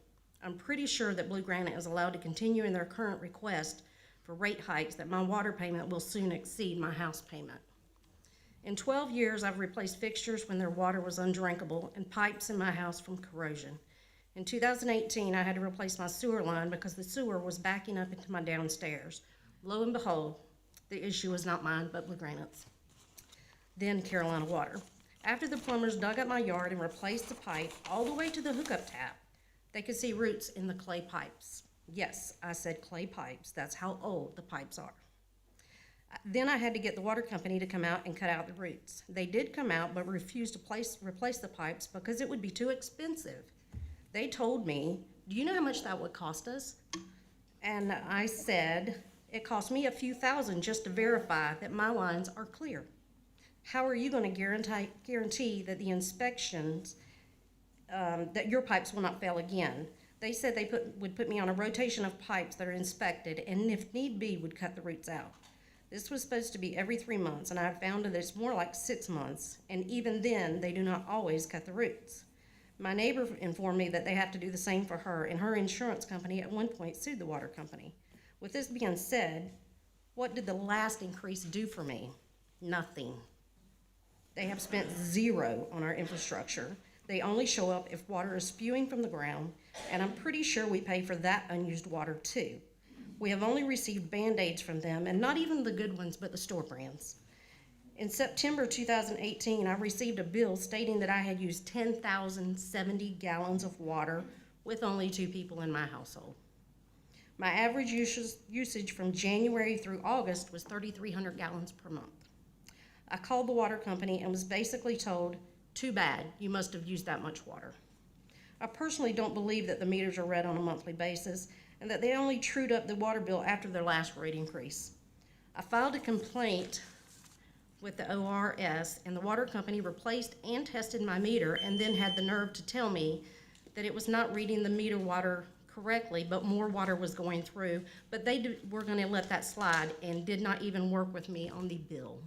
S8: I'm pretty sure that Blue Granite is allowed to continue in their current request for rate hikes that my water payment will soon exceed my house payment. In 12 years, I've replaced fixtures when their water was undrinkable and pipes in my house from corrosion. In 2018, I had to replace my sewer line because the sewer was backing up into my downstairs. Lo and behold, the issue was not mine, but Blue Granite's. Then Carolina Water. After the plumbers dug up my yard and replaced the pipe all the way to the hookup tap, they could see roots in the clay pipes. Yes, I said clay pipes. That's how old the pipes are. Then I had to get the water company to come out and cut out the roots. They did come out, but refused to replace the pipes because it would be too expensive. They told me, do you know how much that would cost us? And I said, it cost me a few thousand just to verify that my lines are clear. How are you going to guarantee that the inspections, that your pipes will not fail again? They said they would put me on a rotation of pipes that are inspected, and if need be, would cut the roots out. This was supposed to be every 3 months, and I found that it's more like 6 months, and even then, they do not always cut the roots. My neighbor informed me that they have to do the same for her, and her insurance company at one point sued the water company. With this being said, what did the last increase do for me? Nothing. They have spent zero on our infrastructure. They only show up if water is spewing from the ground, and I'm pretty sure we pay for that unused water too. We have only received Band-Aids from them, and not even the good ones, but the store brands. In September 2018, I received a bill stating that I had used 10,070 gallons of water with only 2 people in my household. My average usage from January through August was 3,300 gallons per month. I called the water company and was basically told, too bad, you must have used that much water. I personally don't believe that the meters are read on a monthly basis and that they only trued up the water bill after their last rate increase. I filed a complaint with the ORS, and the water company replaced and tested my meter and then had the nerve to tell me that it was not reading the meter water correctly, but more water was going through, but they were going to let that slide and did not even work with me on the bill.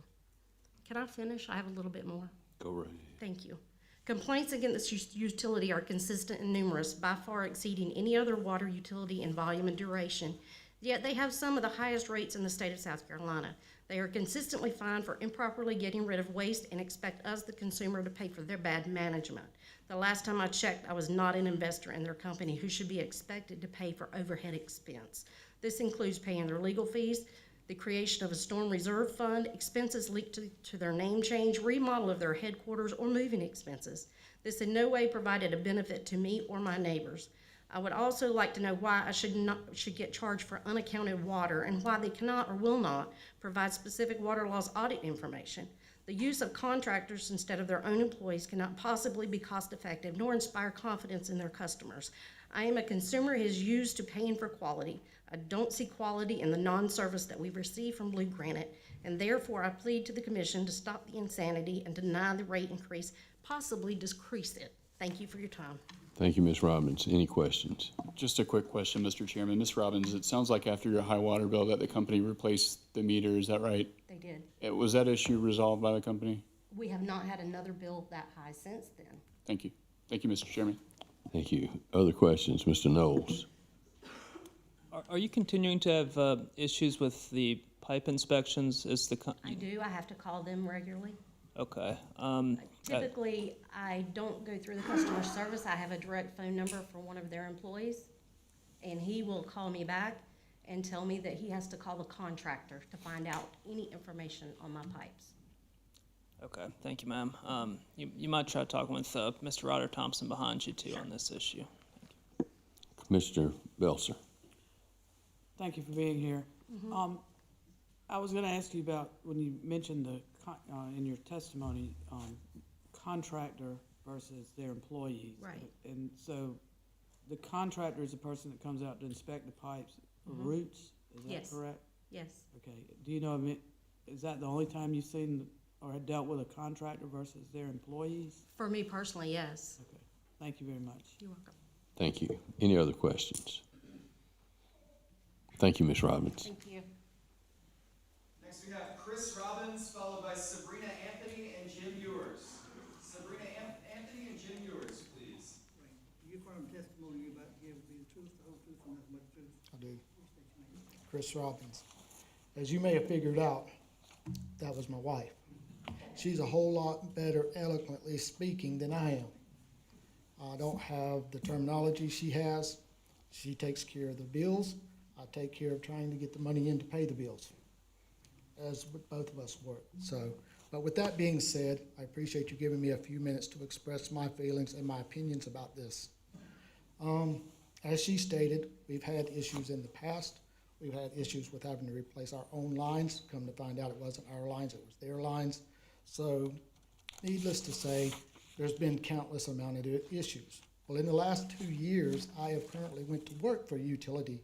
S8: Can I finish? I have a little bit more.
S3: Go right ahead.
S8: Thank you. Complaints against this utility are consistent and numerous, by far exceeding any other water utility in volume and duration. Yet they have some of the highest rates in the state of South Carolina. They are consistently fined for improperly getting rid of waste and expect us, the consumer, to pay for their bad management. The last time I checked, I was not an investor in their company who should be expected to pay for overhead expense. This includes paying their legal fees, the creation of a storm reserve fund, expenses linked to their name change, remodel of their headquarters, or moving expenses. This in no way provided a benefit to me or my neighbors. I would also like to know why I should get charged for unaccounted water and why they cannot or will not provide specific water loss audit information. The use of contractors instead of their own employees cannot possibly be cost effective nor inspire confidence in their customers. I am a consumer who is used to paying for quality. I don't see quality in the non-service that we receive from Blue Granite, and therefore I plead to the Commission to stop the insanity and deny the rate increase, possibly decrease it. Thank you for your time.
S3: Thank you, Ms. Robbins. Any questions?
S4: Just a quick question, Mr. Chairman. Ms. Robbins, it sounds like after your high water bill that the company replaced the meter, is that right?
S8: They did.
S4: Was that issue resolved by the company?
S8: We have not had another bill that high since then.
S4: Thank you. Thank you, Mr. Chairman.
S3: Thank you. Other questions? Mr. Knowles?
S6: Are you continuing to have issues with the pipe inspections?
S8: I do. I have to call them regularly.
S6: Okay.
S8: Typically, I don't go through the customer service. I have a direct phone number for one of their employees, and he will call me back and tell me that he has to call the contractor to find out any information on my pipes.
S6: Okay, thank you, ma'am. You might try talking with Mr. Ryder Thompson behind you, too, on this issue.
S3: Mr. Belser?
S22: Thank you for being here. I was gonna ask you about, when you mentioned in your testimony, contractor versus their employees.
S8: Right.
S22: And so, the contractor is the person that comes out to inspect the pipes for roots, is that
S8: Yes.
S22: correct?
S8: Yes.
S22: Okay, do you know, is that the only time you've seen or had dealt with a contractor versus their employees?
S8: For me personally, yes.
S22: Okay, thank you very much.
S8: You're welcome.
S3: Thank you. Any other questions? Thank you, Ms. Robbins.
S8: Thank you.
S11: Next we have Chris Robbins, followed by Sabrina Anthony and Jim Ewers. Sabrina Anthony and Jim Ewers, please.
S7: You affirm testimony you about to give will be the truth, the whole truth, and nothing but the truth.
S16: I do. Chris Robbins. As you may have figured out, that was my wife. She's a whole lot better eloquently speaking than I am. I don't have the terminology she has. She takes care of the bills. I take care of trying to get the money in to pay the bills, as both of us work. So, but with that being said, I appreciate you giving me a few minutes to express my feelings and my opinions about this. As she stated, we've had issues in the past. We've had issues with having to replace our own lines. Come to find out it wasn't our lines, it was their lines. So, needless to say, there's been countless amount of issues. Well, in the last 2 years, I have currently went to work for utilities.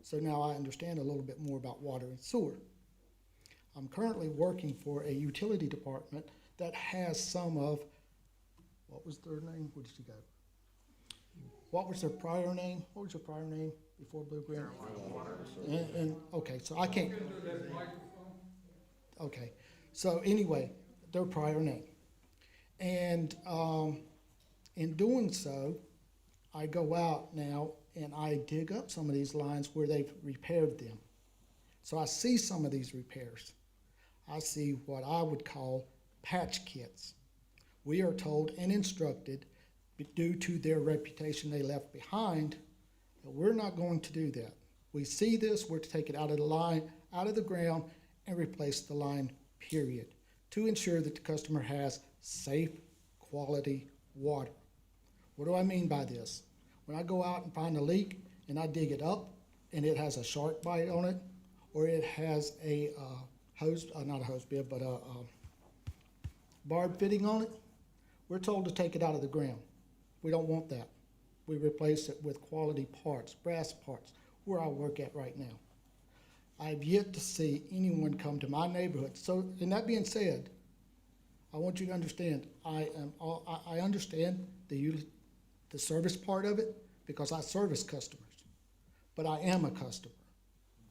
S16: So now I understand a little bit more about water and sewer. I'm currently working for a utility department that has some of, what was their name? Where did she go? What was their prior name? What was your prior name before Blue Green? And okay, so I can't. Okay, so anyway, their prior name. And in doing so, I go out now and I dig up some of these lines where they've repaired them. So I see some of these repairs. I see what I would call patch kits. We are told and instructed, due to their reputation they left behind, that we're not going to do that. We see this, we're to take it out of the line, out of the ground, and replace the line, period, to ensure that the customer has safe, quality water. What do I mean by this? When I go out and find a leak and I dig it up and it has a shark bite on it, or it has a hose, not a hose bib, but a barb fitting on it, we're told to take it out of the ground. We don't want that. We replace it with quality parts, brass parts, where I work at right now. I've yet to see anyone come to my neighborhood. So, and that being said, I want you to understand, I understand the service part of it because I service customers, but I am a customer.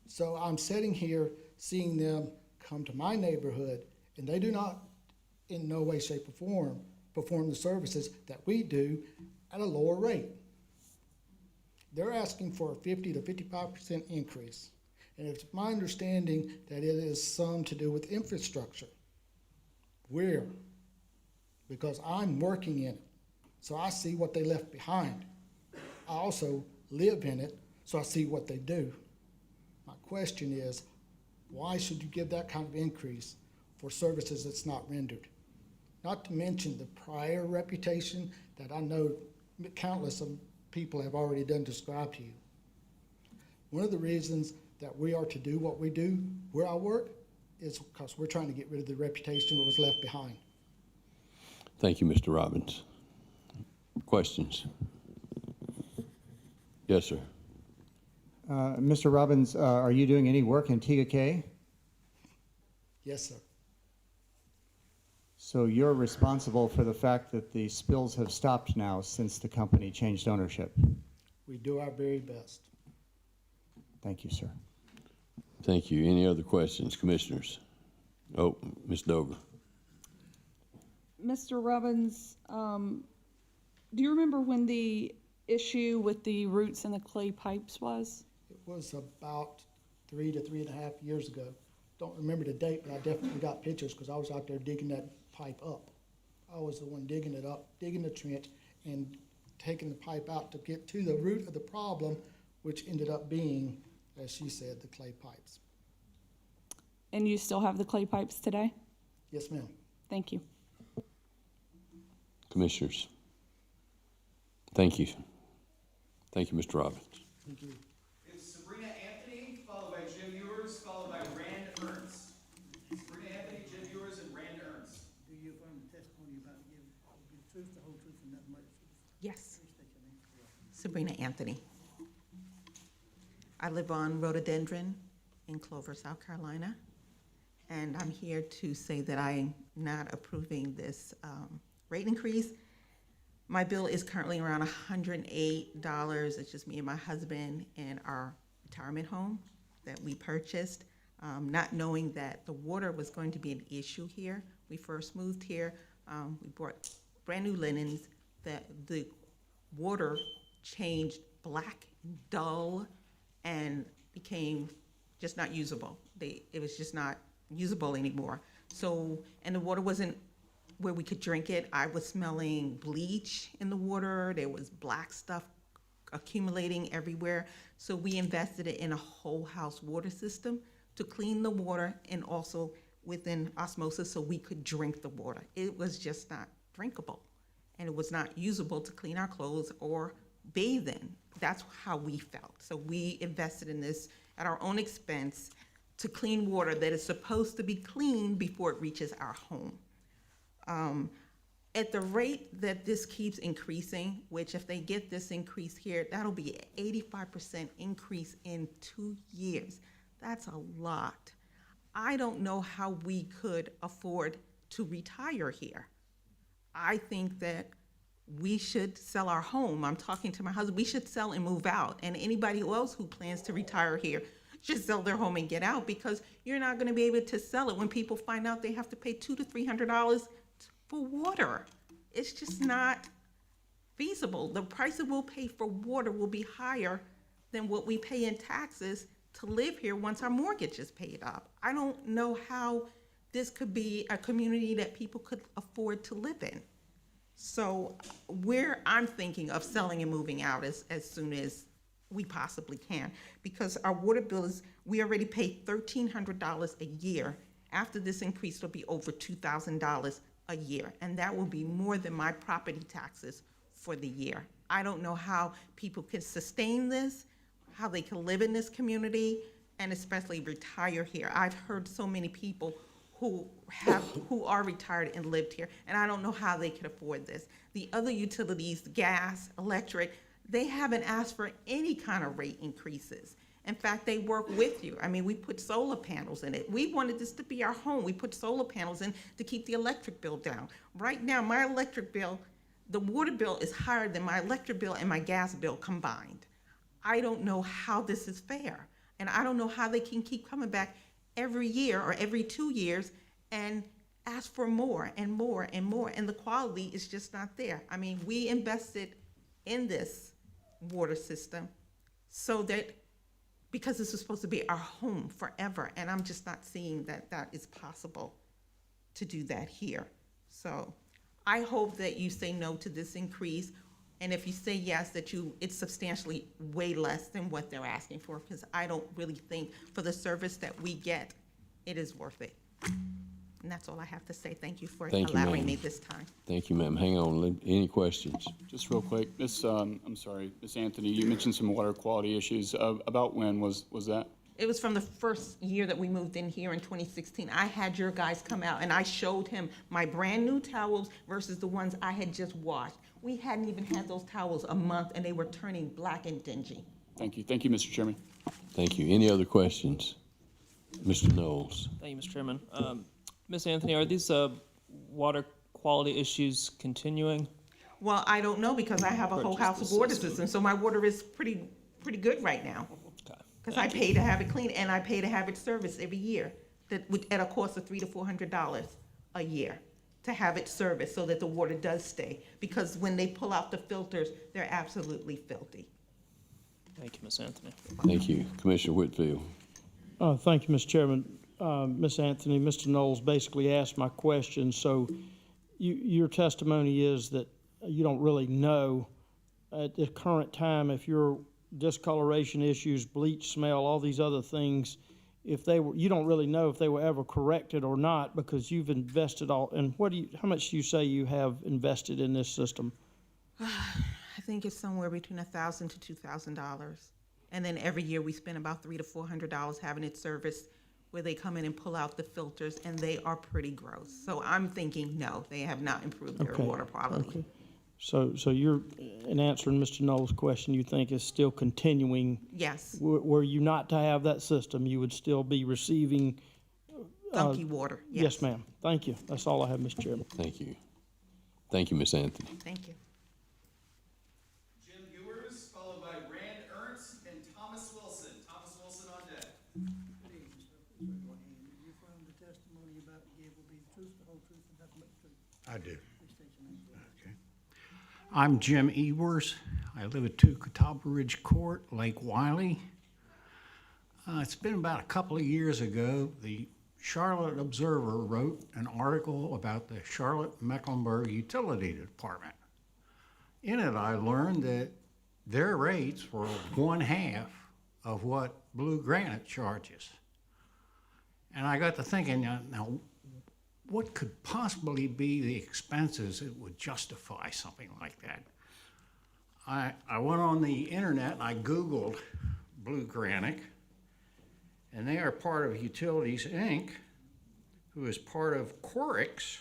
S16: So I'm sitting here seeing them come to my neighborhood, and they do not, in no way, shape, or form, perform the services that we do at a lower rate. They're asking for a 50 to 55% increase. And it's my understanding that it is some to do with infrastructure. Where? Because I'm working in it. So I see what they left behind. I also live in it, so I see what they do. My question is, why should you give that kind of increase for services that's not rendered? Not to mention the prior reputation that I know countless of people have already done describe to you. One of the reasons that we are to do what we do where I work is because we're trying to get rid of the reputation that was left behind.
S3: Thank you, Mr. Robbins. Questions? Yes, sir.
S21: Mr. Robbins, are you doing any work in Tega Cay?
S16: Yes, sir.
S21: So you're responsible for the fact that the spills have stopped now since the company changed ownership?
S16: We do our very best.
S21: Thank you, sir.
S3: Thank you. Any other questions, commissioners? Oh, Ms. Dover.
S5: Mr. Robbins, do you remember when the issue with the roots in the clay pipes was?
S16: It was about 3 to 3.5 years ago. Don't remember the date, but I definitely got pictures because I was out there digging that pipe up. I was the one digging it up, digging the trench, and taking the pipe out to get to the root of the problem, which ended up being, as she said, the clay pipes.
S5: And you still have the clay pipes today?
S16: Yes, ma'am.
S5: Thank you.
S3: Commissioners. Thank you. Thank you, Mr. Robbins.
S16: Thank you.
S11: It's Sabrina Anthony, followed by Jim Ewers, followed by Rand Ernst. Sabrina Anthony, Jim Ewers, and Rand Ernst.
S7: Do you affirm the testimony about giving the truth, the whole truth, and nothing but the truth?
S2: Yes.
S7: Please state your name.
S2: Sabrina Anthony. I live on Rhododendron in Clover, South Carolina. And I'm here to say that I'm not approving this rate increase. My bill is currently around $108. It's just me and my husband in our retirement home that we purchased, not knowing that the water was going to be an issue here. We first moved here. We bought brand new linens. The water changed black, dull, and became just not usable. It was just not usable anymore. So, and the water wasn't where we could drink it. I was smelling bleach in the water. There was black stuff accumulating everywhere. So we invested in a whole house water system to clean the water and also within osmosis so we could drink the water. It was just not drinkable and it was not usable to clean our clothes or bathe in. That's how we felt. So we invested in this at our own expense to clean water that is supposed to be clean before it reaches our home. At the rate that this keeps increasing, which if they get this increase here, that'll be an 85% increase in 2 years. That's a lot. I don't know how we could afford to retire here. I think that we should sell our home. I'm talking to my husband. We should sell and move out. And anybody else who plans to retire here should sell their home and get out because you're not going to be able to sell it when people find out they have to pay $200 to $300 for water. It's just not feasible. The price that we'll pay for water will be higher than what we pay in taxes to live here once our mortgage is paid off. I don't know how this could be a community that people could afford to live in. So I'm thinking of selling and moving out as soon as we possibly can because our water bill is, we already pay $1,300 a year. After this increase, it'll be over $2,000 a year, and that will be more than my property taxes for the year. I don't know how people can sustain this, how they can live in this community, and especially retire here. I've heard so many people who are retired and lived here, and I don't know how they can afford this. The other utilities, gas, electric, they haven't asked for any kind of rate increases. In fact, they work with you. I mean, we put solar panels in it. We wanted this to be our home. We put solar panels in to keep the electric bill down. Right now, my electric bill, the water bill is higher than my electric bill and my gas bill combined. I don't know how this is fair. And I don't know how they can keep coming back every year or every 2 years and ask for more and more and more. And the quality is just not there. I mean, we invested in this water system so that because this is supposed to be our home forever, and I'm just not seeing that that is possible to do that here. So I hope that you say no to this increase, and if you say yes, that it's substantially way less than what they're asking for, because I don't really think for the service that we get, it is worth it. And that's all I have to say. Thank you for allowing me this time.
S3: Thank you, ma'am. Hang on. Any questions?
S4: Just real quick, Miss Anthony, you mentioned some water quality issues. About when was that?
S2: It was from the first year that we moved in here in 2016. I had your guys come out and I showed him my brand new towels versus the ones I had just washed. We hadn't even had those towels a month and they were turning black and dingy.
S4: Thank you. Thank you, Mr. Chairman.
S3: Thank you. Any other questions? Mr. Knowles.
S6: Thank you, Mr. Chairman. Ms. Anthony, are these water quality issues continuing?
S12: Well, I don't know because I have a whole
S6: Purchase
S12: house
S6: the
S12: of water
S6: system.
S12: system, so my water is pretty good right now. Because I pay to have it clean and I pay to have it serviced every year, at a cost of $300 to $400 a year to have it serviced so that the water does stay. Because when they pull out the filters, they're absolutely filthy.
S6: Thank you, Ms. Anthony.
S3: Thank you. Commissioner Whitfield.
S1: Thank you, Mr. Chairman. Ms. Anthony, Mr. Knowles basically asked my question, so your testimony is that you don't really know at the current time if your discoloration issues, bleach smell, all these other things, if they were, you don't really know if they were ever corrected or not because you've invested all, and how much do you say you have invested in this system?
S12: I think it's somewhere between $1,000 to $2,000. And then every year we spend about $300 to $400 having it serviced, where they come in and pull out the filters, and they are pretty gross. So I'm thinking, no, they have not improved their water quality.
S1: Okay. So you're, in answering Mr. Knowles' question, you think is still continuing?
S12: Yes.
S1: Were you not to have that system, you would still be receiving
S12: Funky water, yes.
S1: Yes, ma'am. Thank you. That's all I have, Mr. Chairman.
S3: Thank you. Thank you, Ms. Anthony.
S12: Thank you.
S11: Jim Ewers, followed by Rand Ernst and Thomas Wilson. Thomas Wilson on deck.
S7: Good evening, sir. Please raise your hand. You affirm the testimony you're about to give will be the truth, the whole truth, and nothing but the truth?
S9: I do.
S7: Please state your name, please.
S9: Okay. I'm Jim Ewers. I live at 2 Catawba Ridge Court, Lake Wiley. It's been about a couple of years ago, the Charlotte Observer wrote an article about the Charlotte-Mecklenburg Utility Department. In it, I learned that their rates were 1/2 of what Blue Granite charges. And I got to thinking, now, what could possibly be the expenses that would justify something like that? I went on the internet and I Googled Blue Granite, and they are part of Utilities, Inc., who is part of Corix,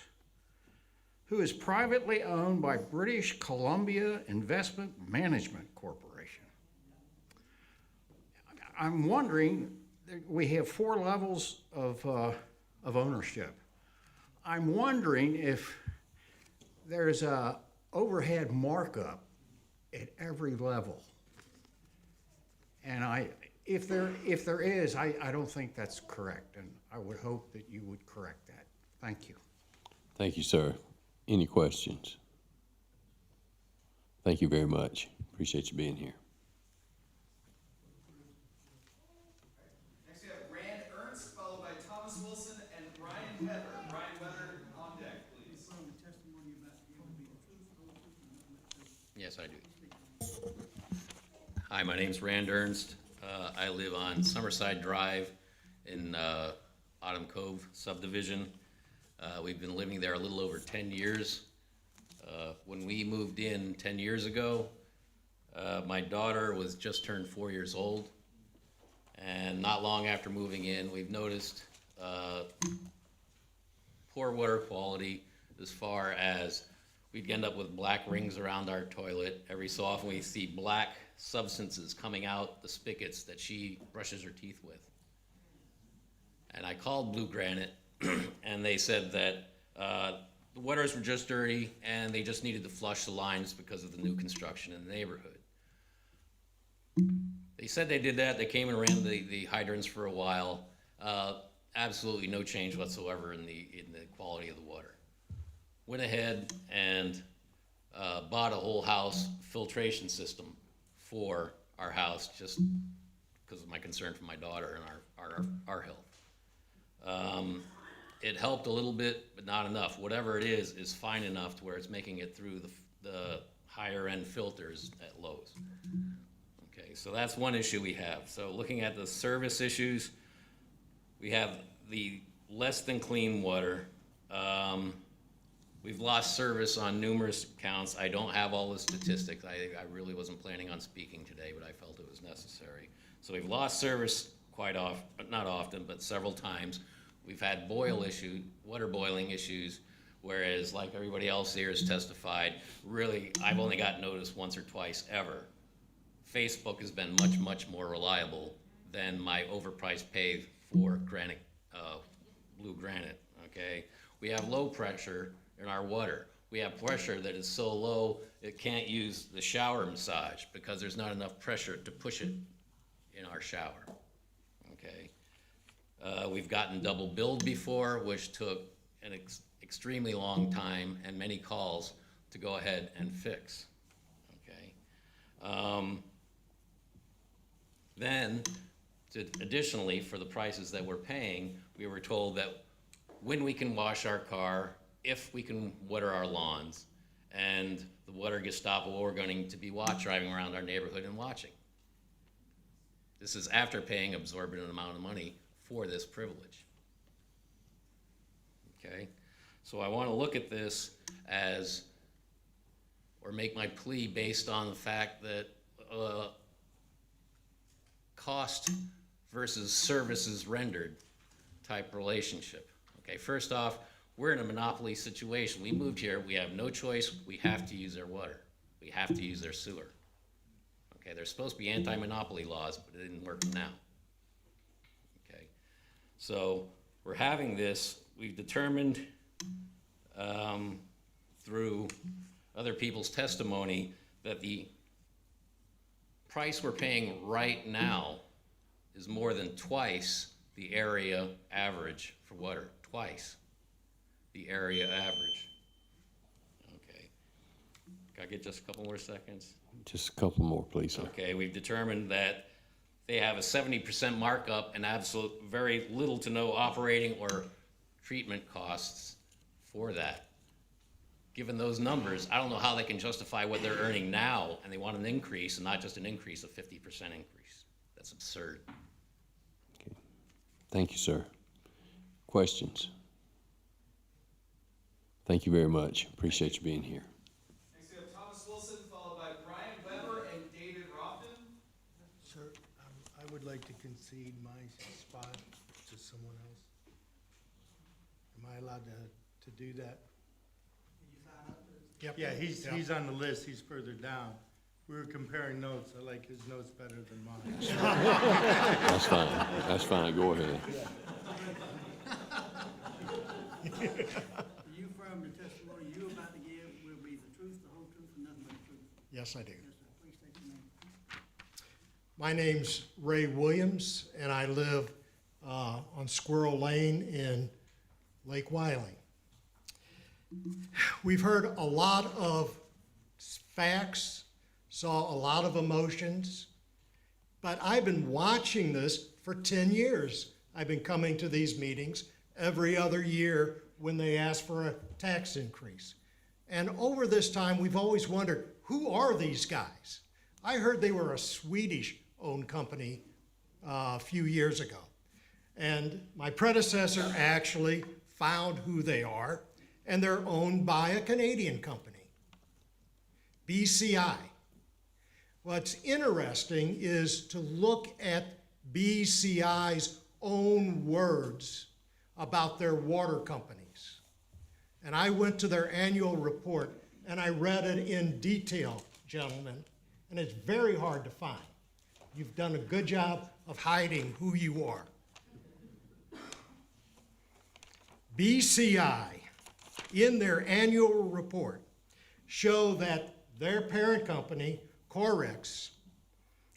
S9: who is privately owned by British Columbia Investment Management Corporation. I'm wondering, we have 4 levels of ownership. I'm wondering if there's a overhead markup at every level. And if there is, I don't think that's correct, and I would hope that you would correct that. Thank you.
S3: Thank you, sir. Any questions? Thank you very much. Appreciate you being here.
S11: Next we have Rand Ernst, followed by Thomas Wilson and Ryan Weather. Ryan Weather on deck, please.
S7: You affirm the testimony you're about to give will be the truth, the whole truth, and nothing but the truth?
S15: Yes, I do. Hi, my name's Rand Ernst. I live on Summerside Drive in Autumn Cove subdivision. We've been living there a little over 10 years. When we moved in 10 years ago, my daughter was just turned 4 years old. And not long after moving in, we've noticed poor water quality as far as we'd end up with black rings around our toilet. Every so often we see black substances coming out the spigots that she brushes her teeth with. And I called Blue Granite and they said that the waters were just dirty and they just needed to flush the lines because of the new construction in the neighborhood. They said they did that. They came and ran the hydrants for a while. Absolutely no change whatsoever in the quality of the water. Went ahead and bought a whole house filtration system for our house just because of my concern for my daughter and our health. It helped a little bit, but not enough. Whatever it is fine enough to where it's making it through the higher end filters at Lowe's. Okay, so that's one issue we have. So looking at the service issues, we have the less than clean water. We've lost service on numerous accounts. I don't have all the statistics. I really wasn't planning on speaking today, but I felt it was necessary. So we've lost service quite often, not often, but several times. We've had water boiling issues, whereas like everybody else here has testified, really, I've only got notice once or twice ever. Facebook has been much, much more reliable than my overpriced pay for Blue Granite, okay? We have low pressure in our water. We have pressure that is so low it can't use the shower massage because there's not enough pressure to push it in our shower. Okay. We've gotten double billed before, which took an extremely long time and many calls to go ahead and fix. Okay. Then, additionally, for the prices that we're paying, we were told that when we can wash our car, if we can water our lawns, and the water Gestapo, we're going to be driving around our neighborhood and watching. This is after paying absorbent amount of money for this privilege. Okay, so I want to look at this as, or make my plea based on the fact that cost versus services rendered type relationship. Okay, first off, we're in a monopoly situation. We moved here, we have no choice, we have to use their water. We have to use their sewer. Okay, there's supposed to be anti-monopoly laws, but it didn't work now. Okay, so we're having this, we've determined through other people's testimony that the price we're paying right now is more than twice the area average for water, twice the area average. Okay, can I get just a couple more seconds?
S3: Just a couple more, please, sir.
S15: Okay, we've determined that they have a 70% markup and very little to no operating or treatment costs for that. Given those numbers, I don't know how they can justify what they're earning now, and they want an increase and not just an increase of 50% increase. That's absurd.
S3: Okay. Thank you, sir. Questions? Thank you very much. Appreciate you being here.
S14: Next we have Thomas Wilson, followed by Brian Weber and David Rofton.
S17: Sir, I would like to concede my spot to someone else. Am I allowed to do that?
S12: Yep.
S17: Yeah, he's on the list, he's further down. We were comparing notes, I like his notes better than mine.
S3: That's fine. That's fine. Go ahead.
S7: You affirm the testimony you're about to give will be the truth, the whole truth, and nothing but the truth?
S17: Yes, I do.
S7: Yes, sir. Please state your name.
S17: My name's Ray Williams, and I live on Squirrel Lane in Lake Wylie. We've heard a lot of facts, saw a lot of emotions, but I've been watching this for 10 years. I've been coming to these meetings every other year when they ask for a tax increase. And over this time, we've always wondered, who are these guys? I heard they were a Swedish-owned company a few years ago. And my predecessor actually found who they are, and they're owned by a Canadian company, BCI. What's interesting is to look at BCI's own words about their water companies. And I went to their annual report and I read it in detail, gentlemen, and it's very hard to find. You've done a good job of hiding who you are. BCI, in their annual report, show that their parent company, Corex,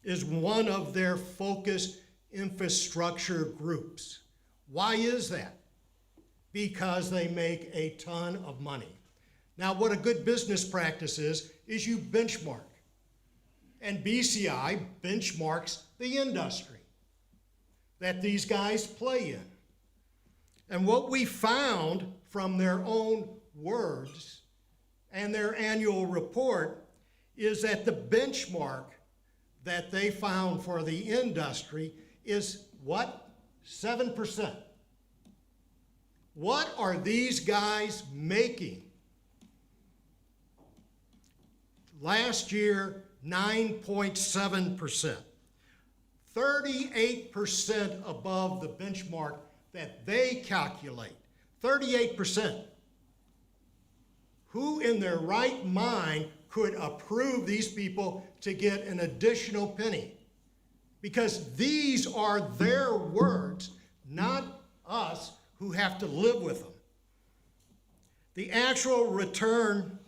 S17: is one of their focused infrastructure groups. Why is that? Because they make a ton of money. Now, what a good business practice is you benchmark. And BCI benchmarks the industry that these guys play in. And what we found from their own words and their annual report is that the benchmark that they found for the industry is what? 7%. What are these guys making? Last year, 9.7%. 38% above the benchmark that they calculate. 38%. Who in their right mind could approve these people to get an additional penny? Because these are their words, not us who have to live with them. The actual return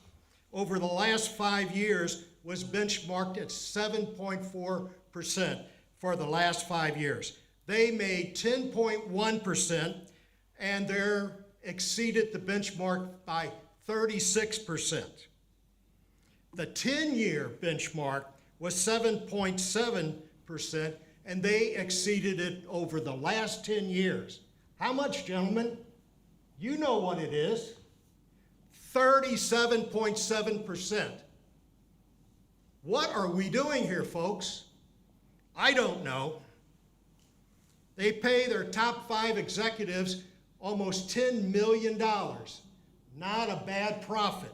S17: over the last 5 years was benchmarked at 7.4% for the last 5 years. They made 10.1%, and they're exceeded the benchmark by 36%. The 10-year benchmark was 7.7%, and they exceeded it over the last 10 years. How much, gentlemen? You know what it is. 37.7%. What are we doing here, folks? I don't know. They pay their top 5 executives almost $10 million. Not a bad profit.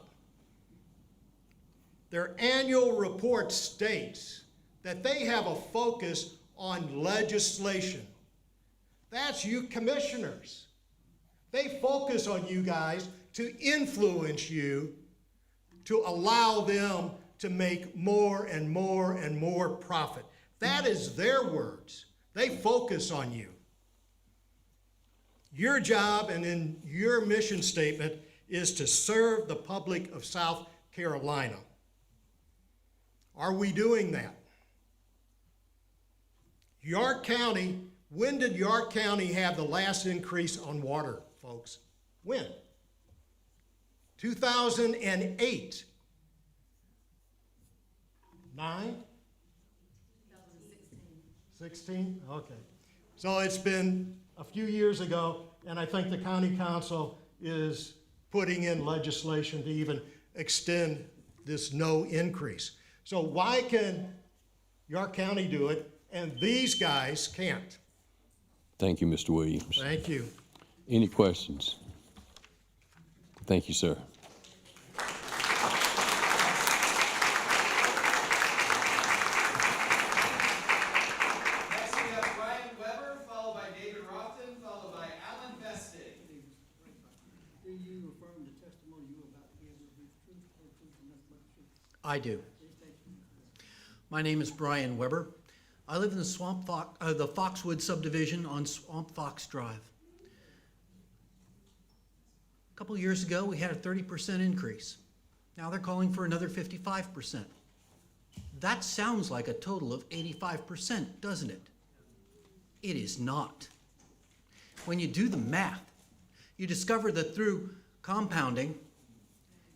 S17: Their annual report states that they have a focus on legislation. That's you commissioners. They focus on you guys to influence you, to allow them to make more and more and more profit. That is their words. They focus on you. Your job and in your mission statement is to serve the public of South Carolina. Are we doing that? York County, when did York County have the last increase on water, folks? When? 2008. 9? 16? Okay. So it's been a few years ago, and I think the county council is putting in legislation to even extend this no increase. So why can York County do it and these guys can't?
S3: Thank you, Mr. Williams.
S17: Thank you.
S3: Any questions? Thank you, sir.
S14: Next we have Brian Weber, followed by David Rofton, followed by Alan Vestig.
S7: Do you affirm the testimony you were about to give will be the truth, whole truth, and nothing but the truth?
S18: I do. My name is Brian Weber. I live in the the Foxwood subdivision on Swamp Fox Drive. A couple years ago, we had a 30% increase. Now they're calling for another 55%. That sounds like a total of 85%, doesn't it? It is not. When you do the math, you discover that through compounding,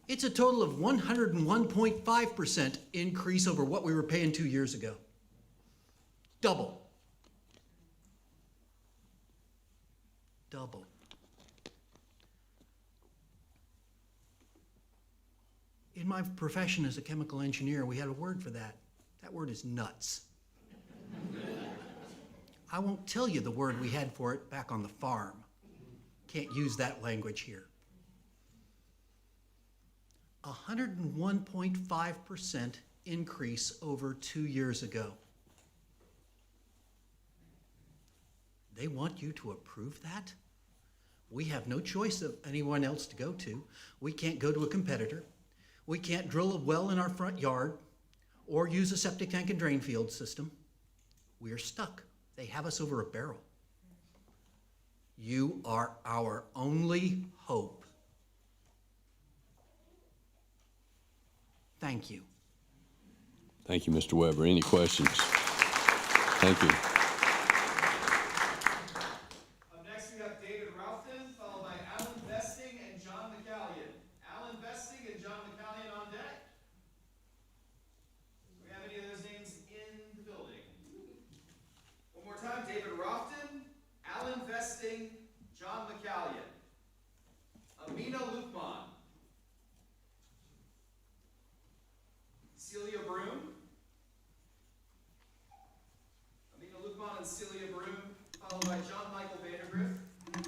S18: it's a total of 101.5% increase over what we were paying 2 years ago. Double. Double. In my profession as a chemical engineer, we had a word for that. That word is nuts. I won't tell you the word we had for it back on the farm. Can't use that language here. 101.5% increase over 2 years ago. They want you to approve that? We have no choice of anyone else to go to. We can't go to a competitor. We can't drill a well in our front yard or use a septic tank and drain field system. We're stuck. They have us over a barrel. You are our only hope. Thank you.
S3: Thank you, Mr. Weber. Any questions? Thank you.
S14: Up next we have David Rofton, followed by Alan Vesting and John McCallion. Alan Vesting and John McCallion on deck. Do we have any of those names in the building? One more time, David Rofton, Alan Vesting, John McCallion. Amina Lukman. Celia Broom. Amina Lukman and Celia Broom, followed by John Michael Vandergriff.
S7: Do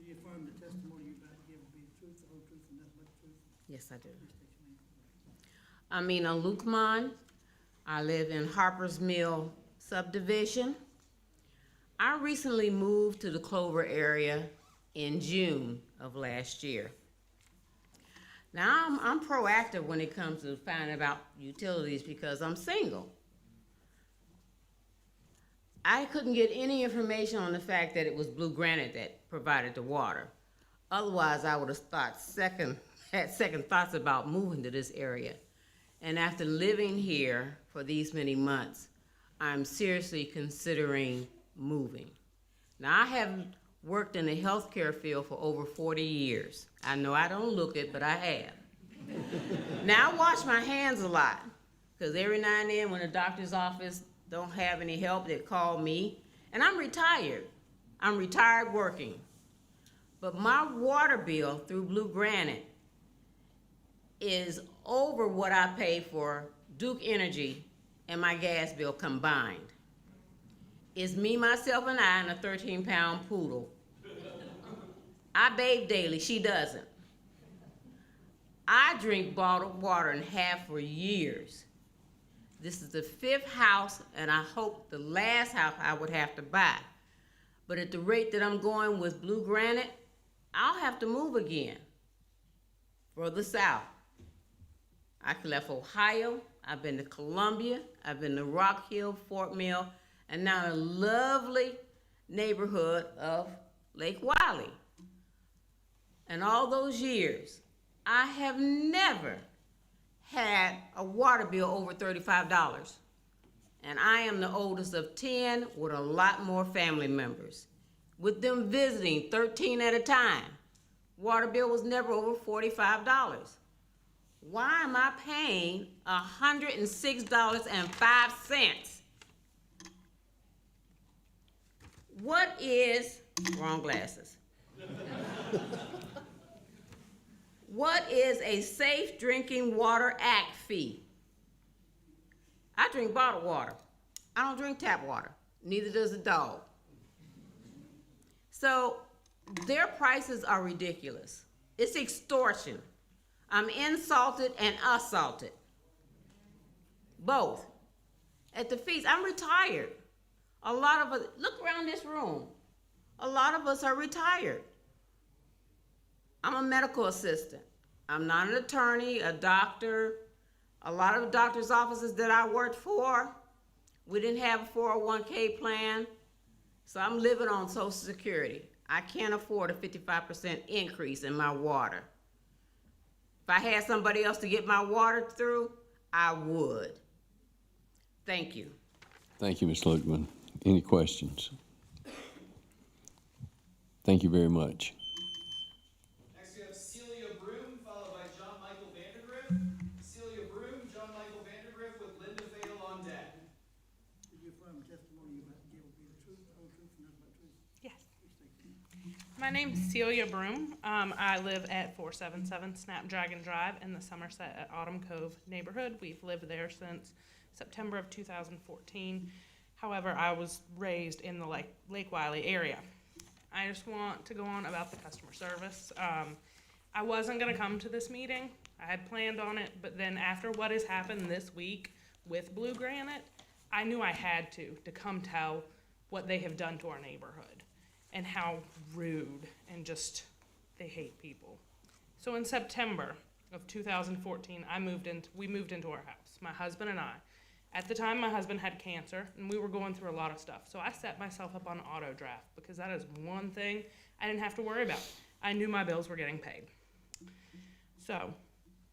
S7: you affirm the testimony you about to give will be the truth, the whole truth, and nothing but the truth?
S19: Yes, I do. Amina Lukman. I live in Harper's Mill subdivision. I recently moved to the Clover area in June of last year. Now, I'm proactive when it comes to finding about utilities because I'm single. I couldn't get any information on the fact that it was Blue Granite that provided the water. Otherwise, I would have had second thoughts about moving to this area. And after living here for these many months, I'm seriously considering moving. Now, I have worked in the healthcare field for over 40 years. I know I don't look it, but I have. Now, I wash my hands a lot, because every now and then when the doctor's office don't have any help, they call me. And I'm retired. I'm retired working. But my water bill through Blue Granite is over what I pay for Duke Energy and my gas bill combined. It's me, myself, and I, and a 13-pound poodle. I bathe daily, she doesn't. I drink bottled water and have for years. This is the 5th house, and I hope the last house I would have to buy. But at the rate that I'm going with Blue Granite, I'll have to move again, further south. I left Ohio, I've been to Columbia, I've been to Rock Hill, Fort Mill, and now the lovely neighborhood of Lake Wiley. And all those years, I have never had a water bill over $35. And I am the oldest of 10 with a lot more family members. With them visiting 13 at a time, water bill was never over $45. Why am I paying $106.05? What is, wrong glasses. What is a Safe Drinking Water Act fee? I drink bottled water. I don't drink tap water. Neither does the dog. So their prices are ridiculous. It's extortion. I'm insulted and assaulted. Both. At the fees, I'm retired. A lot of us, look around this room. A lot of us are retired. I'm a medical assistant. I'm not an attorney, a doctor. A lot of doctor's offices that I worked for, we didn't have a 401k plan, so I'm living on Social Security. I can't afford a 55% increase in my water. If I had somebody else to get my water through, I would. Thank you.
S3: Thank you, Ms. Lukeman. Any questions? Thank you very much.
S14: Next we have Celia Broom, followed by John Michael Vandergriff. Celia Broom, John Michael Vandergriff with Linda Fatal on deck.
S7: Did you affirm testimony about the will be the truth, the whole truth, and nothing but truth?
S13: Yes. My name's Celia Broom. I live at 477 Snapdragon Drive in the Somerset at Autumn Cove neighborhood. We've lived there since September of 2014. However, I was raised in the Lake Wiley area. I just want to go on about the customer service. I wasn't going to come to this meeting. I had planned on it, but then after what has happened this week with Blue Granite, I knew I had to come tell what they have done to our neighborhood and how rude and just they hate people. So in September of 2014, we moved into our house, my husband and I. At the time, my husband had cancer, and we were going through a lot of stuff. So I set myself up on auto draft because that is one thing I didn't have to worry about. I knew my bills were getting paid. So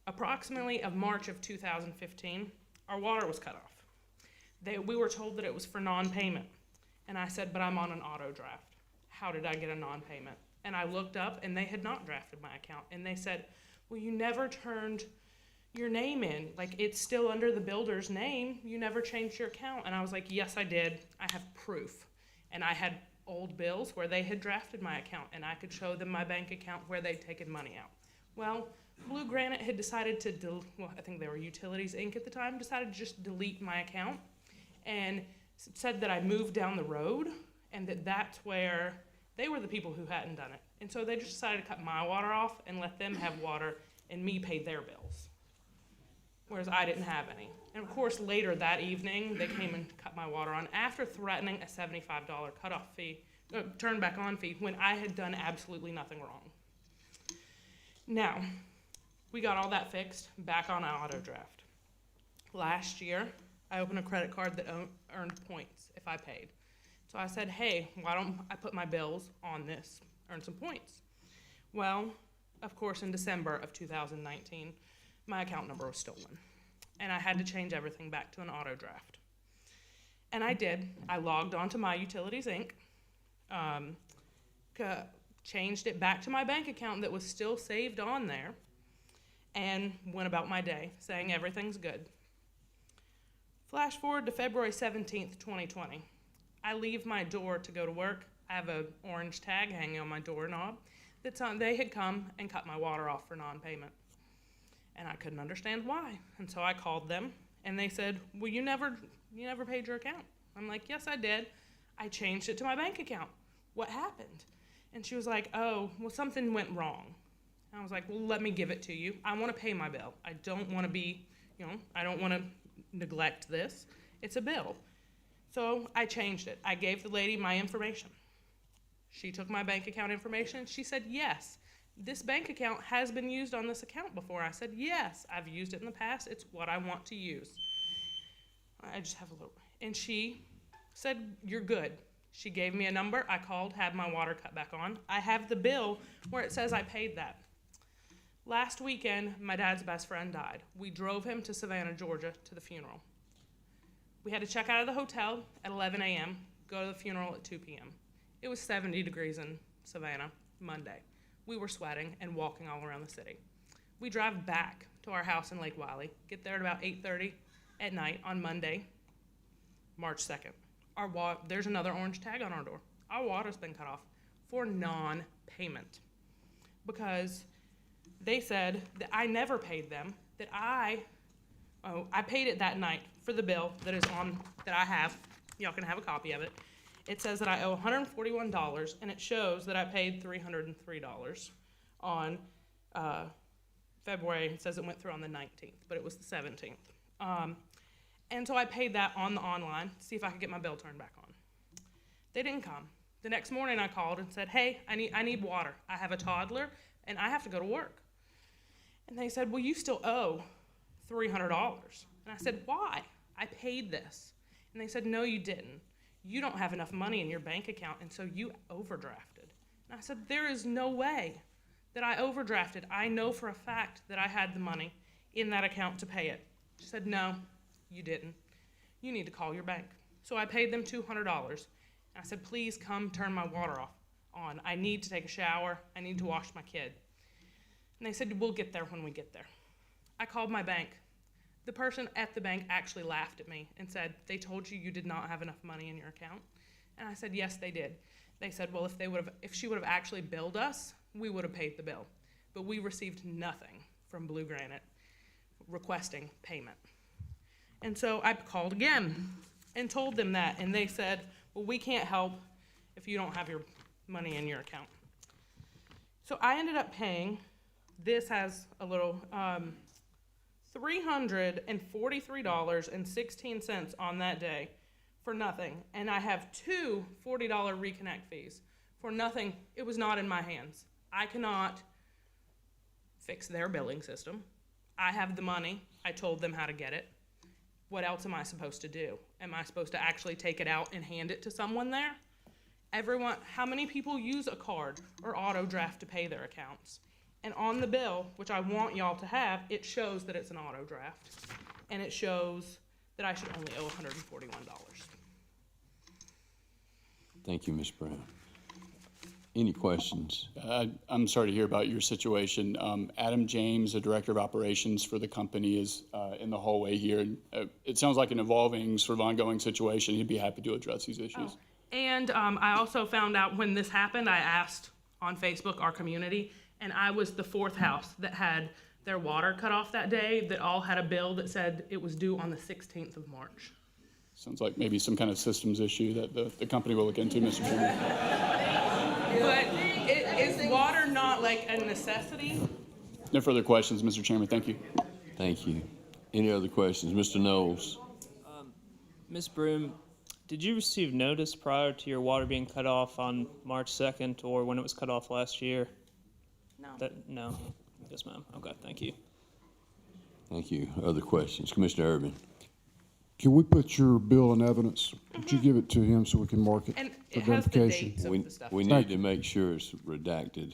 S13: approximately of March of 2015, our water was cut off. We were told that it was for non-payment. And I said, but I'm on an auto draft. How did I get a non-payment? And I looked up, and they had not drafted my account. And they said, well, you never turned your name in. Like, it's still under the builder's name. You never changed your account. And I was like, yes, I did. I have proof. And I had old bills where they had drafted my account, and I could show them my bank account where they'd taken money out. Well, Blue Granite had decided to, I think they were Utilities Inc. at the time, decided to just delete my account and said that I moved down the road and that's where they were the people who hadn't done it. And so they just decided to cut my water off and let them have water and me pay their bills, whereas I didn't have any. And of course, later that evening, they came and cut my water on after threatening a $75 cutoff fee, turn back on fee, when I had done absolutely nothing wrong. Now, we got all that fixed, back on auto draft. Last year, I opened a credit card that earned points if I paid. So I said, hey, why don't I put my bills on this, earn some points? Well, of course, in December of 2019, my account number was stolen, and I had to change everything back to an auto draft. And I did. I logged onto My Utilities Inc., changed it back to my bank account that was still saved on there, and went about my day saying everything's good. Flash forward to February 17th, 2020. I leave my door to go to work. I have an orange tag hanging on my doorknob that's on. They had come and cut my water off for non-payment, and I couldn't understand why. And so I called them, and they said, well, you never paid your account. I'm like, yes, I did. I changed it to my bank account. What happened? And she was like, oh, well, something went wrong. And I was like, well, let me give it to you. I want to pay my bill. I don't want to be, I don't want to neglect this. It's a bill. So I changed it. I gave the lady my information. She took my bank account information. She said, yes, this bank account has been used on this account before. I said, yes, I've used it in the past. It's what I want to use. I just have a little. And she said, you're good. She gave me a number. I called, had my water cut back on. I have the bill where it says I paid that. Last weekend, my dad's best friend died. We drove him to Savannah, Georgia, to the funeral. We had to check out of the hotel at 11 a.m., go to the funeral at 2 p.m. It was 70 degrees in Savannah, Monday. We were sweating and walking all around the city. We drive back to our house in Lake Wiley, get there at about 8:30 at night on Monday, March 2nd. There's another orange tag on our door. Our water's been cut off for non-payment because they said that I never paid them, that I paid it that night for the bill that I have. Y'all can have a copy of it. It says that I owe $141, and it shows that I paid $303 on February. It says it went through on the 19th, but it was the 17th. And so I paid that on the online to see if I could get my bill turned back on. They didn't come. The next morning I called and said, hey, I need water. I have a toddler, and I have to go to work. And they said, well, you still owe $300. And I said, why? I paid this. And they said, no, you didn't. You don't have enough money in your bank account, and so you overdrafted. And I said, there is no way that I overdrafted. I know for a fact that I had the money in that account to pay it. She said, no, you didn't. You need to call your bank. So I paid them $200. And I said, please come turn my water on. I need to take a shower. I need to wash my kid. And they said, we'll get there when we get there. I called my bank. The person at the bank actually laughed at me and said, they told you did not have enough money in your account? And I said, yes, they did. They said, well, if she would have actually billed us, we would have paid the bill. But we received nothing from Blue Granite requesting payment. And so I called again and told them that, and they said, well, we can't help if you don't have your money in your account. So I ended up paying, this has a little, $343.16 on that day for nothing. And I have two $40 reconnect fees for nothing. It was not in my hands. I cannot fix their billing system. I have the money. I told them how to get it. What else am I supposed to do? Am I supposed to actually take it out and hand it to someone there? How many people use a card or auto draft to pay their accounts? And on the bill, which I want y'all to have, it shows that it's an auto draft. And it shows that I should only owe $141.
S3: Thank you, Ms. Brown. Any questions?
S4: I'm sorry to hear about your situation. Adam James, the Director of Operations for the company, is in the hallway here. It sounds like an evolving, sort of ongoing situation. He'd be happy to address these issues.
S13: Oh. And I also found out when this happened, I asked on Facebook, our community, and I was the fourth house that had their water cut off that day, that all had a bill that said it was due on the 16th of March.
S4: Sounds like maybe some kind of systems issue that the company will look into, Mr. Chairman.
S13: But is water not like a necessity?
S4: No further questions, Mr. Chairman. Thank you.
S3: Thank you. Any other questions? Mr. Knowles.
S6: Ms. Broom, did you receive notice prior to your water being cut off on March 2nd or when it was cut off last year?
S13: No.
S6: No. Yes, ma'am. Okay, thank you.
S3: Thank you. Other questions? Commissioner Urban.
S10: Can we put your bill in evidence? Would you give it to him so we can mark it
S13: And
S10: for
S13: it has the
S10: identification?
S13: dates of the stuff.
S3: We need to make sure it's redacted.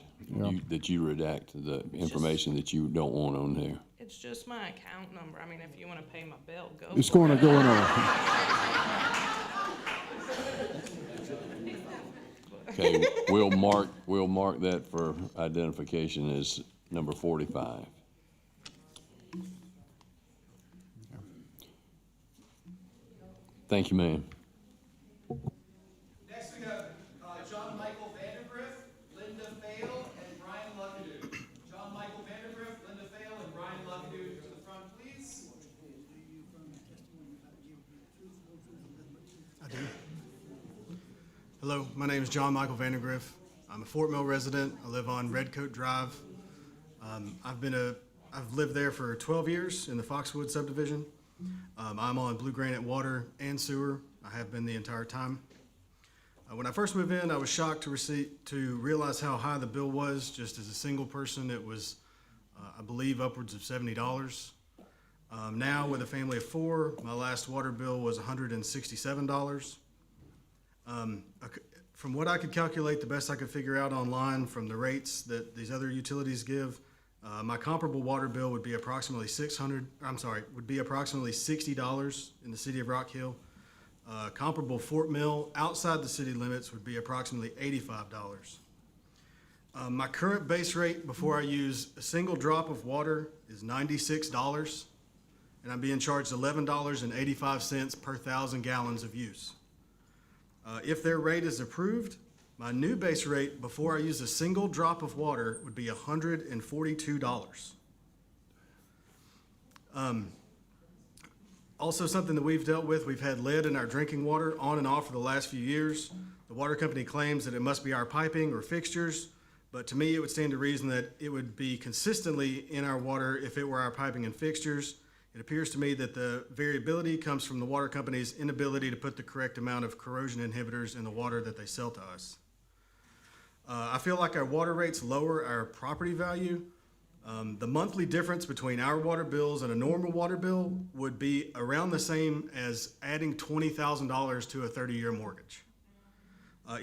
S3: that you redact the information that you don't want on there.
S13: It's just my account number. I mean, if you want to pay my bill, go.
S10: It's
S13: for
S10: going to
S13: it.
S10: go in our,
S3: Okay, we'll mark that for identification as number 45. Thank you, ma'am.
S14: Next we have John Michael Vandergriff, Linda Fail, and Brian Luckadoo. John Michael Vandergriff, Linda Fail, and Brian Luckadoo to the front, please.
S20: I do. Hello, my name is John Michael Vandergriff. I'm a Fort Mill resident. I live on Redcoat Drive. I've lived there for 12 years in the Foxwood subdivision. I'm on Blue Granite water and sewer. I have been the entire time. When I first moved in, I was shocked to realize how high the bill was. Just as a single person, it was, I believe, upwards of $70. Now, with a family of 4, my last water bill was $167. From what I could calculate, the best I could figure out online from the rates that these other utilities give, my comparable water bill would be approximately $60 in the city of Rock Hill. Comparable Fort Mill outside the city limits would be approximately $85. My current base rate before I use a single drop of water is $96, and I'm being charged $11.85 per 1,000 gallons of use. If their rate is approved, my new base rate before I use a single drop of water would be $142. Also, something that we've dealt with, we've had lead in our drinking water on and off for the last few years. The water company claims that it must be our piping or fixtures, but to me, it would stand to reason that it would be consistently in our water if it were our piping and fixtures. It appears to me that the variability comes from the water company's inability to put the correct amount of corrosion inhibitors in the water that they sell to us. I feel like our water rates lower our property value. The monthly difference between our water bills and a normal water bill would be around the same as adding $20,000 to a 30-year mortgage.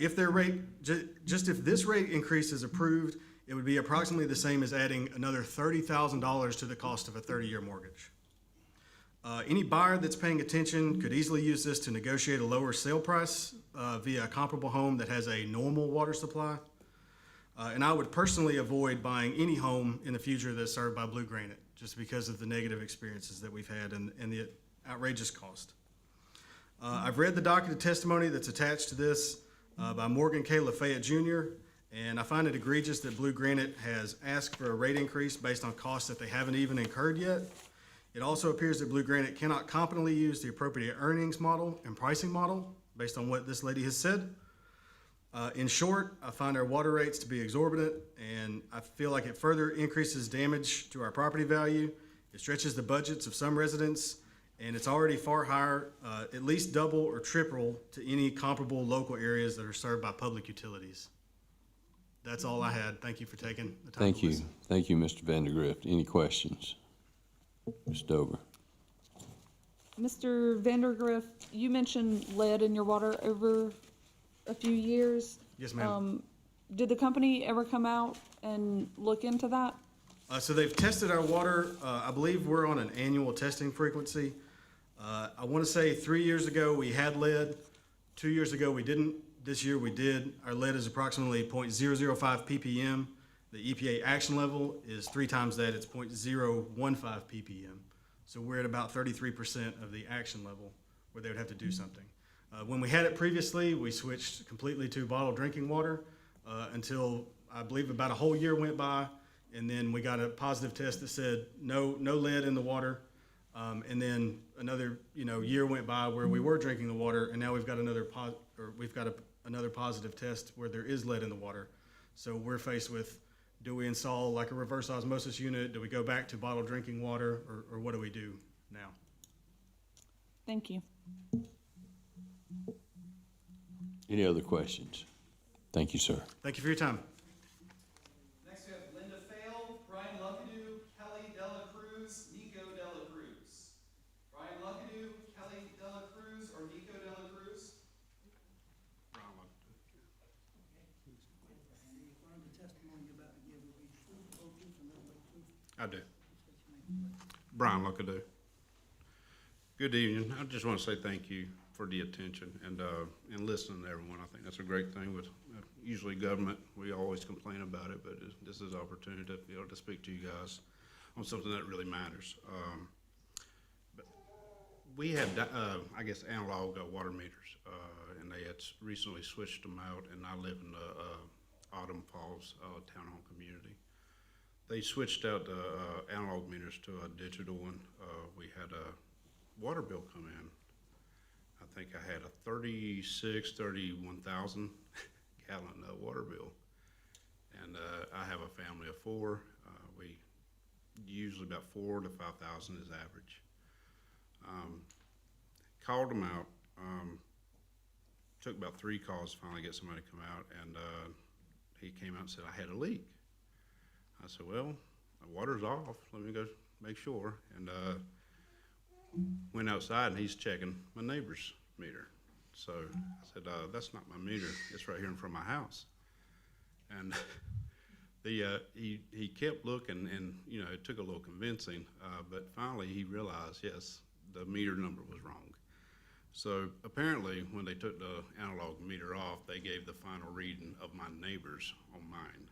S20: If their rate, if this rate increase is approved, it would be approximately the same as adding another $30,000 to the cost of a 30-year mortgage. Any buyer that's paying attention could easily use this to negotiate a lower sale price via a comparable home that has a normal water supply. And I would personally avoid buying any home in the future that's served by Blue Granite, just because of the negative experiences that we've had and the outrageous cost. I've read the docket of testimony that's attached to this by Morgan K. Lafayette Jr., and I find it egregious that Blue Granite has asked for a rate increase based on costs that they haven't even incurred yet. It also appears that Blue Granite cannot competently use the appropriate earnings model and pricing model based on what this lady has said. In short, I find our water rates to be exorbitant, and I feel like it further increases damage to our property value. It stretches the budgets of some residents, and it's already far higher, at least double or triple to any comparable local areas that are served by public utilities. That's all I had. Thank you for taking the time to listen.
S3: Thank you, Mr. Vandergrift. Any questions? Ms. Dover.
S5: Mr. Vandergriff, you mentioned lead in your water over a few years.
S20: Yes, ma'am.
S5: Did the company ever come out and look into that?
S20: So they've tested our water. I believe we're on an annual testing frequency. I want to say 3 years ago we had lead. 2 years ago we didn't. This year we did. Our lead is approximately 0.005 ppm. The EPA action level is 3 times that. It's 0.015 ppm. So we're at about 33% of the action level where they would have to do something. When we had it previously, we switched completely to bottled drinking water until I believe about a whole year went by, and then we got a positive test that said no lead in the water. And then another year went by where we were drinking the water, and now we've got another positive test where there is lead in the water. So we're faced with, do we install like a reverse osmosis unit? Do we go back to bottled drinking water, or what do we do now?
S5: Thank you.
S3: Any other questions? Thank you, sir.
S20: Thank you for your time.
S14: Next we have Linda Fail, Brian Luckadoo, Kelly Dela Cruz, Nico Dela Cruz. Brian Luckadoo, Kelly Dela Cruz, or Nico Dela Cruz?
S7: You affirm the testimony you're about to
S8: I do. Brian Luckadoo. Good evening. I just want to say thank you for the attention and listening to everyone. I think that's a great thing with usually government. We always complain about it, but this is an opportunity to be able to speak to you guys on something that really matters. But we had, I guess, analog water meters, and they had recently switched them out, and I live in the Autumn Falls townhome community. They switched out the analog meters to a digital one. We had a water bill come in. I think I had a 31,000 gallon water bill. And I have a family of 4. We usually about 4,000 to 5,000 is average. Called them out. Took about 3 calls to finally get somebody to come out, and he came out and said I had a leak. I said, well, the water's off. Let me go make sure. And went outside, and he's checking my neighbor's meter. So I said, that's not my meter. It's right here in front of my house. And he kept looking, and it took a little convincing, but finally he realized, yes, the meter number was wrong. So apparently when they took the analog meter off, they gave the final reading of my neighbor's on mine.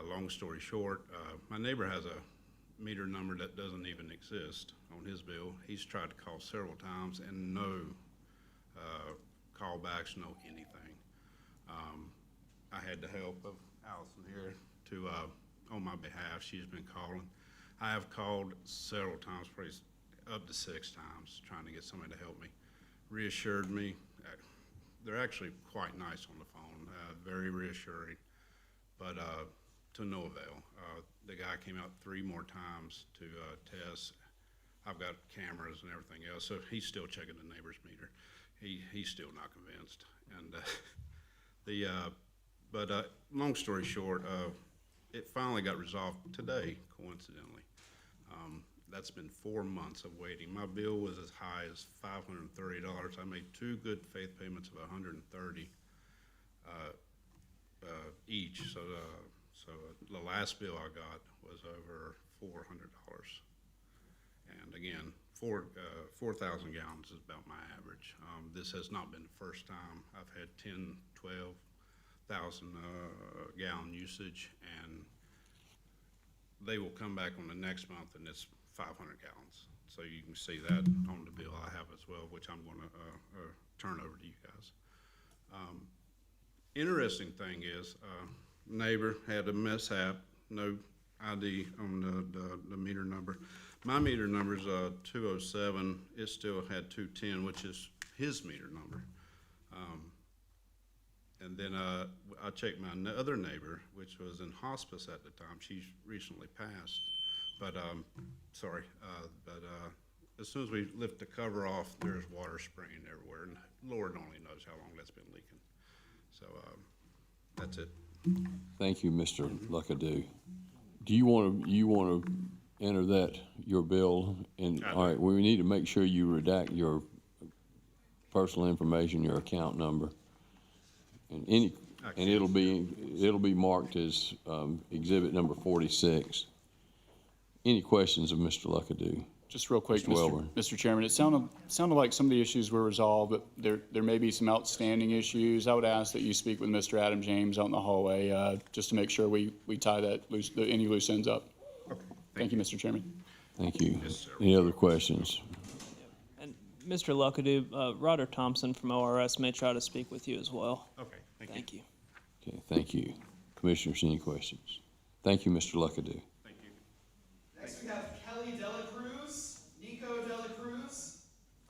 S8: Long story short, my neighbor has a meter number that doesn't even exist on his bill. He's tried to call several times and no callbacks, no anything. I had the help of Allison here to, on my behalf. She's been calling. I have called several times, probably up to 6 times, trying to get somebody to help me. Reassured me. They're actually quite nice on the phone, very reassuring, but to no avail. The guy came out 3 more times to test. I've got cameras and everything else, so he's still checking the neighbor's meter. He's still not convinced. And but long story short, it finally got resolved today, coincidentally. That's been 4 months of waiting. My bill was as high as $530. I made 2 good faith payments of $130 each. So the last bill I got was over $400. And again, 4,000 gallons is about my average. This has not been the first time. I've had 10, 12,000 gallon usage, and they will come back on the next month, and it's 500 gallons. So you can see that on the bill I have as well, which I'm going to turn over to you guys. Interesting thing is, neighbor had a mishap, no ID on the meter number. My meter number is 207. It still had 210, which is his meter number. And then I checked my other neighbor, which was in hospice at the time. She's recently passed. But, as soon as we lift the cover off, there's water spraying everywhere. And Lord only knows how long that's been leaking. So that's it.
S3: Thank you, Mr. Luckadoo. Do you want to enter that, your bill? And all right, we need to make sure you redact your personal information, your account number, and it'll be marked as exhibit number 46. Any questions of Mr. Luckadoo?
S4: Just real quick,
S3: Mr.
S4: Mr. Chairman, it sounded like some of the issues were resolved, but there may be some outstanding issues. I would ask that you speak with Mr. Adam James out in the hallway, just to make sure we tie that any loose ends up.
S8: Okay.
S4: Thank you, Mr. Chairman.
S3: Thank you.
S8: Yes, sir.
S3: Any other questions?
S6: And Mr. Luckadoo, Roder Thompson from ORS may try to speak with you as well.
S8: Okay, thank you.
S3: Okay, thank you. Commissioners, any questions? Thank you, Mr. Luckadoo.
S14: Thank you. Next we have Kelly Dela Cruz, Nico Dela Cruz,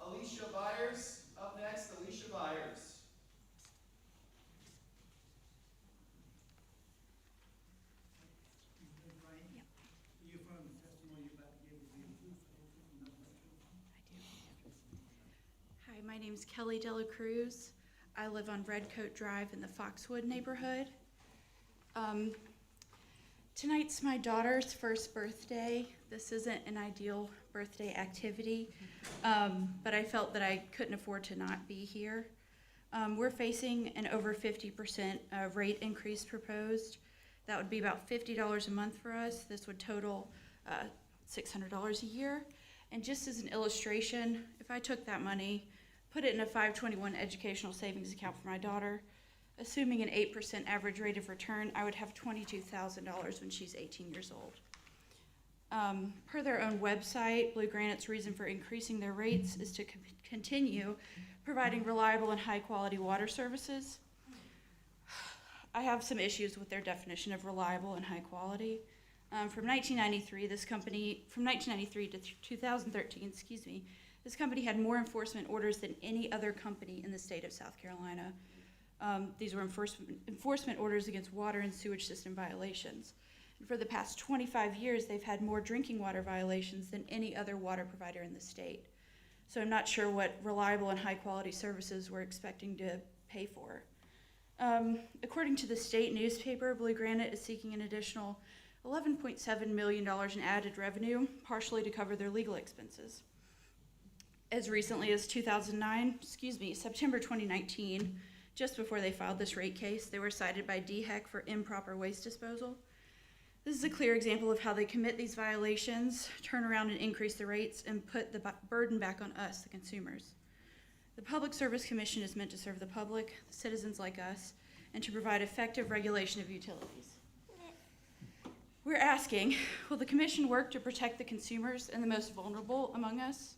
S14: Alicia Byers. Up next, Alicia Byers.
S7: You affirm the testimony you're about to give will be the truth, the whole truth, and nothing but the truth?
S22: Hi, my name's Kelly Dela Cruz. I live on Redcoat Drive in the Foxwood neighborhood. Tonight's my daughter's first birthday. This isn't an ideal birthday activity, but I felt that I couldn't afford to not be here. We're facing an over 50% rate increase proposed. That would be about $50 a month for us. This would total $600 a year. And just as an illustration, if I took that money, put it in a 521 educational savings account for my daughter, assuming an 8% average rate of return, I would have $22,000 when she's 18 years old. Per their own website, Blue Granite's reason for increasing their rates is to continue providing reliable and high-quality water services. I have some issues with their definition of reliable and high quality. From 1993 to 2013, this company had more enforcement orders than any other company in the state of South Carolina. These were enforcement orders against water and sewage system violations. And for the past 25 years, they've had more drinking water violations than any other water provider in the state. So I'm not sure what reliable and high quality services we're expecting to pay for. According to the state newspaper, Blue Granite is seeking an additional $11.7 million in added revenue, partially to cover their legal expenses. As recently as September 2019, just before they filed this rate case, they were cited by DHEC for improper waste disposal. This is a clear example of how they commit these violations, turn around and increase the rates, and put the burden back on us, the consumers. The Public Service Commission is meant to serve the public, citizens like us, and to provide effective regulation of utilities. We're asking, will the commission work to protect the consumers and the most vulnerable among us?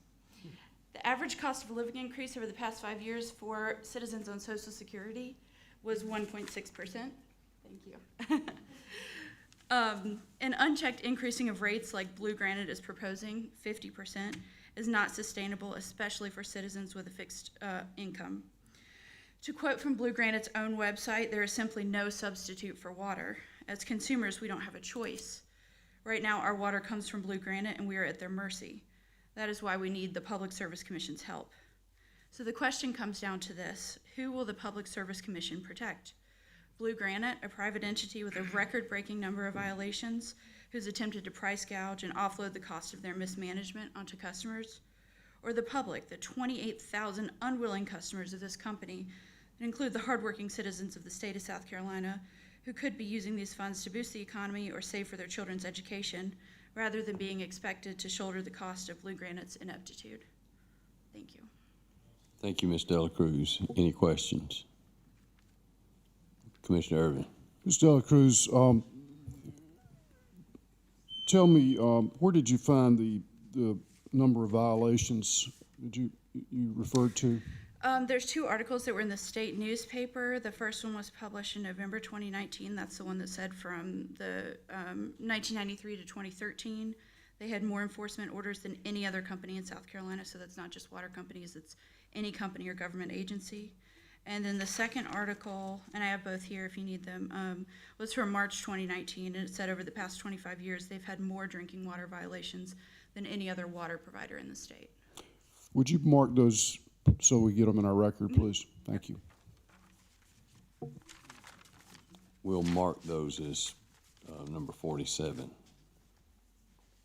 S22: The average cost of living increase over the past 5 years for citizens on Social Security was 1.6%. Thank you. An unchecked increasing of rates like Blue Granite is proposing, 50%, is not sustainable, especially for citizens with a fixed income. To quote from Blue Granite's own website, there is simply no substitute for water. As consumers, we don't have a choice. Right now, our water comes from Blue Granite and we are at their mercy. That is why we need the Public Service Commission's help. So the question comes down to this: who will the Public Service Commission protect? Blue Granite, a private entity with a record-breaking number of violations, who's attempted to price gouge and offload the cost of their mismanagement onto customers? Or the public, the 28,000 unwilling customers of this company, that include the hardworking citizens of the state of South Carolina, who could be using these funds to boost the economy or save for their children's education, rather than being expected to shoulder the cost of Blue Granite's ineptitude. Thank you.
S3: Thank you, Ms. Dela Cruz. Any questions? Commissioner Irvin.
S10: Ms. Dela Cruz, tell me, where did you find the number of violations that you referred to?
S22: There's two articles that were in the state newspaper. The first one was published in November 2019. That's the one that said from the 1993 to 2013, they had more enforcement orders than any other company in South Carolina. So that's not just water companies, it's any company or government agency. And then the second article, and I have both here if you need them, was from March 2019, and it said over the past 25 years, they've had more drinking water violations than any other water provider in the state.
S10: Would you mark those so we get them in our record, please? Thank you.
S3: We'll mark those as number 47.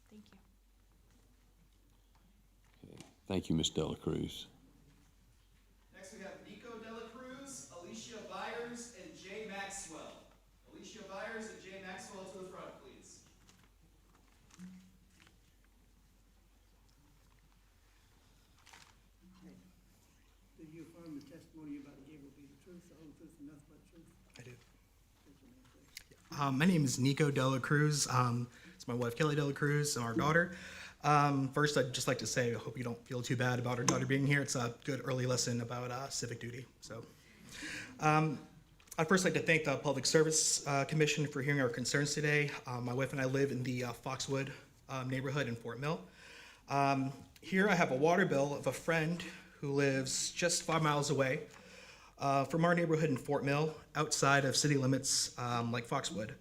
S22: Thank you.
S3: Okay. Thank you, Ms. Dela Cruz.
S14: Next we have Nico Dela Cruz, Alicia Byers, and Jay Maxwell. Alicia Byers and Jay Maxwell to the front, please.
S7: Do you affirm the testimony you're about to give will be the truth, the whole truth, and nothing but the truth?
S16: I do.
S7: State your name, please.
S16: My name is Nico Dela Cruz. It's my wife Kelly Dela Cruz and our daughter. First, I'd just like to say I hope you don't feel too bad about our daughter being here. It's a good early lesson about civic duty. So, I'd first like to thank the Public Service Commission for hearing our concerns today. My wife and I live in the Foxwood neighborhood in Fort Mill. Here I have a water bill of a friend who lives just 5 miles away from our neighborhood in Fort Mill, outside of city limits like Foxwood.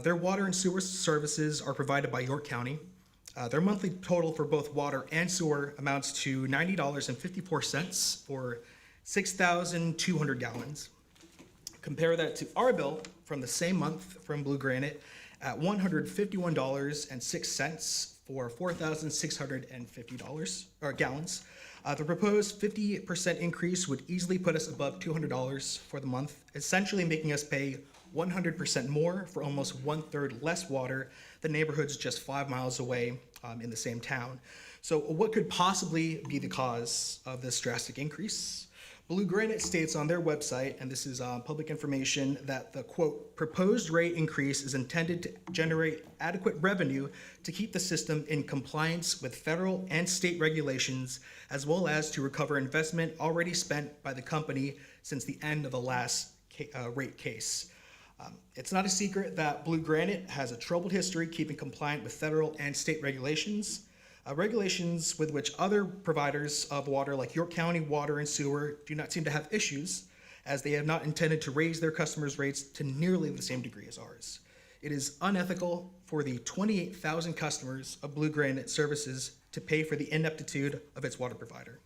S16: Their water and sewer services are provided by York County. Their monthly total for both water and sewer amounts to $90.54 for 6,200 gallons. Compare that to our bill from the same month from Blue Granite at $151.06 for 4,650 gallons. The proposed 50% increase would easily put us above $200 for the month, essentially making us pay 100% more for almost 1/3 less water than neighborhoods just 5 miles away in the same town. So what could possibly be the cause of this drastic increase? Blue Granite states on their website, and this is public information, that the quote, proposed rate increase is intended to generate adequate revenue to keep the system in compliance with federal and state regulations, as well as to recover investment already spent by the company since the end of the last rate case. It's not a secret that Blue Granite has a troubled history keeping compliant with federal and state regulations. Regulations with which other providers of water, like York County Water and Sewer, do not seem to have issues, as they have not intended to raise their customers' rates to nearly the same degree as ours. It is unethical for the 28,000 customers of Blue Granite Services to pay for the ineptitude of its water provider.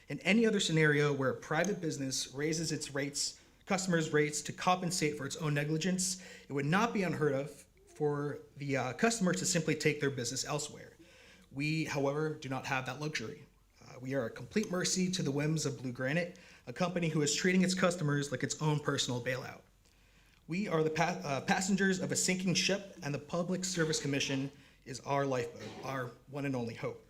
S16: In any other scenario where a private business raises its rates, customers' rates, to compensate for its own negligence, it would not be unheard of for the customer to simply take their business elsewhere. We, however, do not have that luxury. We are at complete mercy to the whims of Blue Granite, a company who is treating its customers like its own personal bailout. We are the passengers of a sinking ship, and the Public Service Commission is our lifeboat, our one and only hope.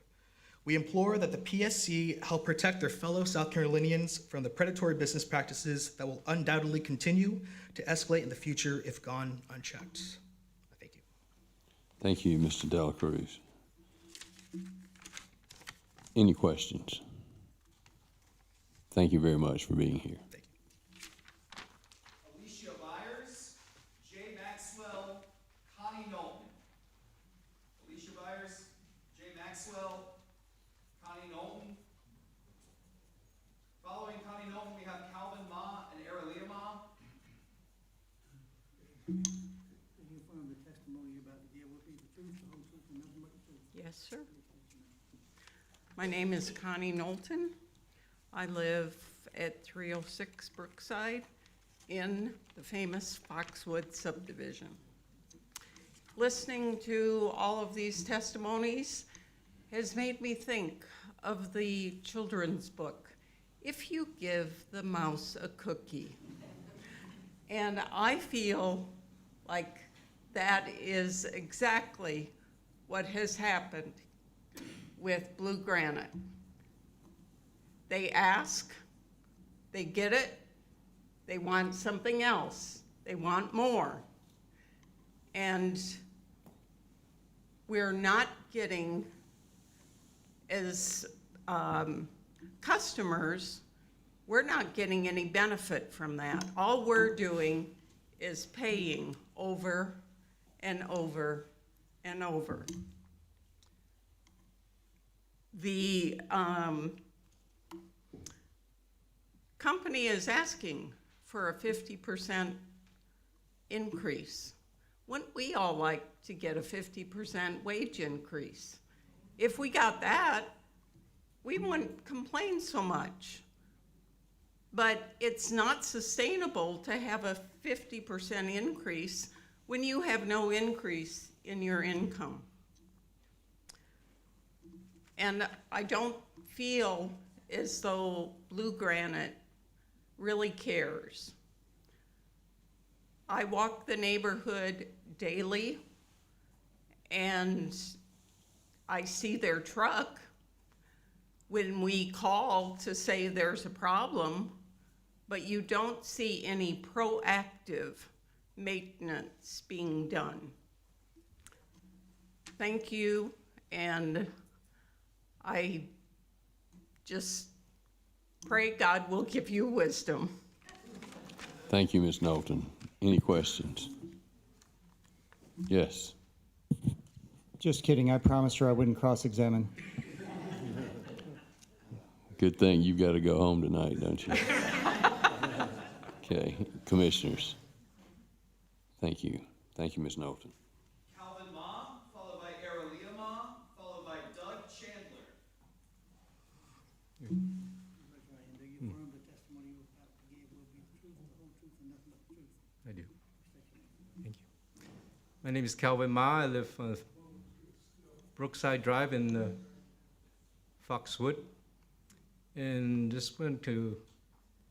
S16: We implore that the PSC help protect their fellow South Carolinians from the predatory business practices that will undoubtedly continue to escalate in the future if gone unchecked. Thank you.
S3: Thank you, Mr. Dela Cruz. Any questions? Thank you very much for being here.
S14: Alicia Byers, Jay Maxwell, Connie Knowlton. Alicia Byers, Jay Maxwell, Connie Knowlton. Following Connie Knowlton, we have Calvin Ma and Aralia Ma.
S7: Do you affirm the testimony you're about to give will be the truth, the whole truth, and nothing but the truth?
S2: Yes, sir. My name is Connie Knowlton. I live at 306 Brookside in the famous Foxwood subdivision. Listening to all of these testimonies has made me think of the children's book, If You Give the Mouse a Cookie. And I feel like that is exactly what has happened with Blue Granite. They ask, they get it, they want something else, they want more. And we're not getting, as customers, we're not getting any benefit from that. All we're doing is paying over and over and over. The company is asking for a 50% increase. Wouldn't we all like to get a 50% wage increase? If we got that, we wouldn't complain so much. But it's not sustainable to have a 50% increase when you have no increase in your income. And I don't feel as though Blue Granite really cares. I walk the neighborhood daily and I see their truck. When we call to say there's a problem, but you don't see any proactive maintenance being done. Thank you, and I just pray God will give you wisdom.
S3: Thank you, Ms. Knowlton. Any questions? Yes.
S21: Just kidding. I promised her I wouldn't cross-examine.
S3: Good thing you've got to go home tonight, don't you? Okay, commissioners. Thank you. Thank you, Ms. Knowlton.
S14: Calvin Ma, followed by Aralia Ma, followed by Doug Chandler.
S7: Raise your hand. Do you affirm the testimony you're about to give will be the truth, the whole truth, and nothing but the truth?
S23: I do. Thank you. My name is Calvin Ma. I live on Brookside Drive in Foxwood. And just want to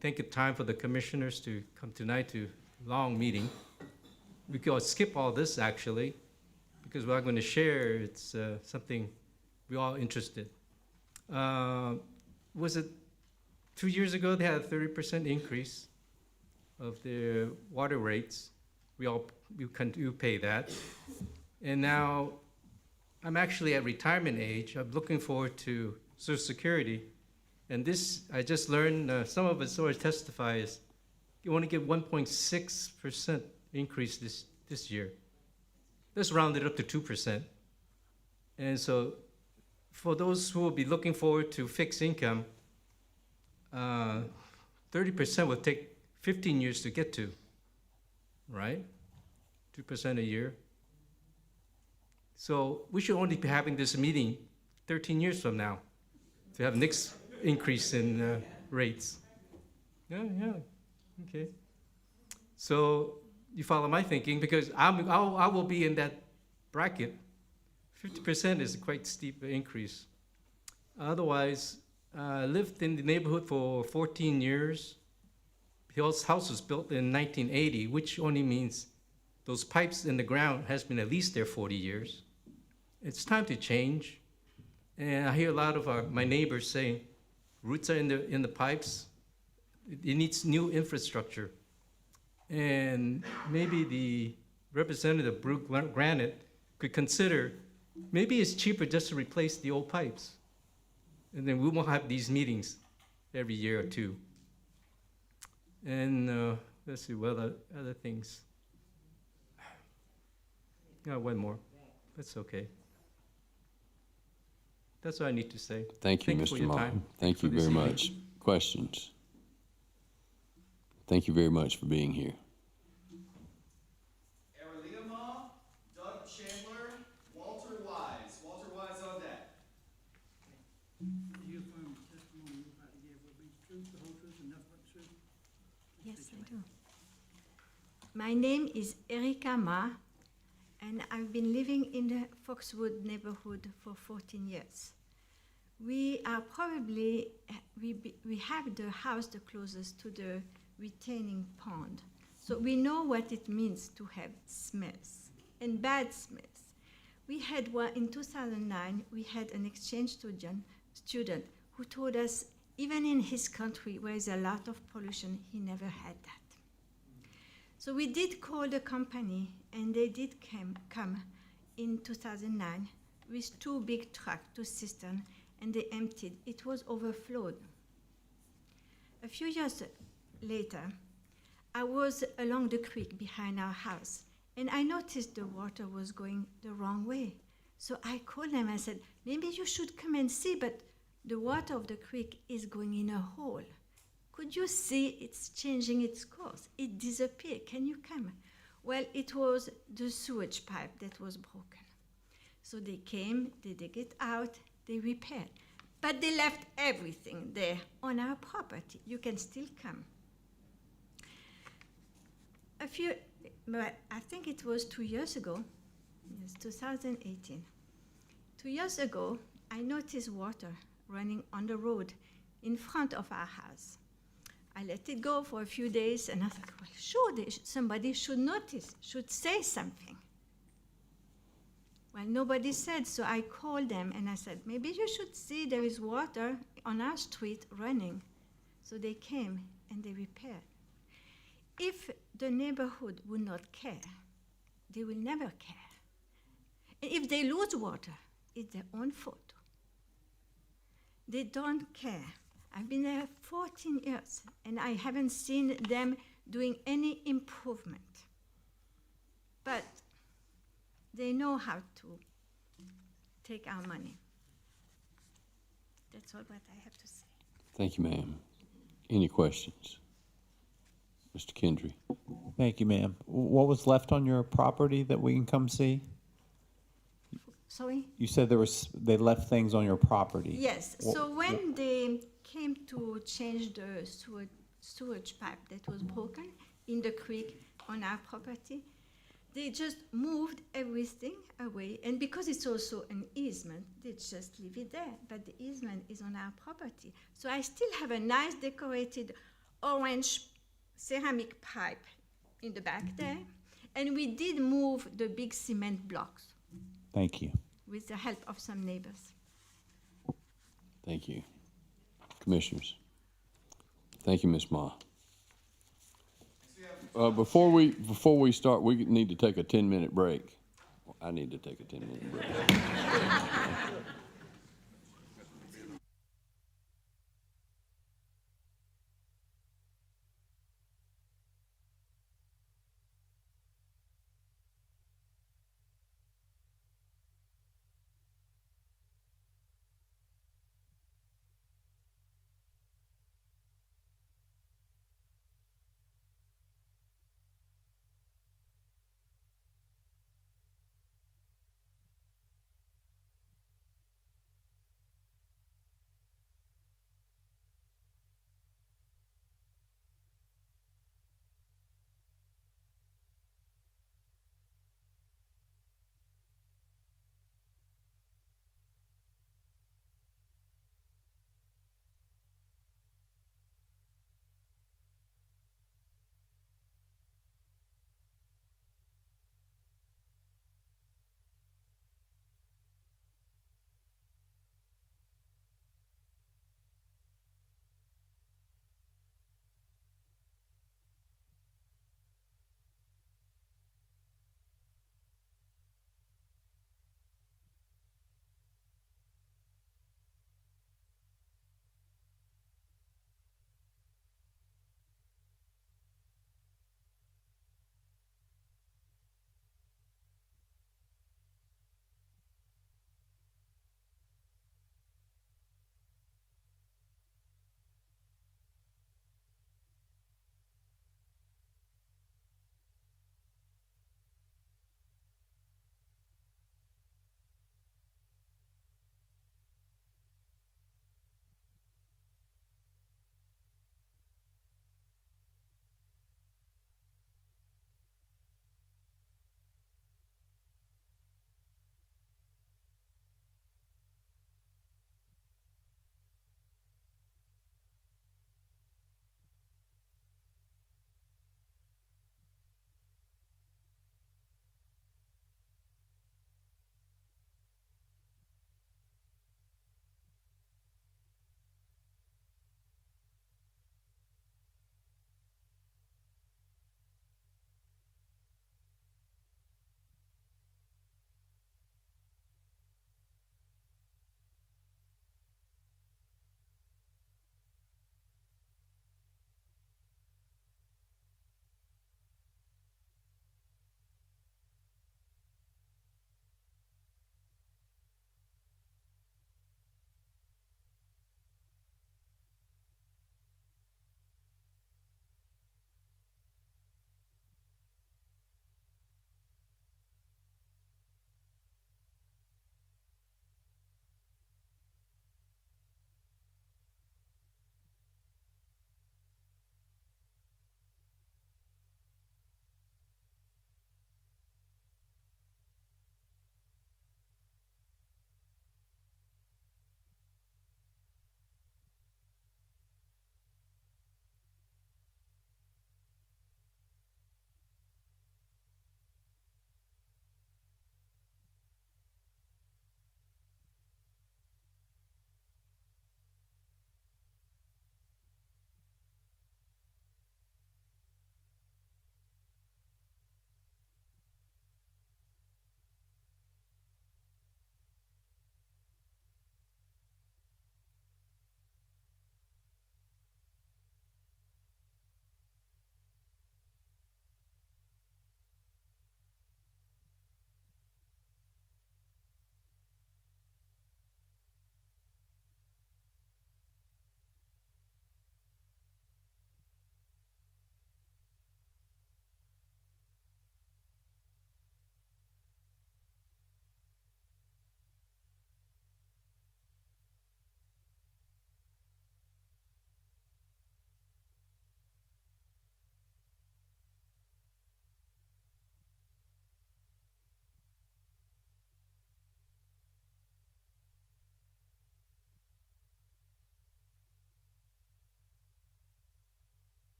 S23: take the time for the commissioners to come tonight to long meeting. We could skip all this actually, because what I'm going to share, it's something we're all interested. Was it 2 years ago they had a 30% increase of their water rates? You pay that. And now I'm actually at retirement age. I'm looking forward to Social Security. And this, I just learned, some of us sort of testify is you want to get 1.6% increase this year. Let's round it up to 2%. And so for those who will be looking forward to fixed income, 30% will take 15 years to get to, right? 2% a year. So we should only be having this meeting 13 years from now to have next increase in rates. Yeah, okay. So you follow my thinking, because I will be in that bracket. 50% is a quite steep increase. Otherwise, I lived in the neighborhood for 14 years. The house was built in 1980, which only means those pipes in the ground has been at least there 40 years. It's time to change. And I hear a lot of my neighbors saying, roots are in the pipes. It needs new infrastructure. And maybe the representative, Granite, could consider, maybe it's cheaper just to replace the old pipes. And then we won't have these meetings every year or two. And let's see, what other things? One more. That's okay. That's all I need to say.
S3: Thank you,
S23: for
S3: Mr.
S23: your
S3: Ma.
S23: time.
S3: Thank you
S23: for this
S3: very
S23: evening.
S3: much. Questions? Thank you very much for being here.
S14: Erelima, Doug Chandler, Walter Wise. Walter Wise on deck.
S7: Do you affirm the testimony you about to give will be the truth, the whole truth, and nothing but the truth?
S1: Yes, I do. My name is Erika Ma, and I've been living in the Foxwood neighborhood for 14 years. We are probably, we have the house the closest to the retaining pond. So we know what it means to have smells, and bad smells. We had one, in 2009, we had an exchange student who told us, even in his country where there's a lot of pollution, he never had that. So we did call the company, and they did come in 2009 with 2 big trucks, 2 cisterns, and they emptied. It was overflowed. A few years later, I was along the creek behind our house, and I noticed the water was going the wrong way. So I called them. I said, maybe you should come and see, but the water of the creek is going in a hole. Could you see it's changing its course? It disappeared. Can you come? Well, it was the sewage pipe that was broken. So they came, they dig it out, they repaired. But they left everything there on our property. You can still come. But I think it was 2 years ago, yes, 2018. 2 years ago, I noticed water running on the road in front of our house. I let it go for a few days, and I thought, well, sure, somebody should notice, should say something. Well, nobody said, so I called them, and I said, maybe you should see there is water on our street running. So they came, and they repaired. If the neighborhood would not care, they will never care. And if they lose water, it's their own fault. They don't care. I've been there 14 years, and I haven't seen them doing any improvement. But they know how to take our money. That's all what I have to say.
S3: Thank you, ma'am. Any questions? Mr. Kendry.
S9: Thank you, ma'am. What was left on your property that we can come see?
S1: Sorry?
S9: You said they left things on your property.
S1: Yes. So when they came to change the sewage pipe that was broken in the creek on our property, they just moved everything away. And because it's also an easement, they just leave it there. But the easement is on our property. So I still have a nice decorated orange ceramic pipe in the back there. And we did move the big cement blocks
S9: Thank you.
S1: with the help of some neighbors.
S3: Thank you. Commissioners. Thank you, Ms. Ma. Before we start, we need to take a 10-minute break. I need to take a 10-minute break.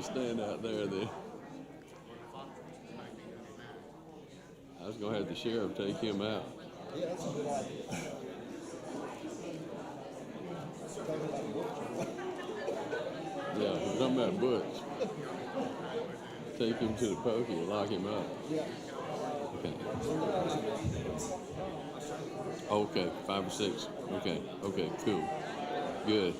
S3: stand out there then. I was gonna have the sheriff take him out.
S11: Yeah, that's a good idea.
S3: Yeah, we're talking about Butch. Take him to the pokey and lock him up.
S11: Yeah.
S3: Okay. Okay, 5 or 6. Okay, okay, cool. Good.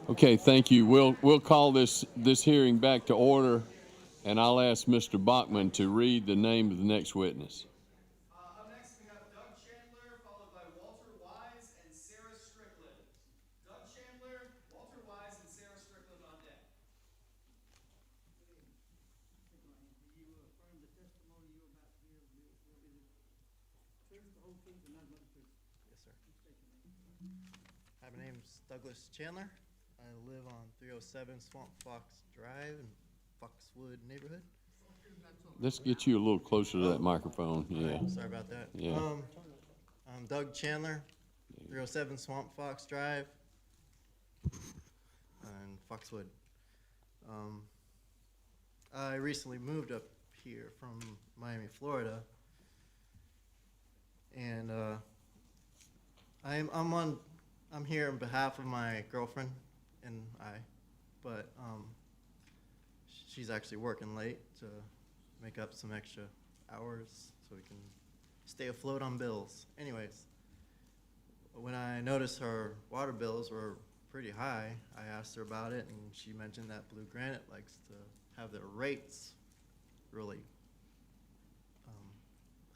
S3: Okay, thank you. We'll call this hearing back to order, and I'll ask Mr. Bachman to read the name of the next witness.
S14: Up next, we have Doug Chandler, followed by Walter Wise and Sarah Strickland. Doug Chandler, Walter Wise, and Sarah Strickland on deck.
S7: Do you affirm the testimony you're about to give will be the truth, the whole truth, and nothing but the truth?
S12: Yes, sir.
S7: Please state your name.
S12: Hi, my name's Douglas Chandler. I live on 307 Swamp Fox Drive in Foxwood neighborhood.
S3: Let's get you a little closer to that microphone. Yeah.
S12: Right, sorry about that.
S3: Yeah.
S12: I'm Doug Chandler, 307 Swamp Fox Drive in Foxwood. I recently moved up here from Miami, Florida, and I'm here on behalf of my girlfriend and I, but she's actually working late to make up some extra hours so we can stay afloat on bills. Anyways, when I noticed her water bills were pretty high, I asked her about it, and she mentioned that Blue Granite likes to have their rates really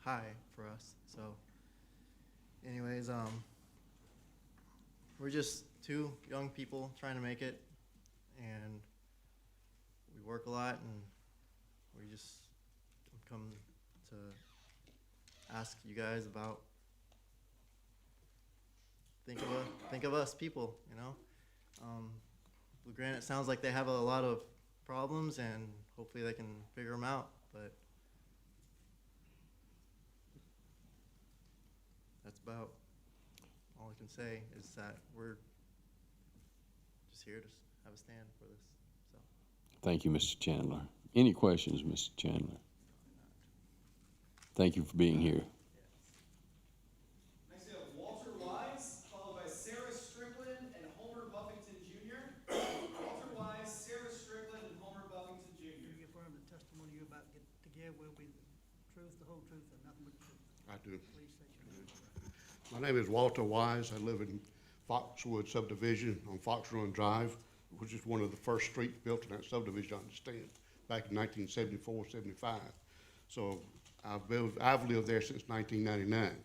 S12: high for us. So anyways, we're just two young people trying to make it, and we work a lot, and we just come to ask you guys about think of us people, you know. Blue Granite sounds like they have a lot of problems, and hopefully they can figure them out, but that's about all I can say is that we're just here to have a stand for this. So.
S3: Thank you, Mr. Chandler. Any questions, Mr. Chandler? Thank you for being here.
S14: Next, we have Walter Wise, followed by Sarah Strickland and Homer Buffington Jr. Walter Wise, Sarah Strickland, and Homer Buffington Jr.
S7: Do you affirm the testimony you're about to give will be the truth, the whole truth, and nothing but the truth?
S8: I do.
S7: Please state your name.
S8: My name is Walter Wise. I live in Foxwood subdivision on Fox Run Drive, which is one of the first streets built in that subdivision, I understand, back in 1974, 75. So I've lived there since 1999.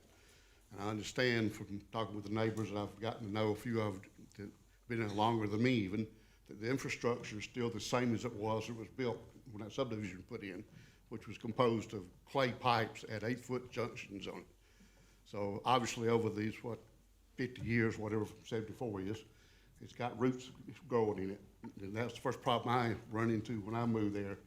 S8: And I understand from talking with the neighbors, and I've gotten to know a few of them that been there longer than me even, that the infrastructure is still the same as it was built when that subdivision was put in, which was composed of clay pipes at 8-foot junctions on it. So obviously over these, 50 years, whatever 74 is, it's got roots growing in it. And that's the first problem I run into when I moved there.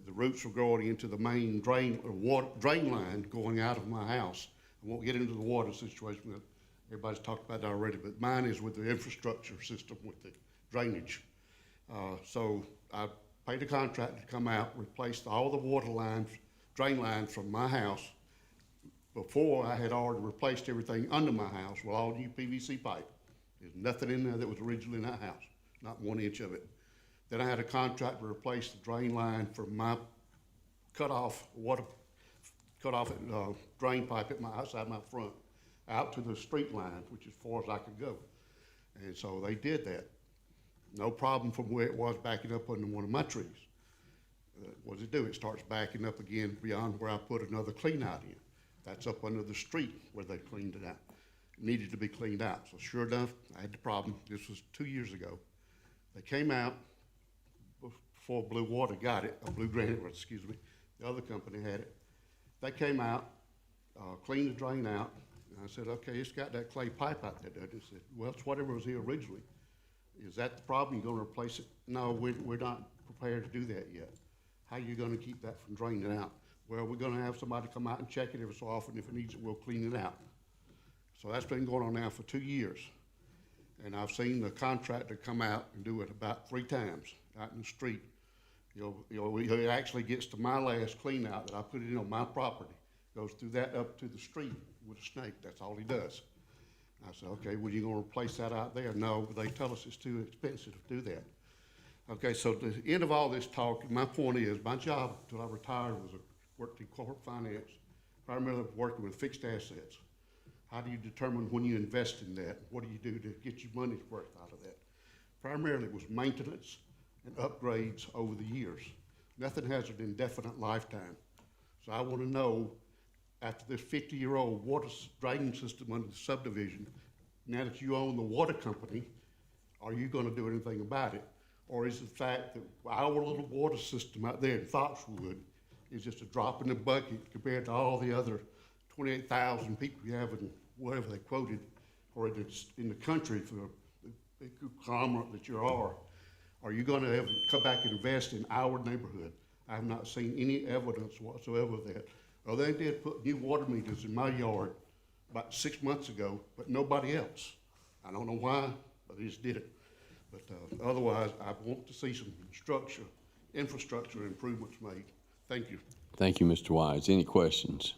S8: The roots were growing into the main drain line going out of my house. I won't get into the water situation, that everybody's talked about that already, but mine is with the infrastructure system with the drainage. So I paid a contractor to come out, replaced all the water lines, drain lines from my house. Before, I had already replaced everything under my house with all new PVC pipe. There's nothing in there that was originally in that house, not 1 inch of it. Then I had a contractor replace the drain line from my drain pipe outside my front, out to the street line, which is as far as I could go. And so they did that. No problem from where it was backing up under one of my trees. What does it do? It starts backing up again beyond where I put another clean out in. That's up under the street where they cleaned it out. It needed to be cleaned out. So sure enough, I had the problem. This was 2 years ago. They came out before Blue Water got it, or Blue Granite, excuse me. The other company had it. They came out, cleaned the drain out, and I said, okay, it's got that clay pipe out there, doesn't it? They said, well, it's whatever was here originally. Is that the problem? You're gonna replace it? No, we're not prepared to do that yet. How are you gonna keep that from draining out?
S15: Well, we're gonna have somebody come out and check it every so often. If it needs it, we'll clean it out. So that's been going on now for 2 years. And I've seen the contractor come out and do it about 3 times out in the street. It actually gets to my last clean out that I put it in on my property. Goes through that up to the street with a snake. That's all he does. I said, okay, well, you gonna replace that out there? No, but they tell us it's too expensive to do that. Okay, so the end of all this talk, my point is, my job until I retired was worked in corporate finance, primarily working with fixed assets. How do you determine when you invest in that? What do you do to get your money's worth out of that? Primarily it was maintenance and upgrades over the years. Nothing has an indefinite lifetime. So I want to know, after this 50-year-old water drain system under the subdivision, now that you own the water company, are you going to do anything about it? Or is the fact that our little water system out there in Foxwood is just a drop in the bucket compared to all the other 28,000 people you have in whatever they quoted, or it's in the country for the big conglomerate that you are? Are you going to come back and invest in our neighborhood? I have not seen any evidence whatsoever of that. Well, they did put new water meters in my yard about 6 months ago, but nobody else. I don't know why, but they just did it. But otherwise, I want to see some infrastructure improvements made. Thank you.
S3: Thank you, Mr. Wise. Any questions?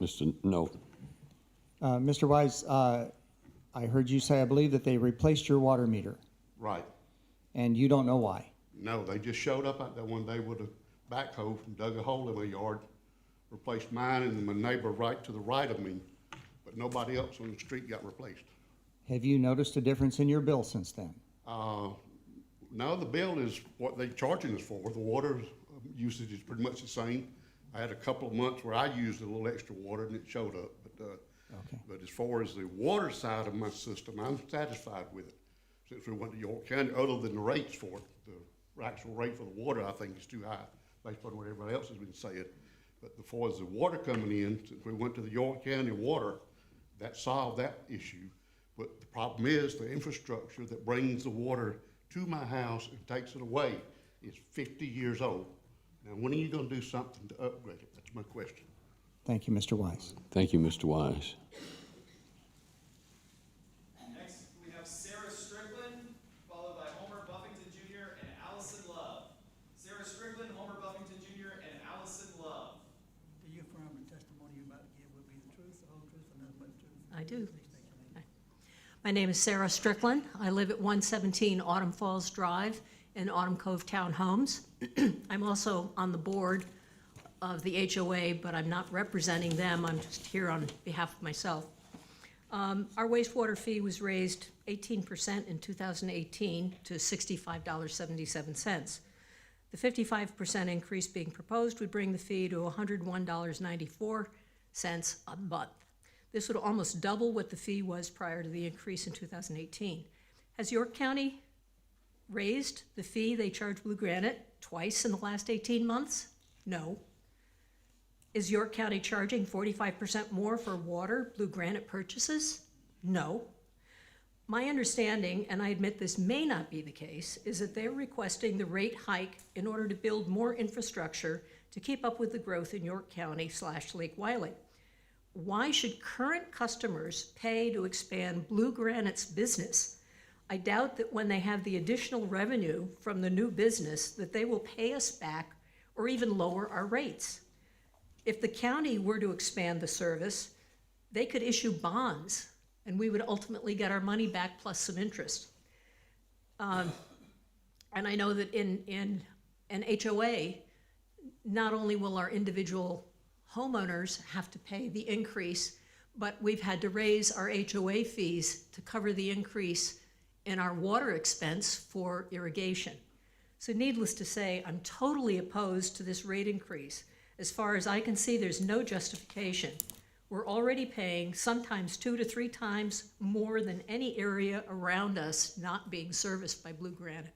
S3: Mr. No.
S21: Mr. Wise, I heard you say, I believe, that they replaced your water meter.
S15: Right.
S21: And you don't know why?
S15: No, they just showed up out there one day with a backhoe and dug a hole in my yard, replaced mine and my neighbor right to the right of me, but nobody else on the street got replaced.
S21: Have you noticed a difference in your bill since then?
S15: No, the bill is what they're charging us for. The water usage is pretty much the same. I had a couple of months where I used a little extra water and it showed up. But as far as the water side of my system, I'm satisfied with it. Since we went to York County, other than the rates for it, the actual rate for the water I think is too high based on what everybody else has been saying. But as far as the water coming in, since we went to the York County water, that solved that issue. But the problem is the infrastructure that brings the water to my house and takes it away is 50 years old. Now, when are you going to do something to upgrade it? That's my question.
S21: Thank you, Mr. Wise.
S3: Thank you, Mr. Wise.
S14: Next, we have Sarah Strickland, followed by Homer Buffington Jr. and Allison Love. Sarah Strickland, Homer Buffington Jr., and Allison Love.
S7: Do you affirm the testimony you're about to give will be the truth, the whole truth, and nothing but the truth?
S17: I do.
S7: Please state your name.
S17: My name is Sarah Strickland. I live at 117 Autumn Falls Drive in Autumn Cove Townhomes. I'm also on the board of the HOA, but I'm not representing them. I'm just here on behalf of myself. Our wastewater fee was raised 18% in 2018 to $65.77. The 55% increase being proposed would bring the fee to $101.94 a month. This would almost double what the fee was prior to the increase in 2018. Has York County raised the fee they charge Blue Granite twice in the last 18 months? No. Is York County charging 45% more for water Blue Granite purchases? No. My understanding, and I admit this may not be the case, is that they're requesting the rate hike in order to build more infrastructure to keep up with the growth in York County / Lake Wylie. Why should current customers pay to expand Blue Granite's business? I doubt that when they have the additional revenue from the new business that they will pay us back or even lower our rates. If the county were to expand the service, they could issue bonds and we would ultimately get our money back plus some interest. And I know that in an HOA, not only will our individual homeowners have to pay the increase, but we've had to raise our HOA fees to cover the increase in our water expense for irrigation. So needless to say, I'm totally opposed to this rate increase. As far as I can see, there's no justification. We're already paying sometimes 2 to 3 times more than any area around us not being serviced by Blue Granite.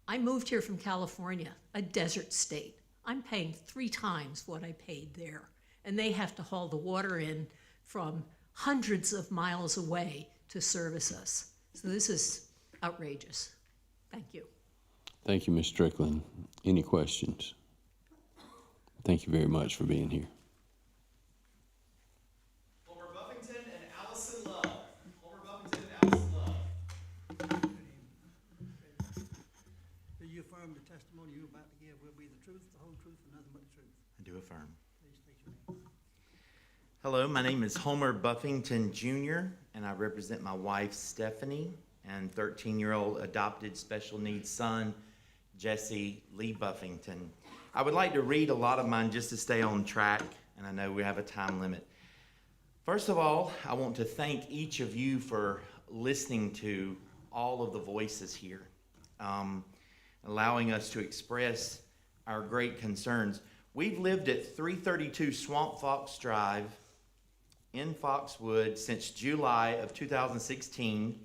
S17: I moved here from California, a desert state. I'm paying 3 times what I paid there, and they have to haul the water in from hundreds of miles away to service us. So this is outrageous. Thank you.
S3: Thank you, Ms. Strickland. Any questions? Thank you very much for being here.
S14: Homer Buffington and Allison Love. Homer Buffington and Allison Love.
S7: Do you affirm the testimony you're about to give will be the truth, the whole truth, and nothing but the truth?
S13: I do affirm.
S7: Please state your name.
S13: Hello, my name is Homer Buffington Jr., and I represent my wife Stephanie and 13-year-old adopted special needs son, Jesse Lee Buffington. I would like to read a lot of mine just to stay on track, and I know we have a time limit. First of all, I want to thank each of you for listening to all of the voices here, allowing us to express our great concerns. We've lived at 332 Swamp Fox Drive in Foxwood since July of 2016,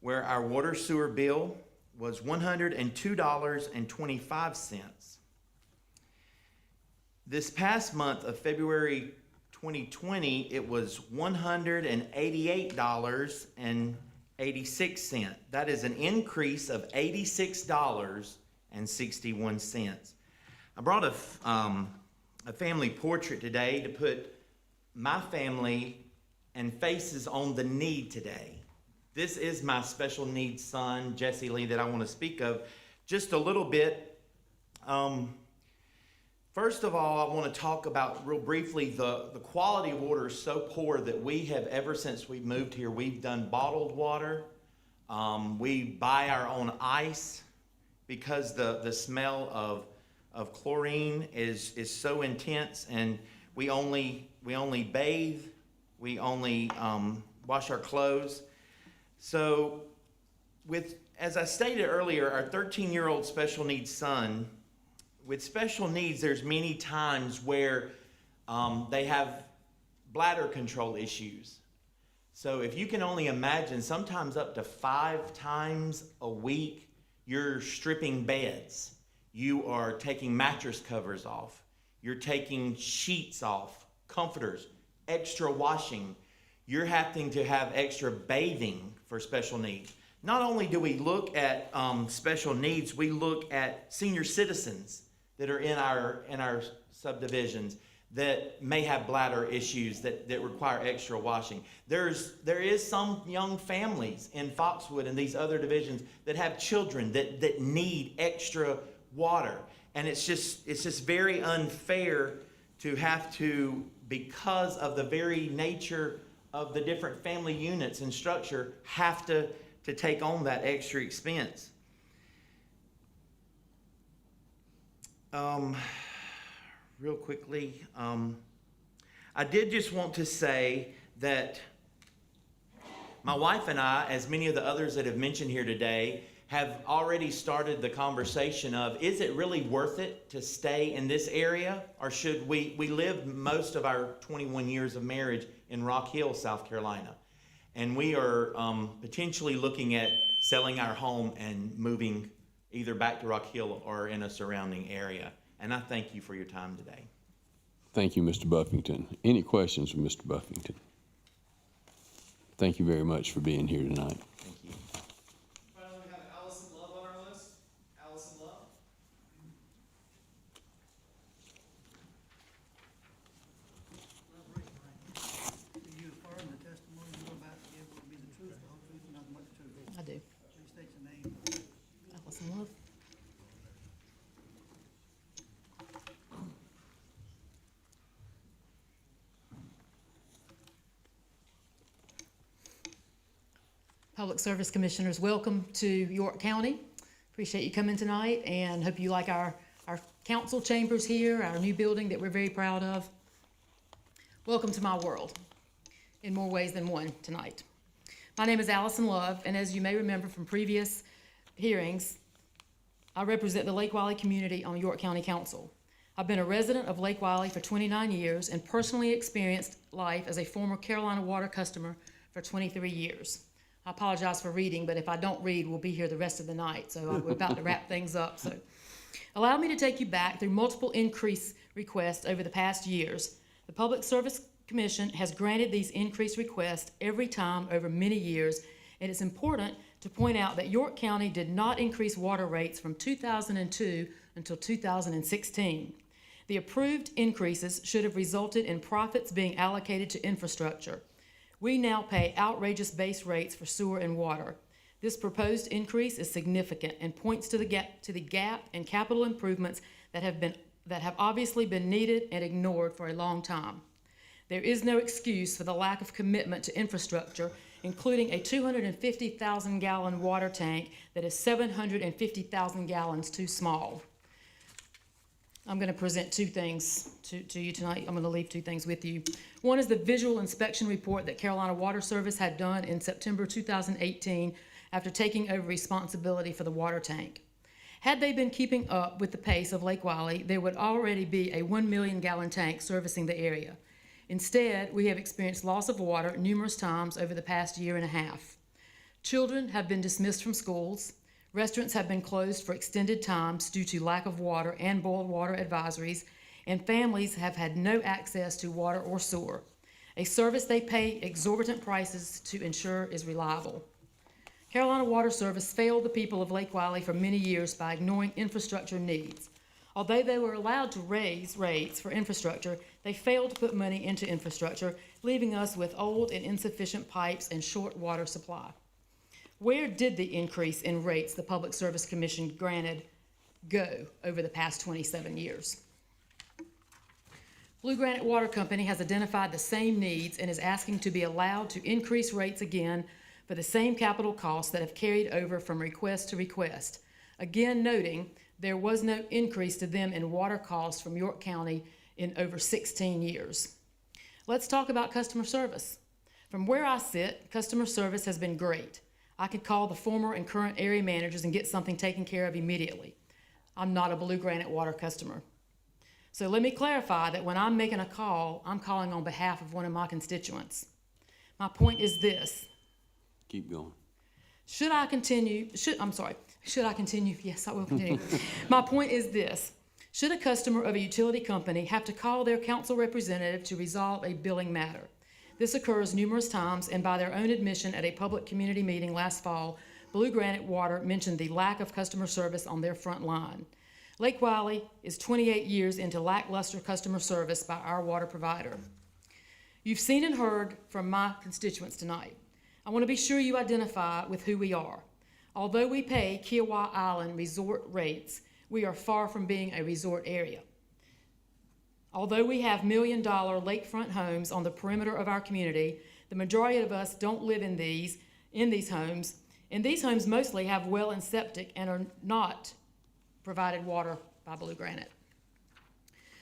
S13: where our water sewer bill was $102.25. This past month of February 2020, it was $188.86. That is an increase of $86.61. I brought a family portrait today to put my family and faces on the need today. This is my special needs son, Jesse Lee, that I want to speak of just a little bit. First of all, I want to talk about real briefly the quality of water is so poor that we have, ever since we moved here, we've done bottled water. We buy our own ice because the smell of chlorine is so intense, and we only bathe, we only wash our clothes. So as I stated earlier, our 13-year-old special needs son, with special needs, there's many times where they have bladder control issues. So if you can only imagine, sometimes up to 5 times a week, you're stripping beds. You are taking mattress covers off. You're taking sheets off, comforters, extra washing. You're having to have extra bathing for special needs. Not only do we look at special needs, we look at senior citizens that are in our subdivisions that may have bladder issues that require extra washing. There is some young families in Foxwood and these other divisions that have children that need extra water. And it's just very unfair to have to, because of the very nature of the different family units and structure, have to take on that extra expense. Real quickly, I did just want to say that my wife and I, as many of the others that have mentioned here today, have already started the conversation of, is it really worth it to stay in this area, or should we live most of our 21 years of marriage in Rock Hill, South Carolina, and we are potentially looking at selling our home and moving either back to Rock Hill or in a surrounding area. And I thank you for your time today.
S3: Thank you, Mr. Buffington. Any questions for Mr. Buffington? Thank you very much for being here tonight.
S13: Thank you.
S14: Finally, we have Allison Love on our list. Allison Love.
S7: Do you affirm the testimony you're about to give will be the truth, the whole truth, and nothing but the truth?
S18: I do.
S7: Please state your name.
S18: Allison Love. Public Service Commissioners, welcome to York County. Appreciate you coming tonight, and hope you like our council chambers here, our new building that we're very proud of. Welcome to my world, in more ways than one tonight. My name is Allison Love, and as you may remember from previous hearings, I represent the Lake Wylie community on York County Council. I've been a resident of Lake Wylie for 29 years and personally experienced life as a former Carolina Water customer for 23 years. I apologize for reading, but if I don't read, we'll be here the rest of the night, so we're about to wrap things up. So, allow me to take you back through multiple increase requests over the past years. The Public Service Commission has granted these increased requests every time over many years, and it's important to point out that York County did not increase water rates from 2002 until 2016. The approved increases should have resulted in profits being allocated to infrastructure. We now pay outrageous base rates for sewer and water. This proposed increase is significant and points to the gap in capital improvements that have obviously been needed and ignored for a long time. There is no excuse for the lack of commitment to infrastructure, including a 250,000 gallon water tank that is 750,000 gallons too small. I'm going to present two things to you tonight. I'm going to leave two things with you. One is the visual inspection report that Carolina Water Service had done in September 2018 after taking over responsibility for the water tank. Had they been keeping up with the pace of Lake Wylie, there would already be a 1 million gallon tank servicing the area. Instead, we have experienced loss of water numerous times over the past year and a half. Children have been dismissed from schools. Restaurants have been closed for extended times due to lack of water and boiled water advisories, and families have had no access to water or sewer, a service they pay exorbitant prices to ensure is reliable. Carolina Water Service failed the people of Lake Wylie for many years by ignoring infrastructure needs. Although they were allowed to raise rates for infrastructure, they failed to put money into infrastructure, leaving us with old and insufficient pipes and short water supply. Where did the increase in rates the Public Service Commission granted go over the past 27 years? Blue Granite Water Company has identified the same needs and is asking to be allowed to increase rates again for the same capital costs that have carried over from request to request. Again, noting there was no increase to them in water costs from York County in over 16 years. Let's talk about customer service. From where I sit, customer service has been great. I could call the former and current area managers and get something taken care of immediately. I'm not a Blue Granite Water customer. So let me clarify that when I'm making a call, I'm calling on behalf of one of my constituents. My point is this.
S3: Keep going.
S18: Should I continue? Should I continue? Yes, I will continue. My point is this. Should a customer of a utility company have to call their council representative to resolve a billing matter? This occurs numerous times, and by their own admission at a public community meeting last fall, Blue Granite Water mentioned the lack of customer service on their front line. Lake Wylie is 28 years into lackluster customer service by our water provider. You've seen and heard from my constituents tonight. I want to be sure you identify with who we are. Although we pay Kiowa Island resort rates, we are far from being a resort area. Although we have million-dollar lakefront homes on the perimeter of our community, the majority of us don't live in these homes, and these homes mostly have well and septic and are not provided water by Blue Granite.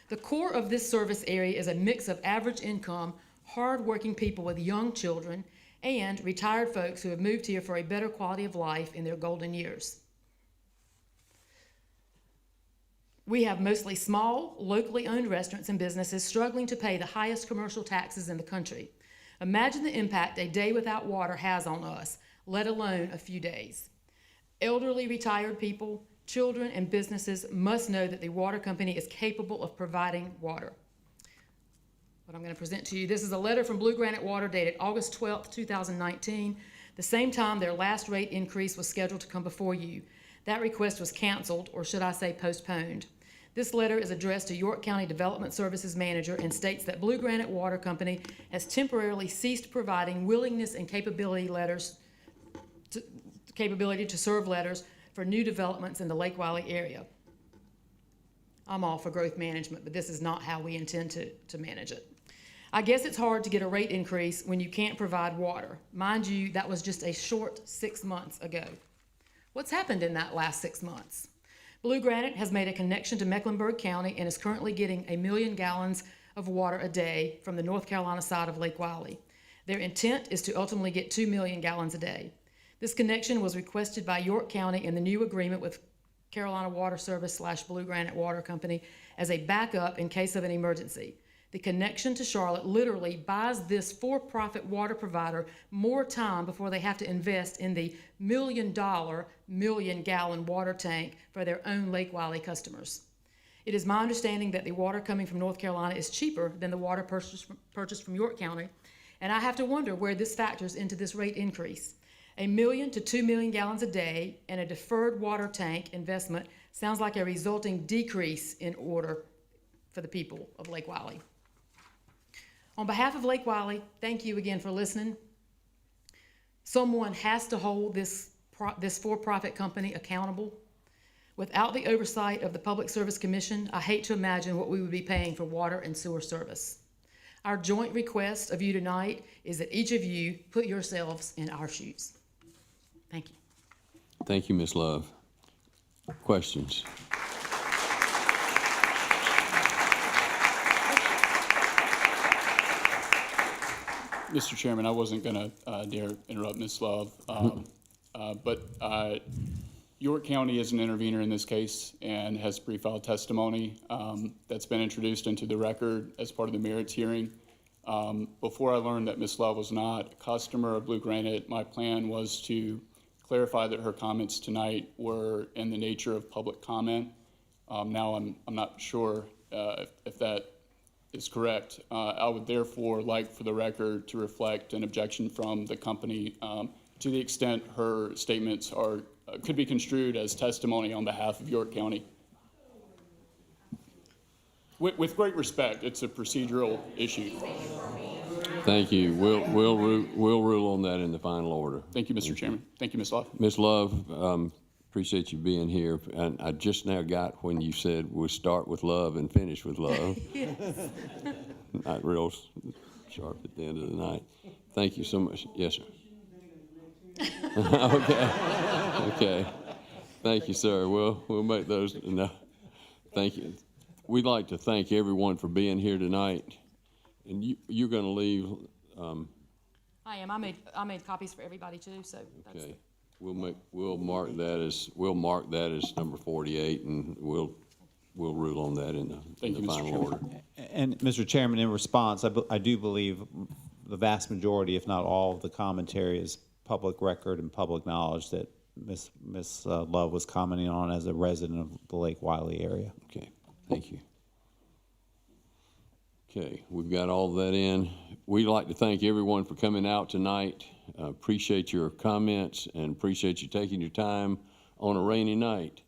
S18: The core of this service area is a mix of average income, hard-working people with young children, and retired folks who have moved here for a better quality of life in their golden years. We have mostly small, locally owned restaurants and businesses struggling to pay the highest commercial taxes in the country. Imagine the impact a day without water has on us, let alone a few days. Elderly retired people, children, and businesses must know that the water company is capable of providing water. What I'm going to present to you, this is a letter from Blue Granite Water dated August 12th, 2019, the same time their last rate increase was scheduled to come before you. That request was canceled, or should I say postponed. This letter is addressed to York County Development Services Manager and states that Blue Granite Water Company has temporarily ceased providing willingness and capability to serve letters for new developments in the Lake Wylie area. I'm all for growth management, but this is not how we intend to manage it. I guess it's hard to get a rate increase when you can't provide water. Mind you, that was just a short 6 months ago. What's happened in that last 6 months? Blue Granite has made a connection to Mecklenburg County and is currently getting 1 million gallons of water a day from the North Carolina side of Lake Wylie. Their intent is to ultimately get 2 million gallons a day. This connection was requested by York County in the new agreement with Carolina Water Service / Blue Granite Water Company as a backup in case of an emergency. The connection to Charlotte literally buys this for-profit water provider more time before they have to invest in the $1 million, million-gallon water tank for their own Lake Wylie customers. It is my understanding that the water coming from North Carolina is cheaper than the water purchased from York County, and I have to wonder where this factors into this rate increase. 1 million to 2 million gallons a day and a deferred water tank investment sounds like a resulting decrease in order for the people of Lake Wylie. On behalf of Lake Wylie, thank you again for listening. Someone has to hold this for-profit company accountable. Without the oversight of the Public Service Commission, I hate to imagine what we would be paying for water and sewer service. Our joint request of you tonight is that each of you put yourselves in our shoes. Thank you.
S3: Thank you, Ms. Love. Questions?
S4: Mr. Chairman, I wasn't going to dare interrupt Ms. Love, but York County is an intervener in this case and has pre-filed testimony that's been introduced into the record as part of the merits hearing. Before I learned that Ms. Love was not a customer of Blue Granite, my plan was to clarify that her comments tonight were in the nature of public comment. Now I'm not sure if that is correct. I would therefore like for the record to reflect an objection from the company to the extent her statements are could be construed as testimony on behalf of York County. With great respect, it's a procedural issue.
S3: Thank you. We'll rule on that in the final order.
S4: Thank you, Mr. Chairman. Thank you, Ms. Love.
S3: Ms. Love, appreciate you being here. And I just now got when you said we'll start with love and finish with love.
S18: Yes.
S3: Not real sharp at the end of the night. Thank you so much. Yes, sir. Okay. Thank you, sir. We'll make those. No, thank you. We'd like to thank everyone for being here tonight. And you're going to leave.
S18: I am. I made copies for everybody too. So that's
S3: Okay. We'll mark that as number 48, and we'll rule on that in the final order.
S9: And Mr. Chairman, in response, I do believe the vast majority, if not all, of the commentary is public record and public knowledge that Ms. Love was commenting on as a resident of the Lake Wylie area.
S3: Okay, thank you. Okay, we've got all of that in. We'd like to thank everyone for coming out tonight. Appreciate your comments and appreciate you taking your time on a rainy night.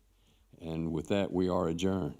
S3: And with that, we are adjourned.